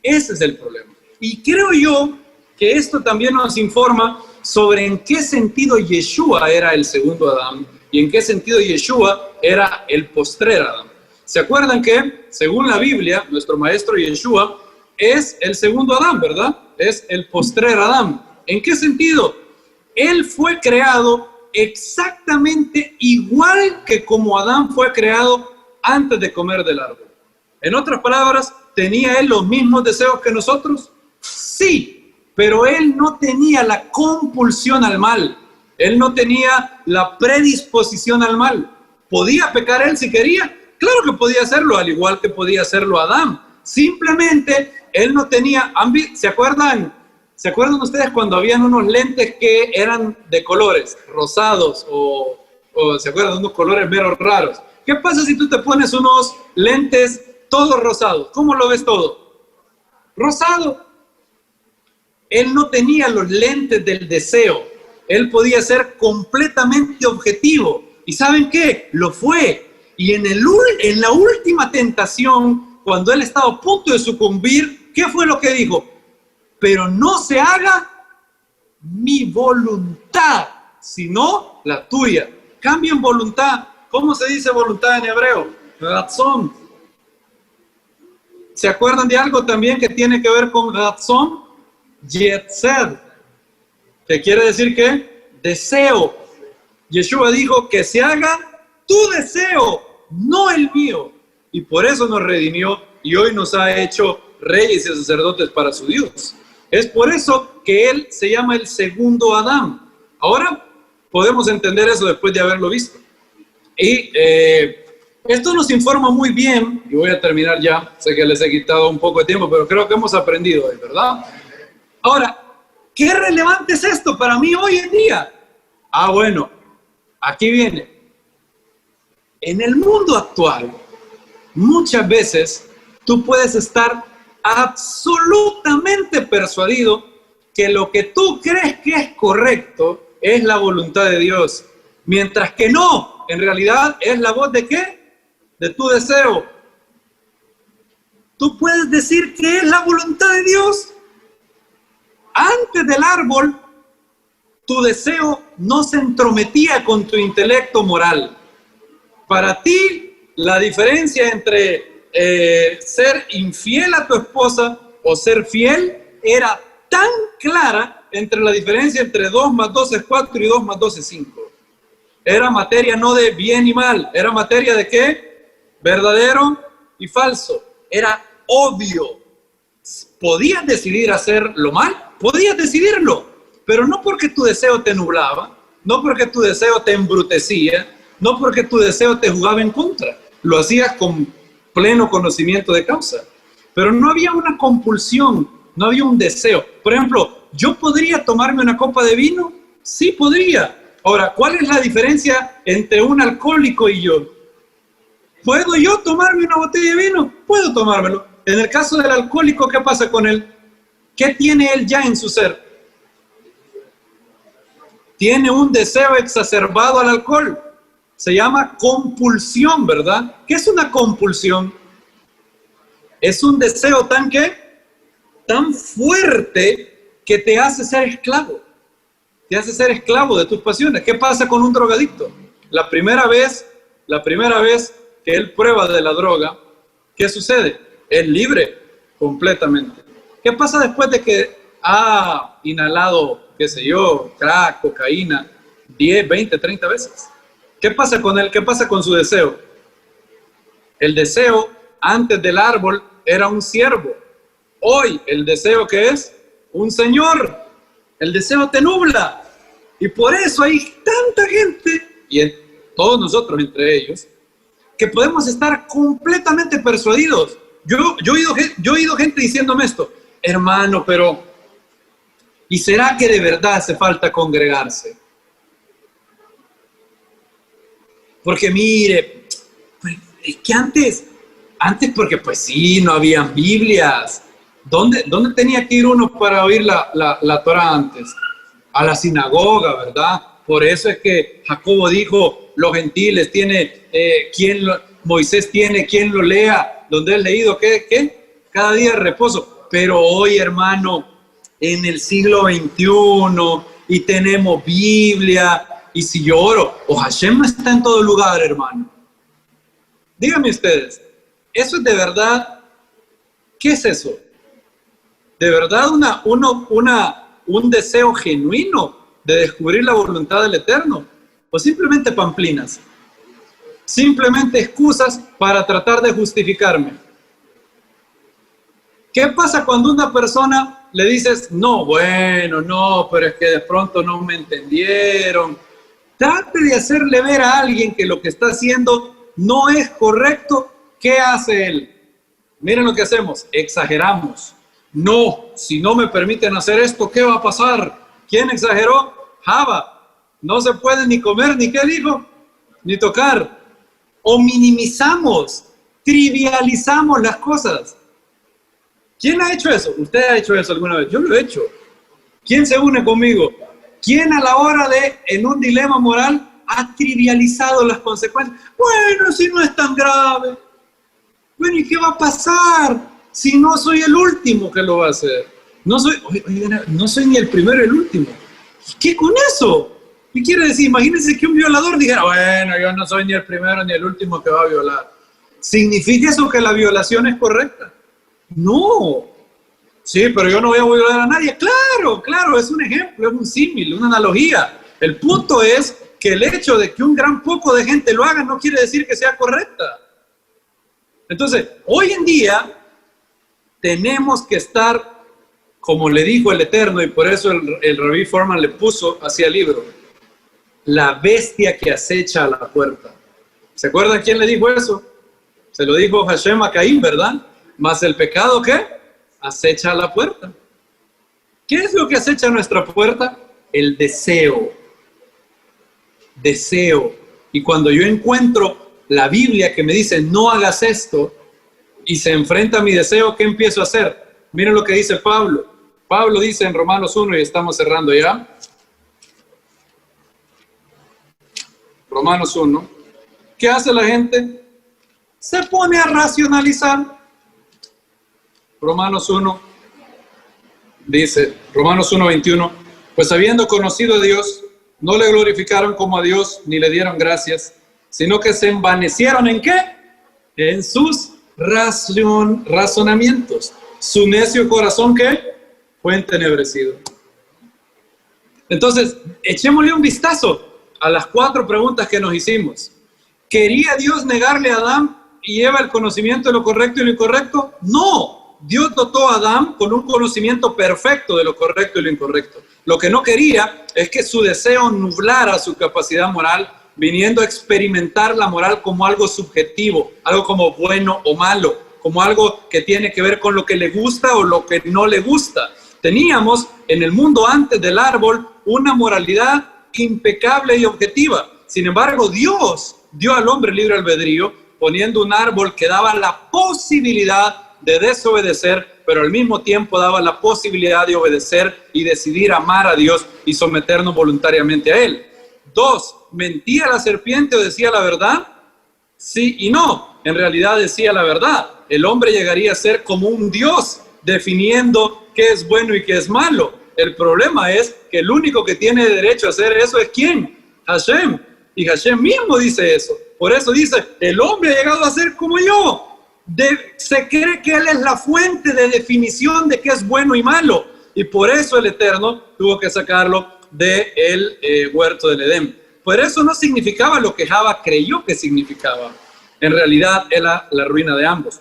Ese es el problema. Y creo yo que esto también nos informa sobre en qué sentido Yeshua era el segundo Adán y en qué sentido Yeshua era el postrer Adán. ¿Se acuerdan que, según la Biblia, nuestro maestro Yeshua es el segundo Adán, ¿verdad? Es el postrer Adán. ¿En qué sentido? Él fue creado exactamente igual que como Adán fue creado antes de comer del árbol. En otras palabras, ¿tenía él los mismos deseos que nosotros? Sí, pero él no tenía la compulsión al mal. Él no tenía la predisposición al mal. ¿Podía pecar él si quería? Claro que podía hacerlo, al igual que podía hacerlo Adán. Simplemente, él no tenía... ¿Se acuerdan? ¿Se acuerdan ustedes cuando habían unos lentes que eran de colores, rosados o se acuerdan de unos colores meros raros? ¿Qué pasa si tú te pones unos lentes todos rosados? ¿Cómo lo ves todo? Rosado. Él no tenía los lentes del deseo. Él podía ser completamente objetivo. ¿Y saben qué? Lo fue. Y en la última tentación, cuando él estaba a punto de sucumbir, ¿qué fue lo que dijo? Pero no se haga mi voluntad, sino la tuya. Cambien voluntad. ¿Cómo se dice voluntad en hebreo? Ratzón. ¿Se acuerdan de algo también que tiene que ver con ratzón? Yetzed. ¿Qué quiere decir qué? Deseo. Yeshua dijo que se haga tu deseo, no el mío. Y por eso nos redimió y hoy nos ha hecho reyes y sacerdotes para su Dios. Es por eso que Él se llama el segundo Adán. Ahora podemos entender eso después de haberlo visto. Y esto nos informa muy bien, y voy a terminar ya, sé que les he quitado un poco de tiempo, pero creo que hemos aprendido hoy, ¿verdad? Ahora, ¿qué relevante es esto para mí hoy en día? Ah, bueno, aquí viene. En el mundo actual, muchas veces tú puedes estar absolutamente persuadido que lo que tú crees que es correcto es la voluntad de Dios, mientras que no, en realidad es la voz de ¿qué? De tu deseo. Tú puedes decir que es la voluntad de Dios. Antes del árbol, tu deseo no se entrometía con tu intelecto moral. Para ti, la diferencia entre ser infiel a tu esposa o ser fiel era tan clara entre la diferencia entre 2 más 2 es 4 y 2 más 2 es 5. Era materia no de bien y mal, era materia de ¿qué? Verdadero y falso. Era obvio. ¿Podías decidir hacer lo mal? Podías decidirlo, pero no porque tu deseo te nublaba, no porque tu deseo te embrutecía, no porque tu deseo te jugaba en contra. Lo hacías con pleno conocimiento de causa. Pero no había una compulsión, no había un deseo. Por ejemplo, ¿yo podría tomarme una copa de vino? Sí, podría. Ahora, ¿cuál es la diferencia entre un alcohólico y yo? ¿Puedo yo tomarme una botella de vino? Puedo tomármelo. En el caso del alcohólico, ¿qué pasa con él? ¿Qué tiene él ya en su ser? Tiene un deseo exacerbado al alcohol. Se llama compulsión, ¿verdad? ¿Qué es una compulsión? Es un deseo tan fuerte que te hace ser esclavo. Te hace ser esclavo de tus pasiones. ¿Qué pasa con un drogadicto? La primera vez que él prueba de la droga, ¿qué sucede? Es libre completamente. ¿Qué pasa después de que ha inhalado, qué sé yo, crack, cocaína, 10, 20, 30 veces? ¿Qué pasa con él? ¿Qué pasa con su deseo? El deseo antes del árbol era un siervo. Hoy el deseo ¿qué es? Un señor. El deseo te nubla. Y por eso hay tanta gente, y todos nosotros entre ellos, que podemos estar completamente persuadidos. Yo he oído gente diciéndome esto, hermano, pero ¿y será que de verdad hace falta congregarse? Porque mire, pues, es que antes porque pues sí, no habían Biblias. ¿Dónde tenía que ir uno para oír la Torah antes? A la sinagoga, ¿verdad? Por eso es que Jacobo dijo, los gentiles tiene, Moisés tiene quien lo lea, donde he leído, ¿qué? Cada día de reposo. Pero hoy, hermano, en el siglo XXI, y tenemos Biblia, y si yo oro, o Hashem está en todo lugar, hermano. Díganme ustedes, ¿eso es de verdad? ¿Qué es eso? ¿De verdad un deseo genuino de descubrir la voluntad del Eterno? ¿O simplemente pamplinas? Simplemente excusas para tratar de justificarme. ¿Qué pasa cuando una persona le dices, no, bueno, no, pero es que de pronto no me entendieron? Trate de hacerle ver a alguien que lo que está haciendo no es correcto. ¿Qué hace él? Miren lo que hacemos, exageramos. No, si no me permiten hacer esto, ¿qué va a pasar? ¿Quién exageró? Java. No se puede ni comer, ni qué dijo, ni tocar. O minimizamos, trivializamos las cosas. ¿Quién ha hecho eso? ¿Usted ha hecho eso alguna vez? Yo lo he hecho. ¿Quién se une conmigo? ¿Quién a la hora de, en un dilema moral, ha trivializado las consecuencias? Bueno, si no es tan grave. Bueno, ¿y qué va a pasar si no soy el último que lo va a hacer? No soy ni el primero ni el último. ¿Qué con eso? ¿Qué quiere decir? Imagínense que un violador dijera, bueno, yo no soy ni el primero ni el último que va a violar. ¿Significa eso que la violación es correcta? No. Sí, pero yo no voy a violar a nadie. Claro, es un ejemplo, es un símil, una analogía. El punto es que el hecho de que un gran poco de gente lo haga no quiere decir que sea correcta. Entonces, hoy en día tenemos que estar, como le dijo el Eterno, y por eso el Rabbi Foreman le puso hacia el libro, la bestia que acecha a la puerta. ¿Se acuerdan quién le dijo eso? Se lo dijo Hashem a Caín, ¿verdad? Más el pecado, ¿qué? Acecha a la puerta. ¿Qué es lo que acecha a nuestra puerta? El deseo. Deseo. Y cuando yo encuentro la Biblia que me dice no hagas esto y se enfrenta a mi deseo, ¿qué empiezo a hacer? Miren lo que dice Pablo. Pablo dice en Romanos 1, y estamos cerrando ya. Romanos 1. ¿Qué hace la gente? Se pone a racionalizar. Romanos 1 dice, Romanos 1:21, pues habiendo conocido a Dios, no le glorificaron como a Dios, ni le dieron gracias, sino que se envanecieron ¿en qué? En sus razonamientos. Su necio corazón, ¿qué? Fue entenebrecido. Entonces, echémosle un vistazo a las 4 preguntas que nos hicimos. ¿Quería Dios negarle a Adán y Eva el conocimiento de lo correcto y lo incorrecto? No. Dios dotó a Adán con un conocimiento perfecto de lo correcto y lo incorrecto. Lo que no quería es que su deseo nublara su capacidad moral, viniendo a experimentar la moral como algo subjetivo, algo como bueno o malo, como algo que tiene que ver con lo que le gusta o lo que no le gusta. Teníamos en el mundo antes del árbol una moralidad impecable y objetiva. Sin embargo, Dios dio al hombre libre albedrío, poniendo un árbol que daba la posibilidad de desobedecer, pero al mismo tiempo daba la posibilidad de obedecer y decidir amar a Dios y someternos voluntariamente a Él. 2, ¿mentía la serpiente o decía la verdad? Sí y no, en realidad decía la verdad. El hombre llegaría a ser como un Dios, definiendo qué es bueno y qué es malo. El problema es que el único que tiene derecho a hacer eso es ¿quién? Hashem. Y Hashem mismo dice eso. Por eso dice, el hombre ha llegado a ser como yo. Se cree que Él es la fuente de definición de qué es bueno y malo. Y por eso el Eterno tuvo que sacarlo del huerto del Edén. Por eso no significaba lo que Java creyó que significaba. En realidad era la ruina de ambos.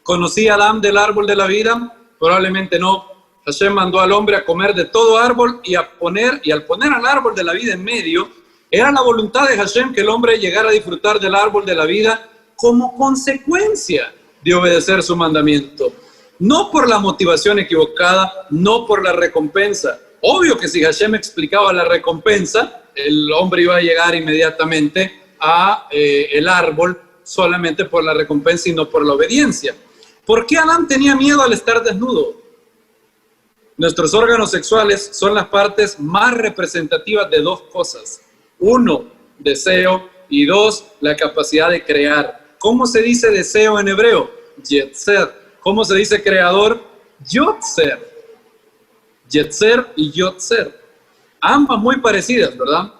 ¿Conocía Adán del árbol de la vida? Probablemente no. Hashem mandó al hombre a comer de todo árbol y al poner al árbol de la vida en medio, era la voluntad de Hashem que el hombre llegara a disfrutar del árbol de la vida como consecuencia de obedecer su mandamiento. No por la motivación equivocada, no por la recompensa. Obvio que si Hashem explicaba la recompensa, el hombre iba a llegar inmediatamente a el árbol solamente por la recompensa y no por la obediencia. ¿Por qué Adán tenía miedo al estar desnudo? Nuestros órganos sexuales son las partes más representativas de dos cosas. Uno, deseo, y dos, la capacidad de crear. ¿Cómo se dice deseo en hebreo? Yetzer. ¿Cómo se dice creador? Yotzer. Yetzer y Yotzer. Ambas muy parecidas, ¿verdad?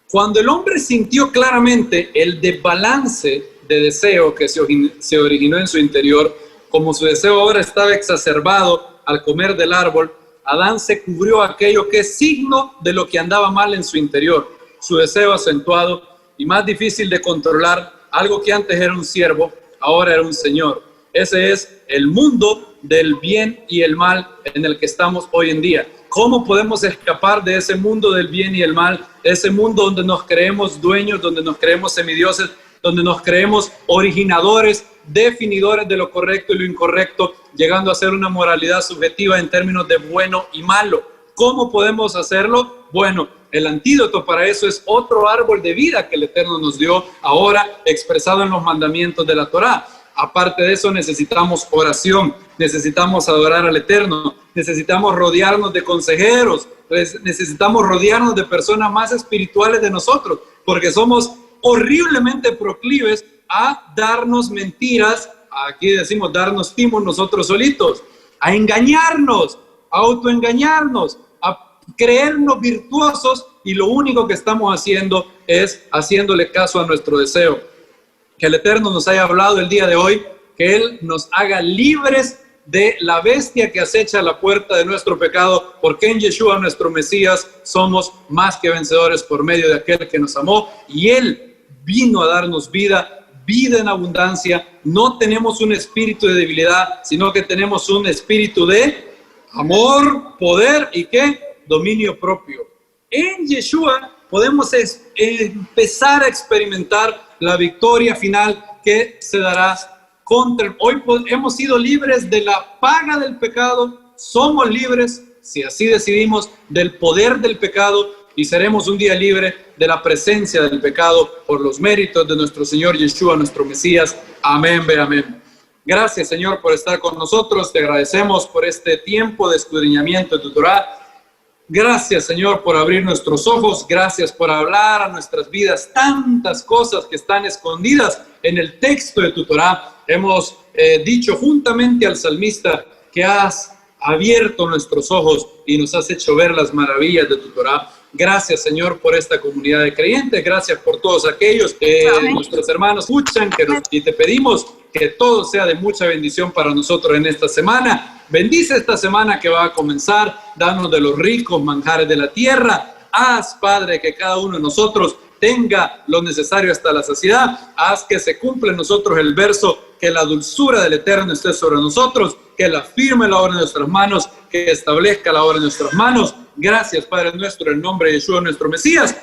Cuando el hombre sintió claramente el desbalance de deseo que se originó en su interior, como su deseo ahora estaba exacerbado al comer del árbol, Adán se cubrió aquello que es signo de lo que andaba mal en su interior, su deseo acentuado y más difícil de controlar, algo que antes era un siervo, ahora era un señor. Ese es el mundo del bien y el mal en el que estamos hoy en día. ¿Cómo podemos escapar de ese mundo del bien y el mal? Ese mundo donde nos creemos dueños, donde nos creemos semidioses, donde nos creemos originadores, definidores de lo correcto y lo incorrecto, llegando a ser una moralidad subjetiva en términos de bueno y malo. ¿Cómo podemos hacerlo? Bueno, el antídoto para eso es otro árbol de vida que el Eterno nos dio, ahora expresado en los mandamientos de la Torá. Aparte de eso, necesitamos oración, necesitamos adorar al Eterno, necesitamos rodearnos de consejeros, necesitamos rodearnos de personas más espirituales de nosotros, porque somos horriblemente proclives a darnos mentiras, aquí decimos darnos timos nosotros solitos, a engañarnos, a autoengañarnos, a creernos virtuosos, y lo único que estamos haciendo es haciéndole caso a nuestro deseo. Que el Eterno nos haya hablado el día de hoy, que Él nos haga libres de la bestia que acecha a la puerta de nuestro pecado, porque en Yeshua, nuestro Mesías, somos más que vencedores por medio de aquel que nos amó, y Él vino a darnos vida, vida en abundancia. No tenemos un espíritu de debilidad, sino que tenemos un espíritu de amor, poder y ¿qué? Dominio propio. En Yeshua podemos empezar a experimentar la victoria final que se dará contra. Hoy hemos sido libres de la paga del pecado, somos libres, si así decidimos, del poder del pecado, y seremos un día libre de la presencia del pecado por los méritos de nuestro Señor Yeshua, nuestro Mesías. Amén, ve amén. Gracias, Señor, por estar con nosotros. Te agradecemos por este tiempo de escudriñamiento de tu Torá. Gracias, Señor, por abrir nuestros ojos. Gracias por hablar a nuestras vidas tantas cosas que están escondidas en el texto de tu Torá. Hemos dicho juntamente al salmista que has abierto nuestros ojos y nos has hecho ver las maravillas de tu Torá. Gracias, Señor, por esta comunidad de creyentes. Gracias por todos aquellos que nuestros hermanos escuchan, y te pedimos que todo sea de mucha bendición para nosotros en esta semana. Bendice esta semana que va a comenzar. Danos de los ricos manjares de la tierra. Haz, Padre, que cada uno de nosotros tenga lo necesario hasta la saciedad. Haz que se cumpla en nosotros el verso, que la dulzura del Eterno esté sobre nosotros, que la firme la obra en nuestras manos, que establezca la obra en nuestras manos. Gracias, Padre nuestro, en nombre de Yeshua, nuestro Mesías.